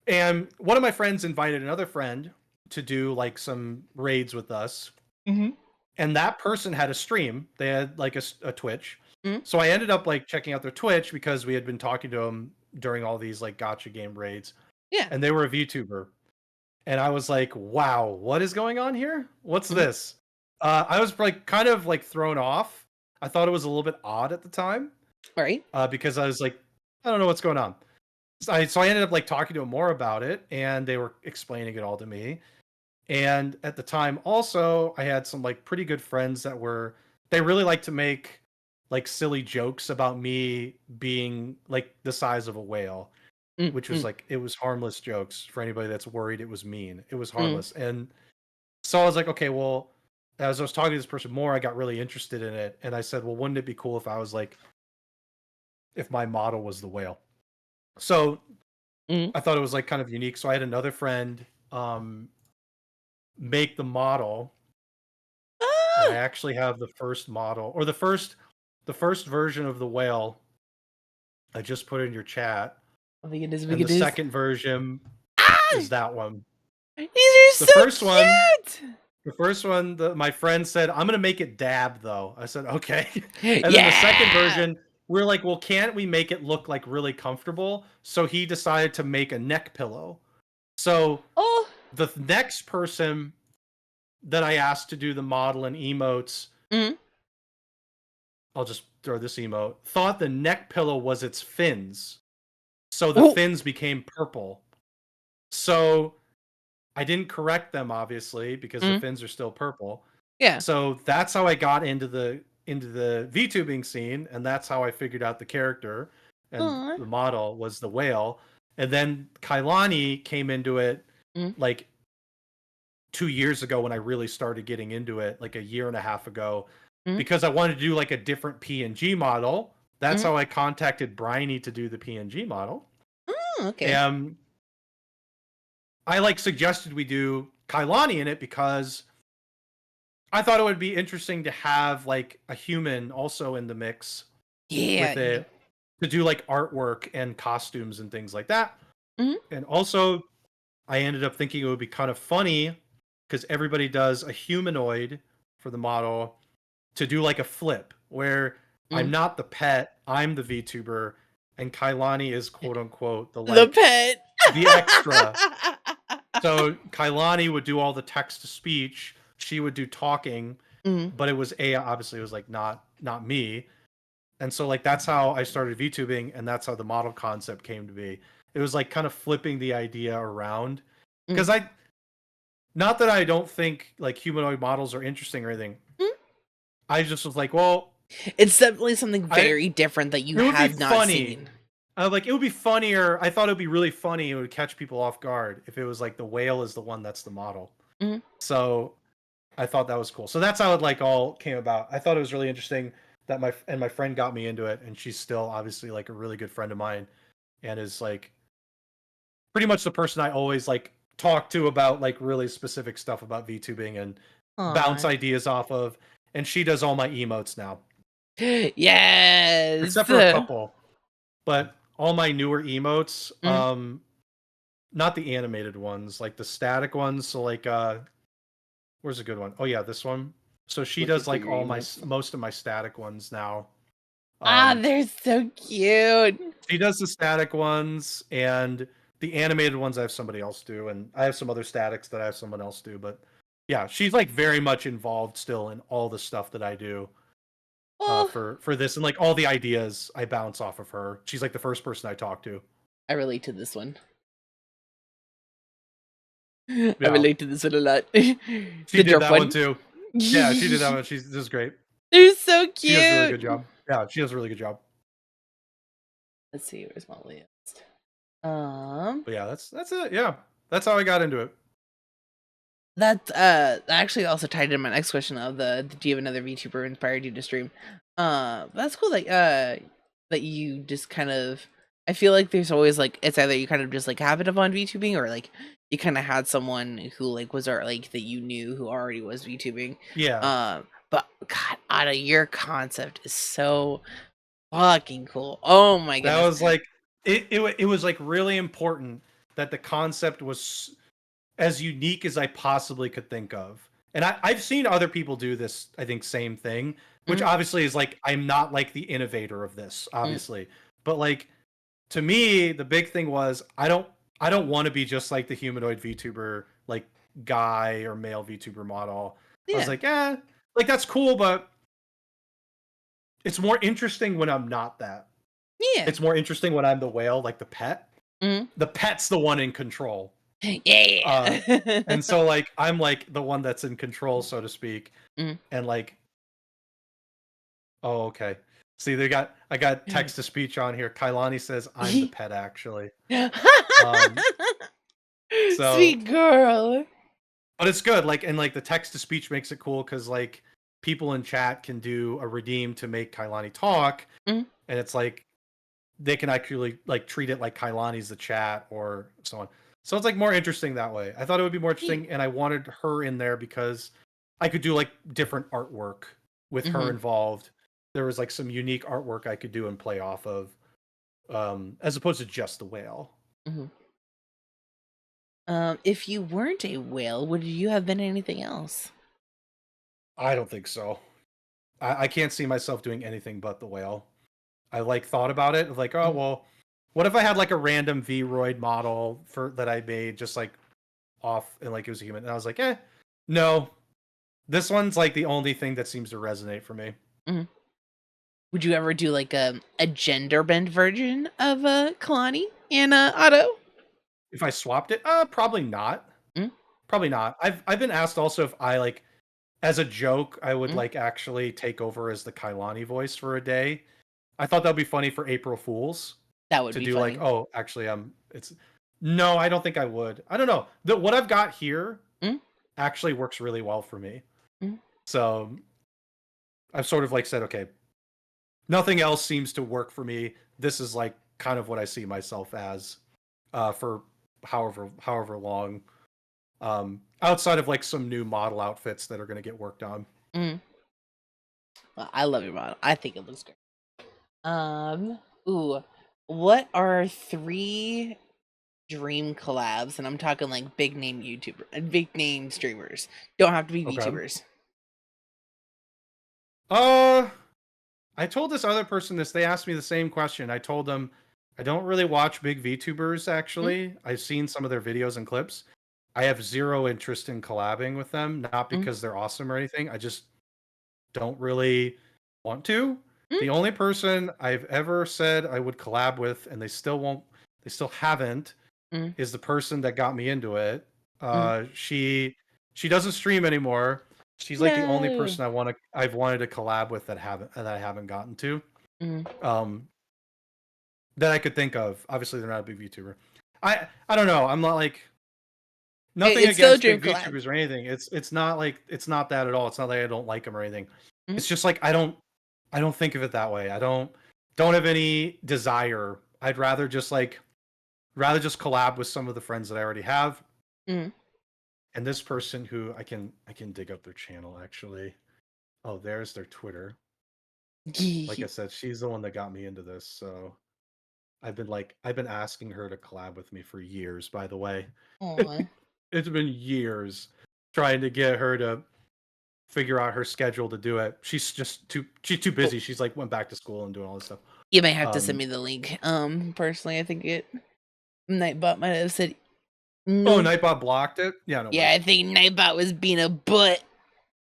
and one of my friends invited another friend to do like some raids with us, mm, and that person had a stream. They had like a Twitch. mm. So I ended up like checking out their Twitch because we had been talking to them during all these like gacha game raids, Yeah. and they were a VTuber. And I was like, wow, what is going on here? What's Mm, this? I was like kind of like thrown off. I thought it was a little bit odd at the time, right. because I was like, I don't know what's going on. So I ended up like talking to them more about it, and they were explaining it all to me. And at the time, also, I had some like pretty good friends they really like to make like silly jokes about me being like the size of a whale, Mm, which was mm, like, it was harmless jokes for anybody that's worried it was mean. It was mm. harmless. And so I was like, okay, well, as I was talking to this person more, I got really interested in it. And I said, well, wouldn't it be cool if I was like, if my model was the whale? So Mm. I thought it was like kind of unique. So I had another friend make the model, and I Ah! actually have the first model, or the first version of the whale. I just put in your chat, Oh my goodness, we and could the do this. second version Ah! is that one. These are The so first one, cute. my friend said, "I'm gonna make it dab though." I said, "Okay." And then the second Yeah. version, we're like, "Well, can't we make it look like really comfortable?" So he decided to make a neck pillow. So Oh. the next person that I asked to do the model and emotes, Mm. I'll just throw this emote, thought the neck pillow was its fins. So the Oh. fins became purple. So I didn't correct them, obviously, because the Mm. fins are still purple. Yeah. So that's how I got into the VTubing scene, and that's how I figured out the character, and Aw. the model was the whale. And then Kailani came into it Mm. like 2 years ago when I really started getting into it, like a year and a half ago, Mm. because I wanted to do like a different PNG model. That's Mm. how I contacted Bryony to do the PNG model. Oh, okay. And I like suggested we do Kailani in it because I thought it would be interesting to have like a human also in the mix Yeah. with it, to do like artwork and costumes and things like that. Mhm. And also, I ended up thinking it would be kind of funny because everybody does a humanoid for the model, to do like a flip where I'm Mm. not the pet, I'm the VTuber, and Kailani is quote unquote The pet. the extra. So Kailani would do all the text to speech, she would do talking, Mm. but it was obviously it was like not me. And so like that's how I started VTubing, and that's how the model concept came to be. It was like kind of flipping the idea around, Mm. because not that I don't think like humanoid models are interesting or anything. Mm. I just was like, well, It's definitely something I very different that you it would be have not funny. seen. Like it would be funnier. I thought it would be really funny. It would catch people off guard if it was like the whale is the one that's the model. Mm. So I thought that was cool. So that's how it like all came about. I thought it was really interesting that my friend got me into it, and she's still obviously like a really good friend of mine, and is like pretty much the person I always like talk to about like really specific stuff about VTubing and bounce Aw. ideas off of. And she does all my emotes now, Yes. except for a couple. But all my newer emotes, Mm. not the animated ones, like the static ones. So like where's a good one? Oh yeah, this one. So she Looking does for like your all emotes. most of my static ones now. Ah, Um they're so cute. she does the static ones, and the animated ones I have somebody else do, and I have some other statics that I have someone else do. But yeah, she's like very much involved still in all the stuff that I do Well, for this, and like all the ideas I bounce off of her. She's like the first person I talk to. I relate to this one. I Yeah, relate to this one a lot. she The did derp that one one. too. Yeah, she did that one. This is great. They're so She does a really cute. good job. Yeah, she does a really good job. Let's see, where's my list? Um, But yeah, that's it. Yeah, that's how I got into it. That actually also tied into my next question of the do you have another VTuber inspired you to stream? That's cool. Like that you just kind of. I feel like there's always like it's either you kind of just like habit of on VTubing or like you kind of had someone who like was like that you knew who already was VTubing. Yeah, But God, Ada, your concept is so fucking cool. Oh my that goodness. was like it was like really important that the concept was as unique as I possibly could think of. And I've seen other people do this, I think, same thing, which Mm, obviously is like I'm not like the innovator of this, mm, obviously. But like to me, the big thing was I don't want to be just like the humanoid VTuber like guy or male VTuber model. I was yeah. like, like that's cool, but it's more interesting when I'm not that. Yeah. It's more interesting when I'm the whale, like the pet. Mm. The pet's the one in control. Uh, Yeah. and so like I'm like the one that's in control, so to speak. Mm. And like, oh, okay. See, I got text to speech on here. Kailani says I'm the pet actually. Um, so Sweet girl. but it's good. Like and like the text to speech makes it cool because like people in chat can do a redeem to make Kailani talk, Mm, and it's like they can actually like treat it like Kailani's the chat or so on. So it's like more interesting that way. I thought it would be more yeah. interesting, and I wanted her in there because I could do like different artwork with her Mhm, involved. There was like some unique artwork I could do and play off of, as opposed to just the whale. mhm. If you weren't a whale, would you have been anything else? I don't think so. I can't see myself doing anything but the whale. I like thought about it of like, oh Mm, well, what if I had like a random Vroid model for that I made just like off and like it was a human? And I was like, no, this one's like the only thing that seems to resonate for me. mhm. Would you ever do like a gender bend version of Kalani and Otto? If I swapped it, probably not. Mm, Probably not. I've been asked also if I like as a joke I would mm. like actually take over as the Kailani voice for a day. I thought that'd be funny for April Fools That would to be do like, funny. oh, actually it's no, I don't think I would. I don't know. What I've got here Mm, actually works really well for me. mm, So I've sort of like said, okay, nothing else seems to work for me. This is like kind of what I see myself as for however long. Outside of like some new model outfits that are going to get worked on. mm. Well, I love your model. I think it looks great. Ooh, what are three dream collabs? And I'm talking like big name YouTuber and big name streamers. Don't have to be Okay. VTubers. Uh, I told this other person this. They asked me the same question. I told them I don't really watch big VTubers. Mm, Actually, I've seen some of their videos and clips. I have zero interest in collabing with them. Not mm, because they're awesome or anything. I just don't really want to. mm, The only person I've ever said I would collab with, and they still won't, they still haven't, mm, is the person that got me into it. mm. She doesn't stream anymore. She's like the only No. person I've wanted to collab with that I haven't gotten to. Mm. Um, that I could think of. Obviously, they're not a big VTuber. I don't know. I'm not like nothing It's still a against dream big collab. VTubers or anything. It's not like it's not that at all. It's not like I don't like them or anything. Mm, It's just like I don't think of it that way. I don't have any desire. I'd rather just collab with some of the friends that I already have. mm. And this person who I can dig up their channel actually. Oh, there's their Twitter. Like I said, she's the one that got me into this. So I've been asking her to collab with me for years, by the way. Aw. It's been years trying to get her to figure out her schedule to do it. She's too Oh, busy. She's like went back to school and doing all this stuff. you might have to send Um me the link. Personally, I think it. Nightbot might have said Oh, no. Nightbot blocked it? Yeah, no Yeah, I worries. think Nightbot was being a butt.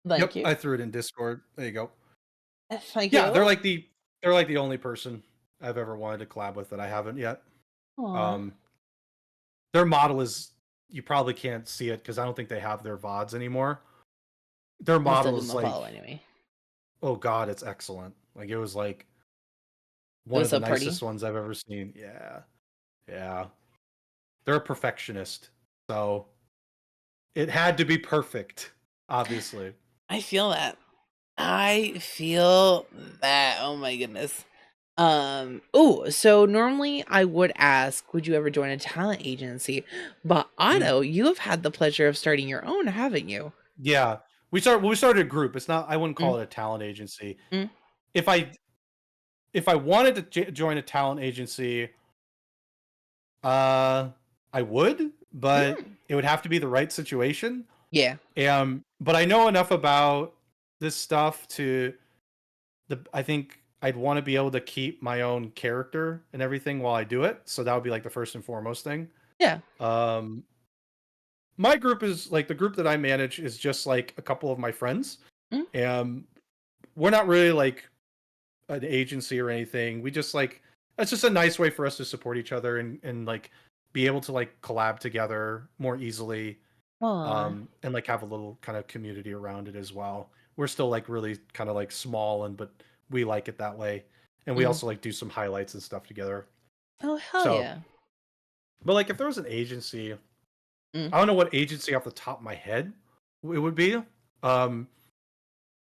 Thank Yep, you. I threw it in Discord. There you go. Thank Yeah, you. they're like the only person I've ever wanted to collab with that I haven't yet. Aw. Um, their model is, you probably can't see it because I don't think they have their VODs anymore. Their I'm still model giving is them a follow like, anyway. oh god, it's excellent. Like it was like It one was of the so pretty. nicest ones I've ever seen. Yeah, yeah. They're a perfectionist, so it had to be perfect, obviously. I feel that. I feel that. Oh my goodness. Oh, so normally I would ask, would you ever join a talent agency? But Mm, Otto, you have had the pleasure of starting your own, haven't you? yeah, we started a group. It's not. I wouldn't Mm, call it a talent agency. mm, If I if I wanted to join a talent agency, uh, I would, but mm. it would have to be the right situation. Yeah. But I know enough about this stuff to I think I'd want to be able to keep my own character and everything while I do it. So that would be like the first and foremost thing. Yeah. Um, my group is like the group that I manage is just like a couple of my friends. Mm, And we're not really like an agency or anything. We just like it's just a nice way for us to support each other and like be able to like collab together more easily, aw. and like have a little kind of community around it as well. We're still like really kind of like small and but we like it that way. And we Mm. also like do some highlights and stuff together. Oh, hell So, yeah. but like if there was an agency, Mm. I don't know what agency off the top of my head it would be. Um,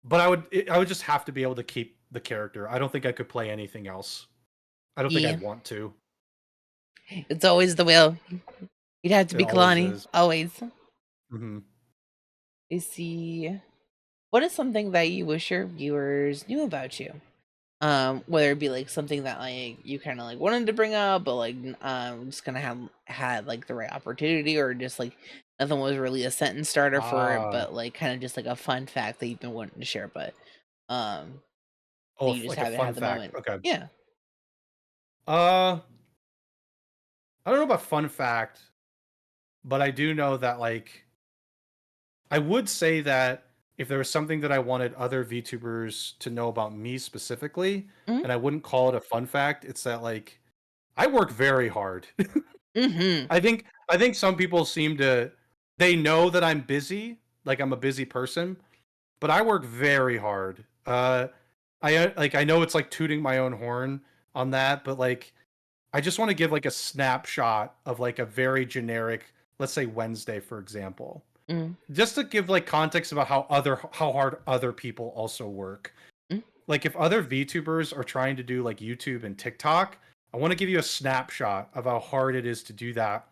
but I would just have to be able to keep the character. I don't think I could play anything else. I don't think Yeah. I'd want to. It's always the will. You'd have to It be always Kalani. is. Always. Hmm. I see. What is something that you wish your viewers knew about you? Whether it be like something that like you kind of like wanted to bring up, but like just gonna have had like the right opportunity, or just like nothing was really a sentence starter for it, Ah, but like kind of just like a fun fact that you've been wanting to share, but um that you just like a haven't fun had the fact. moment. Okay. Yeah. Uh, I don't know about fun fact, but I do know that like I would say that if there was something that I wanted other VTubers to know about me specifically, Mm-hmm. and I wouldn't call it a fun fact, it's that like I work very hard. Mm-hmm. I think some people seem to they know that I'm busy, like I'm a busy person, but I work very hard. I know it's like tooting my own horn on that, but like I just want to give like a snapshot of like a very generic, let's say Wednesday, for example, Mm-hmm. just to give like context about how hard other people also work. Mm-hmm. Like if other VTubers are trying to do like YouTube and TikTok, I want to give you a snapshot of how hard it is to do that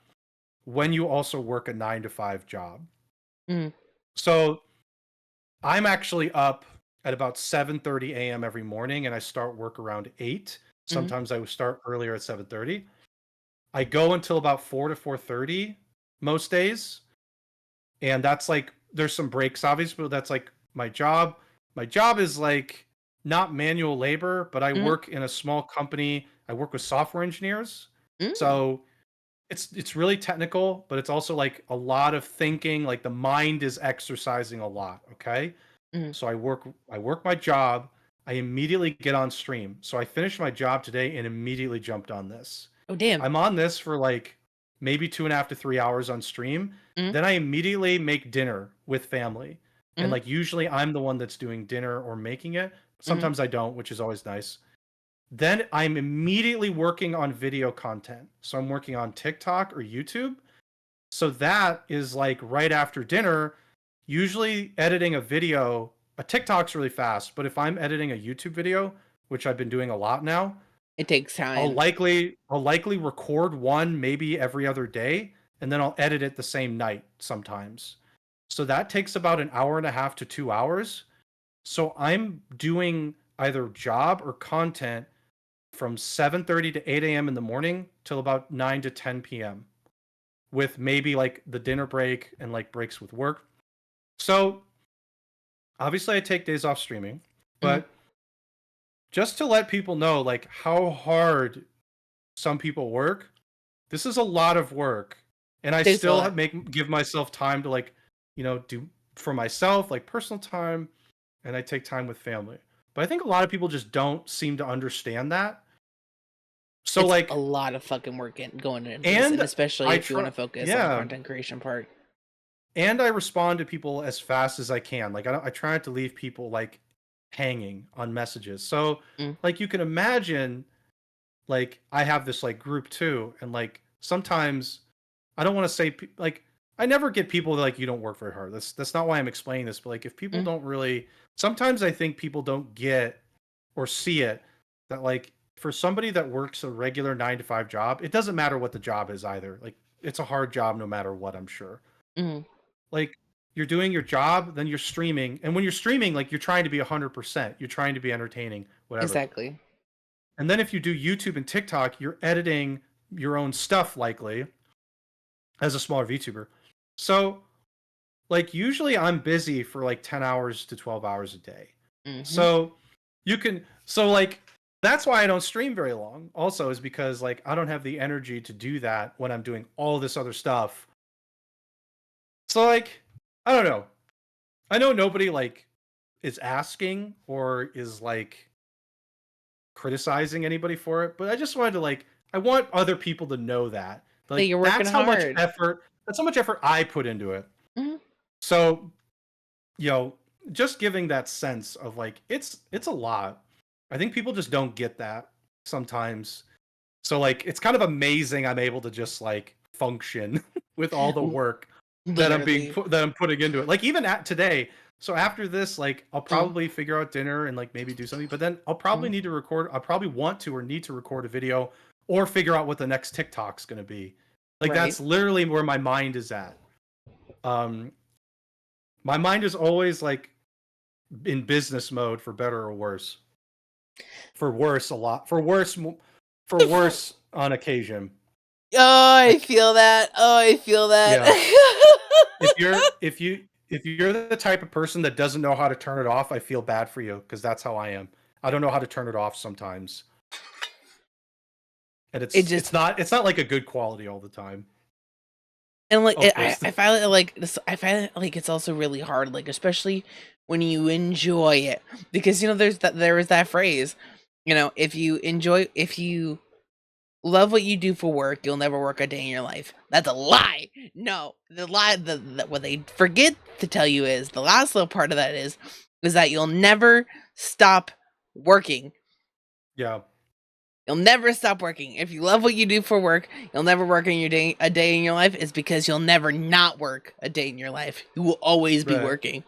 when you also work a 9 to 5 job. Mm-hmm. So I'm actually up at about 7:30 a.m. every morning and I start work around 8. Mm-hmm. Sometimes I would start earlier at 7:30. I go until about 4 to 4:30 most days. And that's like there's some breaks obviously, but that's like my job. My job is like not manual labor, but I Mm-hmm. work in a small company. I work with software engineers. Mm-hmm. So it's really technical, but it's also like a lot of thinking, like the mind is exercising a lot, okay? Mm-hmm. So I work my job, I immediately get on stream. So I finished my job today and immediately jumped on this. Oh damn. I'm on this for like maybe 2.5 to 3 hours on stream. Mm-hmm. Then I immediately make dinner with family. And Mm-hmm. like usually I'm the one that's doing dinner or making it. Mm-hmm. Sometimes I don't, which is always nice. Then I'm immediately working on video content. So I'm working on TikTok or YouTube. So that is like right after dinner, usually editing a video. A TikTok's really fast, but if I'm editing a YouTube video, which I've been doing a lot now, It takes time. I'll likely record one maybe every other day and then I'll edit it the same night sometimes. So that takes about an hour and a half to 2 hours. So I'm doing either job or content from 7:30 to 8 a.m. in the morning till about 9 to 10 p.m. with maybe like the dinner break and like breaks with work. So obviously I take days off streaming, Mm-hmm. but just to let people know like how hard some people work, this is a lot of work, and I There's a still lot. give myself time to like, do for myself, like personal time, and I take time with family. But I think a lot of people just don't seem to understand that. So It's a like, lot of fucking work going into this, and and especially I if you want try, to focus on the yeah, content creation part. and I respond to people as fast as I can. Like I try not to leave people like hanging on messages. So Mm, like you can imagine, like I have this like group too, and like sometimes I don't want to say like I never get people that, like, you don't work very hard. That's not why I'm explaining this. But like if people mm, don't really, sometimes I think people don't get or see it that like for somebody that works a regular 9 to 5 job, it doesn't matter what the job is either. Like it's a hard job no matter what. I'm sure. mm, Like you're doing your job, then you're streaming, and when you're streaming, like you're trying to be 100%. You're trying to be entertaining, whatever. exactly. And then if you do YouTube and TikTok, you're editing your own stuff likely as a smaller VTuber. So, like usually I'm busy for like 10 hours to 12 hours a day. Hmm. So, like that's why I don't stream very long. Also is because like I don't have the energy to do that when I'm doing all this other stuff. So like I don't know. I know nobody like is asking or is like criticizing anybody for it, but I just wanted to like I want other people to know that. That Like you're working that's how much hard. effort I put into it. Hmm. So, you know, just giving that sense of like it's a lot. I think people just don't get that sometimes. So like it's kind of amazing I'm able to just like function with all the work Literally. that I'm putting into it. Like even at today, so after this, like I'll Mm, probably figure out dinner and like maybe do something, but then I'll probably mm, need to record. I'll probably want to or need to record a video or figure out what the next TikTok's gonna be. Like right. that's literally where my mind is at. Um, my mind is always like in business mode for better or worse. For worse, a lot. For worse on occasion. Oh, I Like feel that. Oh, I feel that. yeah, if you're the type of person that doesn't know how to turn it off, I feel bad for you because that's how I am. I don't know how to turn it off sometimes, and It just it's not like a good quality all the time. and like Oh, there's I find it like this. I find it like it's also really hard, like especially when you enjoy it, because there is that phrase, if you love what you do for work, you'll never work a day in your life. That's a lie. No, the lie, what they forget to tell you is the last little part of that is that you'll never stop working. yeah, You'll never stop working. If you love what you do for work, you'll never work in a day in your life. Is because you'll never not work a day in your life. You will always be right. working.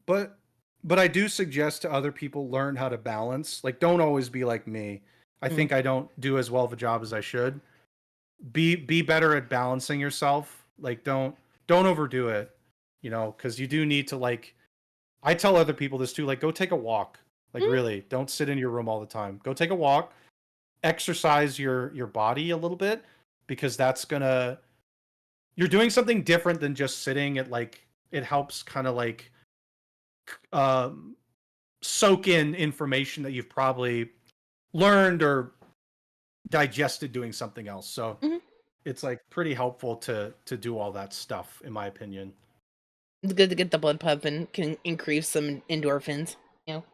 But I do suggest to other people learn how to balance. Like, don't always be like me. I Mm, think I don't do as well of a job as I should. Be better at balancing yourself. Like, don't overdo it. You know, because you do need to like. I tell other people this too. Like, go take a walk. Like, mm, really, don't sit in your room all the time. Go take a walk. Exercise your body a little bit because that's gonna. You're doing something different than just sitting. It helps kind of like um soak in information that you've probably learned or digested doing something else. So mm. it's like pretty helpful to do all that stuff, in my opinion. It's good to get the blood pumping. Can increase some endorphins. You know,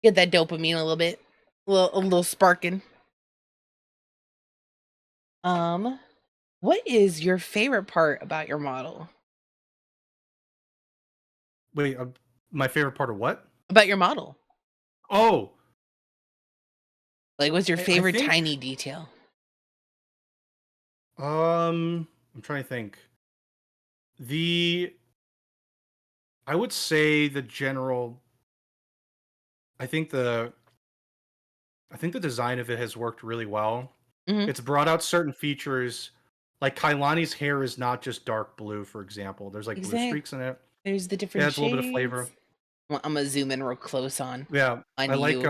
get that dopamine a little bit, a little sparking. Um, what is your favorite part about your model? Wait, my favorite part of what? About your model? Oh, Like, what's your I favorite think tiny detail? I'm trying to think. The I would say the general. I think the I think the design of it has worked really well. Hmm. It's brought out certain features. Like Kailani's hair is not just dark blue, for example. There's like blue Exactly. streaks in it. There's the It different adds a little bit of shades. flavor. Well, I'm gonna zoom in real close Yeah, on you,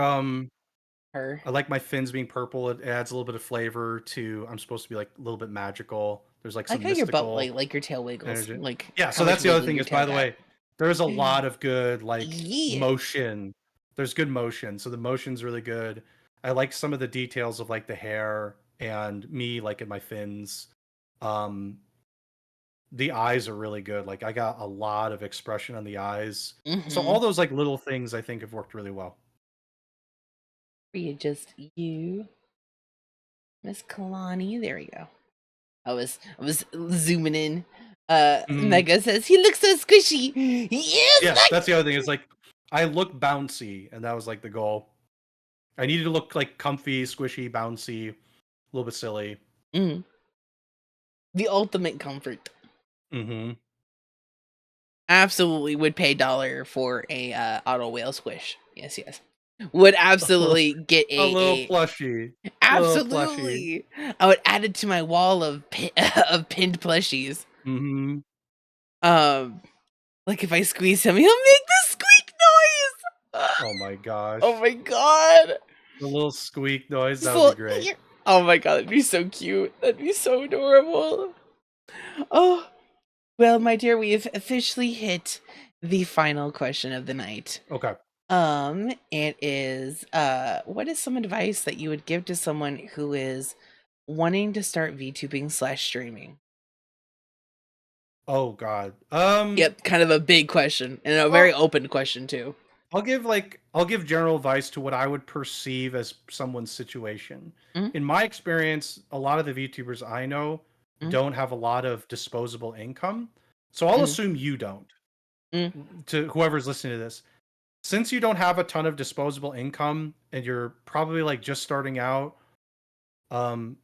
her. I like my fins being purple. It adds a little bit of flavor to. I'm supposed to be like a little bit magical. There's like I like some how your butt, mystical like your tail wiggles, energy. like Yeah, how so much that's the other wiggle thing your is, tail by the got. way, there's a lot of good like Yeah. motion. There's good motion, so the motion's really good. I like some of the details of like the hair and me like in my fins. Um, the eyes are really good. Like I got a lot of expression on the eyes. So all Mm-hmm. those like little things I think have worked really well. You just you, Miss Kalani. There we go. I was zooming in. Mhm. Mega says he looks so squishy. Yes, Yeah, Mega. that's the other thing. Is like I look bouncy, and that was like the goal. I needed to look like comfy, squishy, bouncy, a little bit silly. Mm, the ultimate comfort. Hmm. Absolutely would pay dollar for a auto whale squish. Yes, yes. Would absolutely get A little a plushy, little plushy. absolutely. I would add it to my wall of of pinned plushies. Hmm. Um, like if I squeeze him, he'll make the squeak noise. Oh my Oh gosh, my god. the little squeak noise. That Just would a be little, great. oh my god, that'd be so cute. That'd be so adorable. Oh, well, my dear, we've officially hit the final question of the night. Okay. It is what is some advice that you would give to someone who is wanting to start VTubing slash streaming? Oh God. Yep, kind of a big question and a very Well, open question too. I'll give general advice to what I would perceive as someone's situation. Mm, In my experience, a lot of the VTubers I know mm, don't have a lot of disposable income. So I'll mm, assume you don't. mm, To whoever's listening to this, since you don't have a ton of disposable income and you're probably like just starting out, um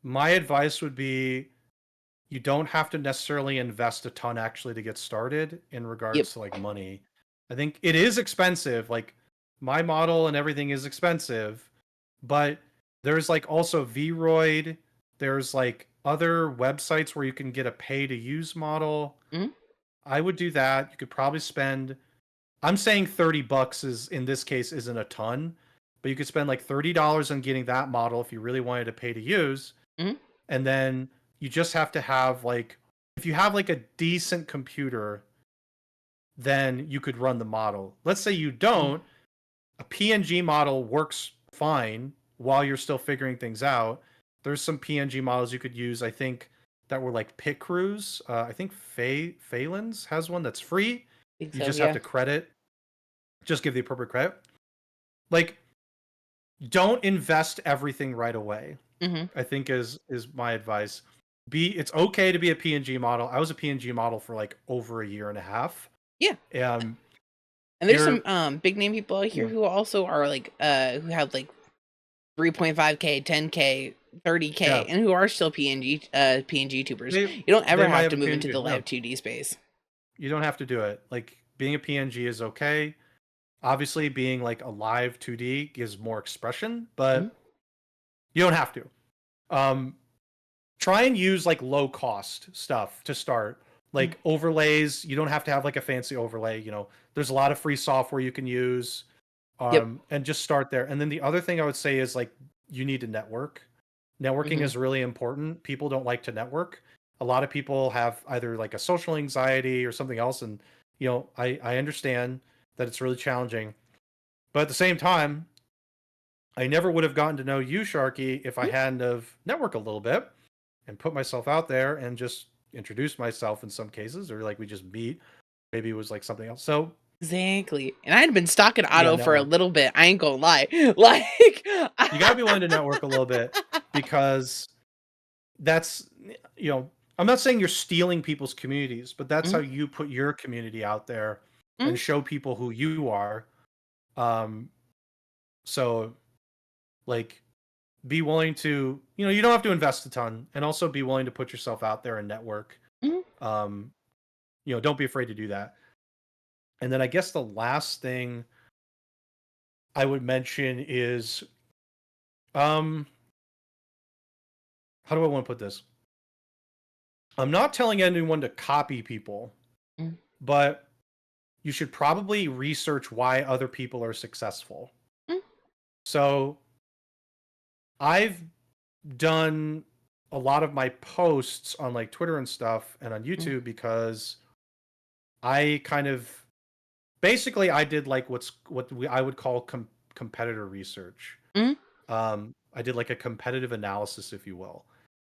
my advice would be you don't have to necessarily invest a ton actually to get started in yep. regards to like money. I think it is expensive. Like my model and everything is expensive, but there's like also Vroid. There's like other websites where you can get a pay to use model. Mm, I would do that. You could probably spend, I'm saying $30 is in this case isn't a ton, but you could spend like $30 on getting that model if you really wanted to pay to use, mm, and then you just have to have like, if you have like a decent computer, then you could run the model. Let's say you mm, don't, a PNG model works fine while you're still figuring things out. There's some PNG models you could use, I think, that were like pit crews. I think Phelan's has one that's free. think You so, just have yeah. to just give the appropriate credit. Like, don't invest everything right away. Hmm. I think is my advice. It's okay to be a PNG model. I was a PNG model for like over a year and a half. Yeah. Um, And there's some you're big name people out here yeah, who also are like who have like 3.5K, 10K, 30K, yeah. and who are still PNG tubers. They You don't they ever might have have to a move into PNG. the No, live 2D space. you don't have to do it. Like being a PNG is okay. Obviously, being like a live 2D gives more expression, Mhm, but you don't have to. Um, Try and use like low cost stuff to start. mhm. Like overlays, you don't have to have like a fancy overlay. There's a lot of free software you can use, Yep. and just start there. And then the other thing I would say is like you need to network. Networking Mhm. is really important. People don't like to network. A lot of people have either like a social anxiety or something else, and I understand that it's really challenging. But at the same time, I never would have gotten to know you, Sharky, if I Mhm. hadn't have networked a little bit and put myself out there and just introduce myself in some cases, or like we just meet. Maybe it was like something else. So Exactly. And I had been stalking yeah, Otto for a network. little bit. I ain't gonna lie. Like You got to be willing to network a little bit because that's I'm not saying you're stealing people's communities, but that's how Mhm, you put your community out there and mhm, show people who you are. Um, so like be willing to, you don't have to invest a ton, and also be willing to put yourself out there and network. mhm, Um, don't be afraid to do that. And then I guess the last thing I would mention is um how do I want to put this? I'm not telling anyone to copy people, mhm, but you should probably research why other people are successful. mhm, So I've done a lot of my posts on like Twitter and stuff and on mhm, YouTube because I kind of basically I did like I would call competitor research. mhm, I did like a competitive analysis, if you will.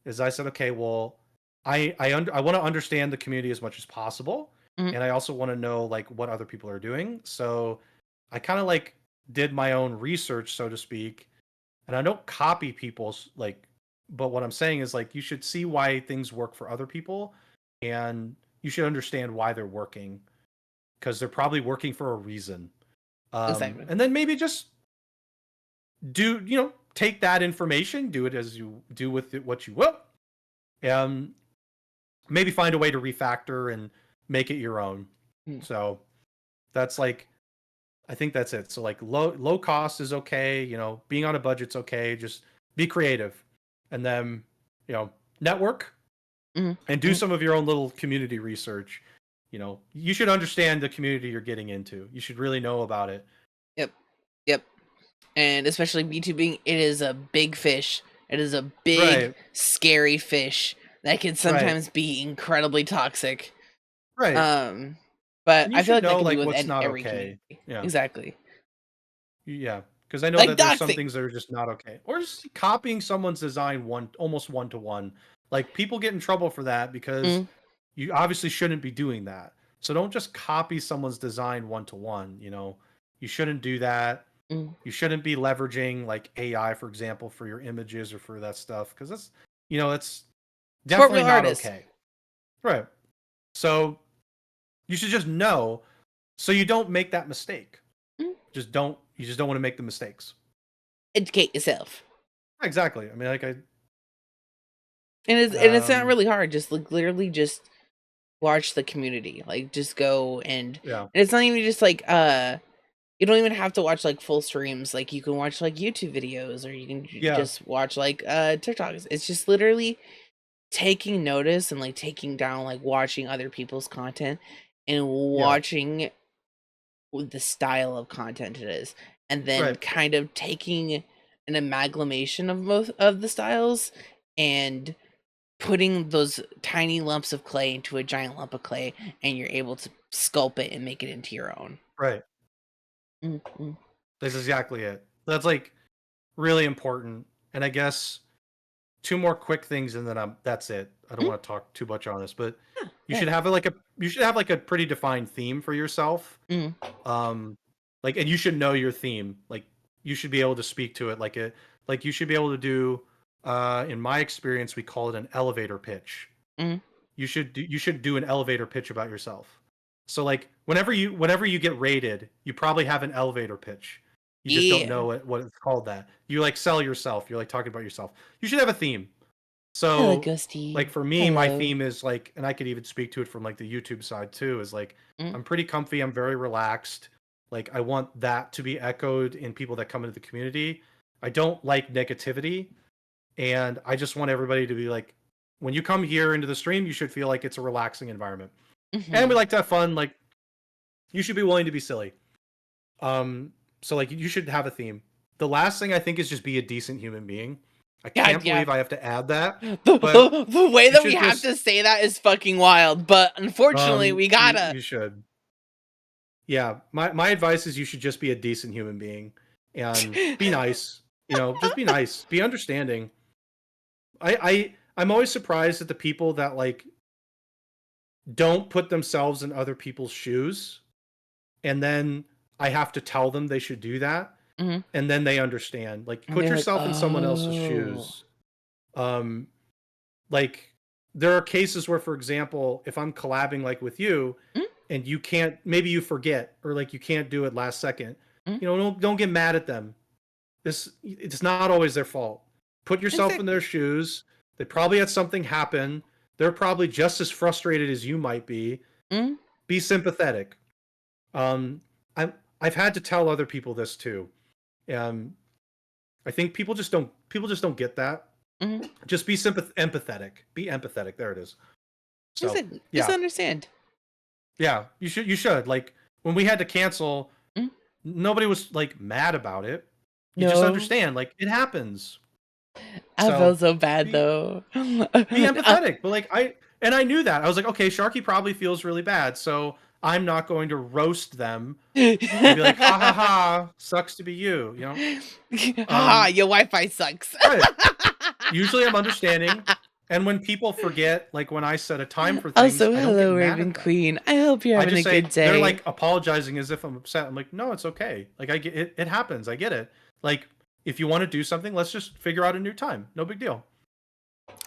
Is I said, okay, well, I want to understand the community as much as possible, Mhm. and I also want to know like what other people are doing. So I kind of like did my own research, so to speak, and I don't copy people's like, but what I'm saying is like you should see why things work for other people, and you should understand why they're working because they're probably working for a reason. Exactly. And then maybe just do take that information, do it as you do with it what you will, and maybe find a way to refactor and make it your own. Mm. So that's like I think that's it. So like low cost is okay, being on a budget's okay. Just be creative, and then network Mhm. and do Mhm. some of your own little community research. You should understand the community you're getting into. You should really know about it. Yep. Yep. And especially VTubing, it is a big fish. It is a big, Right, scary fish that can right, sometimes be incredibly toxic. right. Um, but And you I feel should like that know can be like with what's not every okay. community. Yeah, Exactly. yeah. Because I know Like that there's some doxing. things that are just not okay, or just copying someone's design almost one to one. Like people get in trouble for that because Mm, you obviously shouldn't be doing that. So don't just copy someone's design one to one. You shouldn't do that. mm. You shouldn't be leveraging like AI, for example, for your images or for that stuff because that's Support definitely real not artists. okay. Right. So you should just know so you don't make that mistake. Mm. You just don't want to make the mistakes. Educate yourself. Exactly. I mean, like And it's not really hard. Just like literally just watch the community. Like just go yeah, and it's not even just like you don't even have to watch like full streams. Like you can watch like YouTube videos or you can yeah, just watch like TikToks. It's just literally taking notice and like taking down like watching other people's content and yeah, watching the style of content it is and then right, kind of taking an amalgamation of both of the styles and putting those tiny lumps of clay into a giant lump of clay and you're able to sculpt it and make it into your own. right. Mm-hmm. That's exactly it. That's like really important. And I guess two more quick things, and then that's it. I don't Mm, want to talk too much on this, but yeah, you should good. have like a pretty defined theme for yourself. Mm, Um, like, and you should know your theme. Like, you should be able to speak to it. Like you should be able to do. In my experience, we call it an elevator pitch. mm. You should do an elevator pitch about yourself. So like whenever you get rated, you probably have an elevator pitch. You just don't Yeah. know what it's called that. You like sell yourself. You're like talking about yourself. You should have a theme. Hello, So like Ghosty. for me, my Hello. theme is like, and I could even speak to it from like the YouTube side too, is like Mm, I'm pretty comfy, I'm very relaxed. Like I want that to be echoed in people that come into the community. I don't like negativity. And I just want everybody to be like, when you come here into the stream, you should feel like it's a relaxing environment. And mm-hmm. we like to have fun. Like you should be willing to be silly. Um, so like you should have a theme. The last thing I think is just be a decent human being. I God, can't yeah. believe I have to add that, but The way you that we should have just to say that is fucking wild, but unfortunately, we gotta. you should. Yeah, my advice is you should just be a decent human being and be nice. Just be nice, be understanding. I'm always surprised at the people that like don't put themselves in other people's shoes, and then I have to tell them they should do that, Mhm. and then they understand. Like And put they're like, yourself in someone else's oh. shoes. Um like there are cases where, for example, if I'm collabing like with you Mm, and you can't, maybe you forget or like you can't do it last second, mm. don't get mad at them. It's not always their fault. Put yourself in their Exactly. shoes. They probably had something happen. They're probably just as frustrated as you might be. Mm, Be sympathetic. Um, I've had to tell other people this too. Um, I think people just don't get that. mhm. Just be empathetic. Be empathetic. There it is. So Exactly. Just yeah, understand. yeah. You should like when we had to cancel. Mm. Nobody was like mad about it. You just No. understand. Like it happens. I felt So so bad be though. be empathetic. But like I knew that. I was like, okay, Sharky probably feels really bad. So I'm not going to roast them and be like, ha ha ha, sucks to be you, you know? Ha, your Wi-Fi sucks. Right. Usually I'm understanding. And when people forget, like when I set a time for things, Also, I don't get hello, mad Raven at them. Queen. I hope you're I having a just good say, they're day. like apologizing as if I'm upset. I'm like, no, it's okay. Like I get it, it happens. I get it. Like if you want to do something, let's just figure out a new time. No big deal.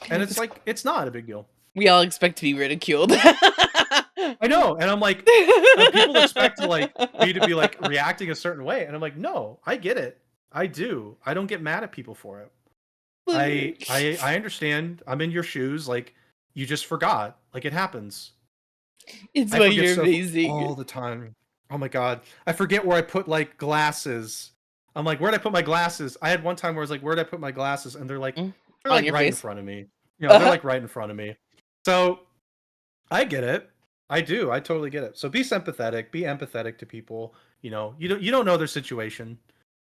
And it's like, it's not a big deal. We all expect to be ridiculed. I know. And I'm like, people expect to like me to be like reacting a certain way. And I'm like, no, I get it. I do. I don't get mad at people for it. I understand. I'm in your shoes. Like you just forgot. Like it happens. It's I why forget you're stuff amazing. all the time. Oh my god. I forget where I put like glasses. I'm like, where'd I put my glasses? I had one time where I was like, where'd I put my glasses? And they're like On right your in face. front of me. You know, they're like right in front of me. So I get it. I do. I totally get it. So be sympathetic, be empathetic to people. You know, you don't know their situation.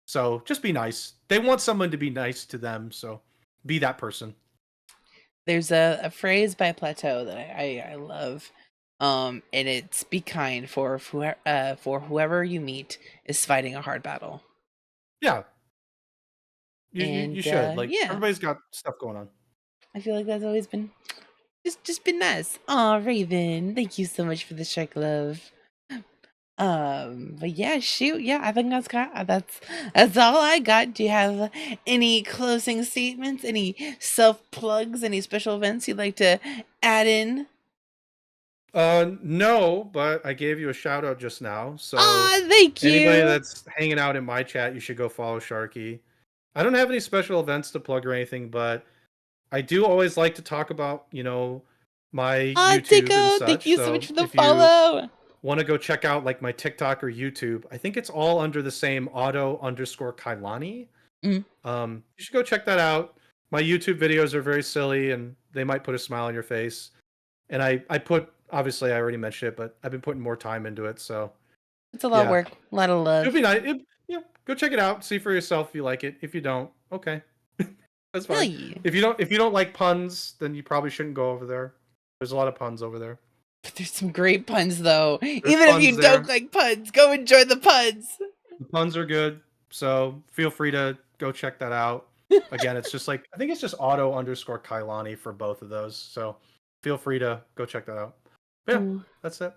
So just be nice. They want someone to be nice to them, so be that person. There's a phrase by Plateau that I love. And it's be kind for whoever you meet is fighting a hard battle. Yeah. And You should. Like yeah, everybody's got stuff going on. I feel like that's always been just been nice. Aw, Raven, thank you so much for the shark love. But yeah, shoot, yeah, I think that's all I got. Do you have any closing statements, any self plugs, any special events you'd like to add in? No, but I gave you a shout out just now. So Ah, thank anybody you. that's hanging out in my chat, you should go follow Sharky. I don't have any special events to plug or anything, but I do always like to talk about, you know, my Ah, YouTube and Tico, thank such. you so much So for the if you follow. want to go check out like my TikTok or YouTube, I think it's all under the same auto_Kailani. Mm. You should go check that out. My YouTube videos are very silly and they might put a smile on your face. And I put, obviously I already mentioned it, but I've been putting more time into it. So It's a lot of yeah, work, a lot of it'll love. be nice. Yeah, go check it out. See for yourself if you like it. If you don't, okay, that's fine. Really? If you don't like puns, then you probably shouldn't go over there. There's a lot of puns over there. But there's some great puns though. There's Even if puns you don't there. like puns, go enjoy the puns. The puns are good, so feel free to go check that out. Again, it's just like I think it's just auto_Kailani for both of those. So feel free to go check that out. But yeah, that's it.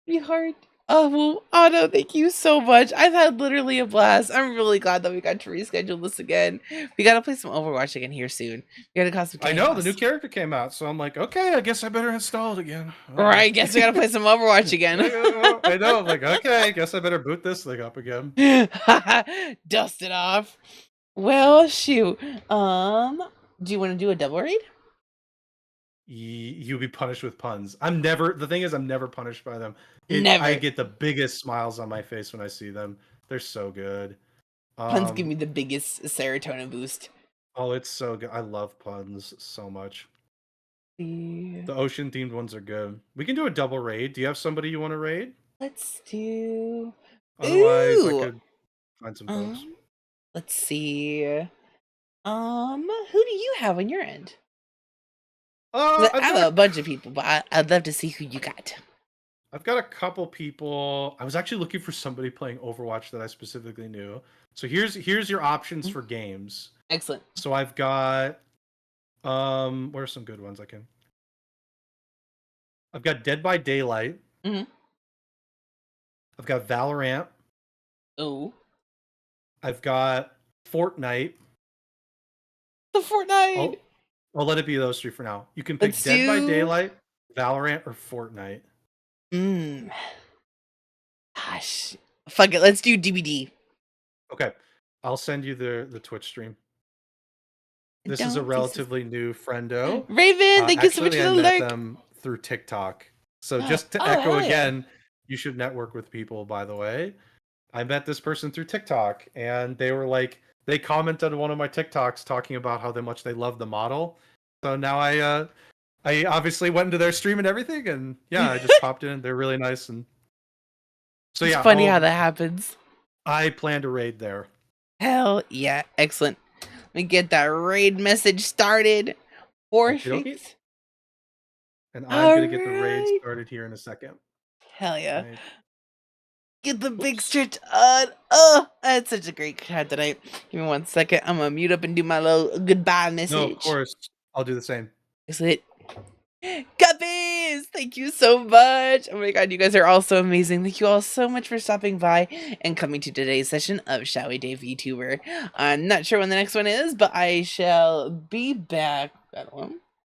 Be hard. Oh, well, Otto, thank you so much. I've had literally a blast. I'm really glad that we got to reschedule this again. We got to play some Overwatch again here soon. We got to cause some chaos. I know the new character came out, so I'm like, okay, I guess I better install it again. Right, guess we got to play some Overwatch again. I know, I'm like, okay, I guess I better boot this thing up again. Dust it off. Well, shoot. Do you want to do a double raid? You'll be punished with puns. The thing is, I'm never punished by them. Never. I get the biggest smiles on my face when I see them. They're so good. Puns give me the biggest serotonin boost. Oh, it's so good. I love puns so much. The ocean themed ones are good. We can do a double raid. Do you have somebody you want to raid? Let's do. Otherwise, I Ooh. could find some folks. Let's see. Who do you have on your end? I have a bunch of people, but I'd love to see who you got. I've got a couple people. I was actually looking for somebody playing Overwatch that I specifically knew. So here's your options for games. Excellent. So I've got what are some good ones I can? I've got Dead by Daylight. Mm-hmm. I've got Valorant. Oh. I've got Fortnite. The Fortnite. I'll let it be those three for now. You can pick Dead by Daylight, Valorant, or Fortnite. Gosh. Fuck it. Let's do DBD. Okay. I'll send you the Twitch stream. This is a relatively new friendo. Raven, thank you so much for the I lurk. met them through TikTok. So just to echo again, you should network with people, by the way. I met this person through TikTok, and they were like, they commented on one of my TikToks talking about how much they love the model. So now I obviously went into their stream and everything, and yeah, I just popped in. They're really nice, and so yeah. It's funny how that happens. I plan to raid there. Hell yeah, excellent. Let me get that raid message started. And I'm gonna get the raid started here in a second. Hell yeah. Right. Get the big Whoops. stretch on. Oh, that's such a great card tonight. Give me 1 second. I'm gonna mute up and do my little goodbye message. No, of course. I'll do the same. Is it? Guppies! Thank you so much. Oh my god, you guys are all so amazing. Thank you all so much for stopping by and coming to today's session of Shall We Day VTuber. I'm not sure when the next one is, but I shall be back. I don't know.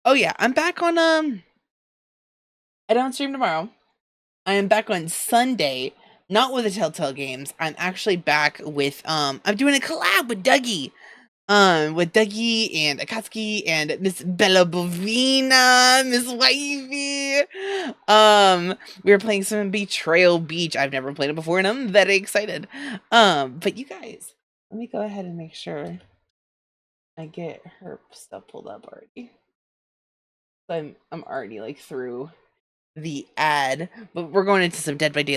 Oh yeah, I'm back on I don't stream tomorrow. I am back on Sunday, not with the Telltale Games. I'm actually back with I'm doing a collab with Dougie and Akatsuki and Miss Bella Bovina, Miss Wavy. We were playing some Betrayal Beach. I've never played it before, and I'm very excited. But you guys, let me go ahead and make sure I get her stuff pulled up already. I'm already like through the ad, but we're going into some Dead by Daylight.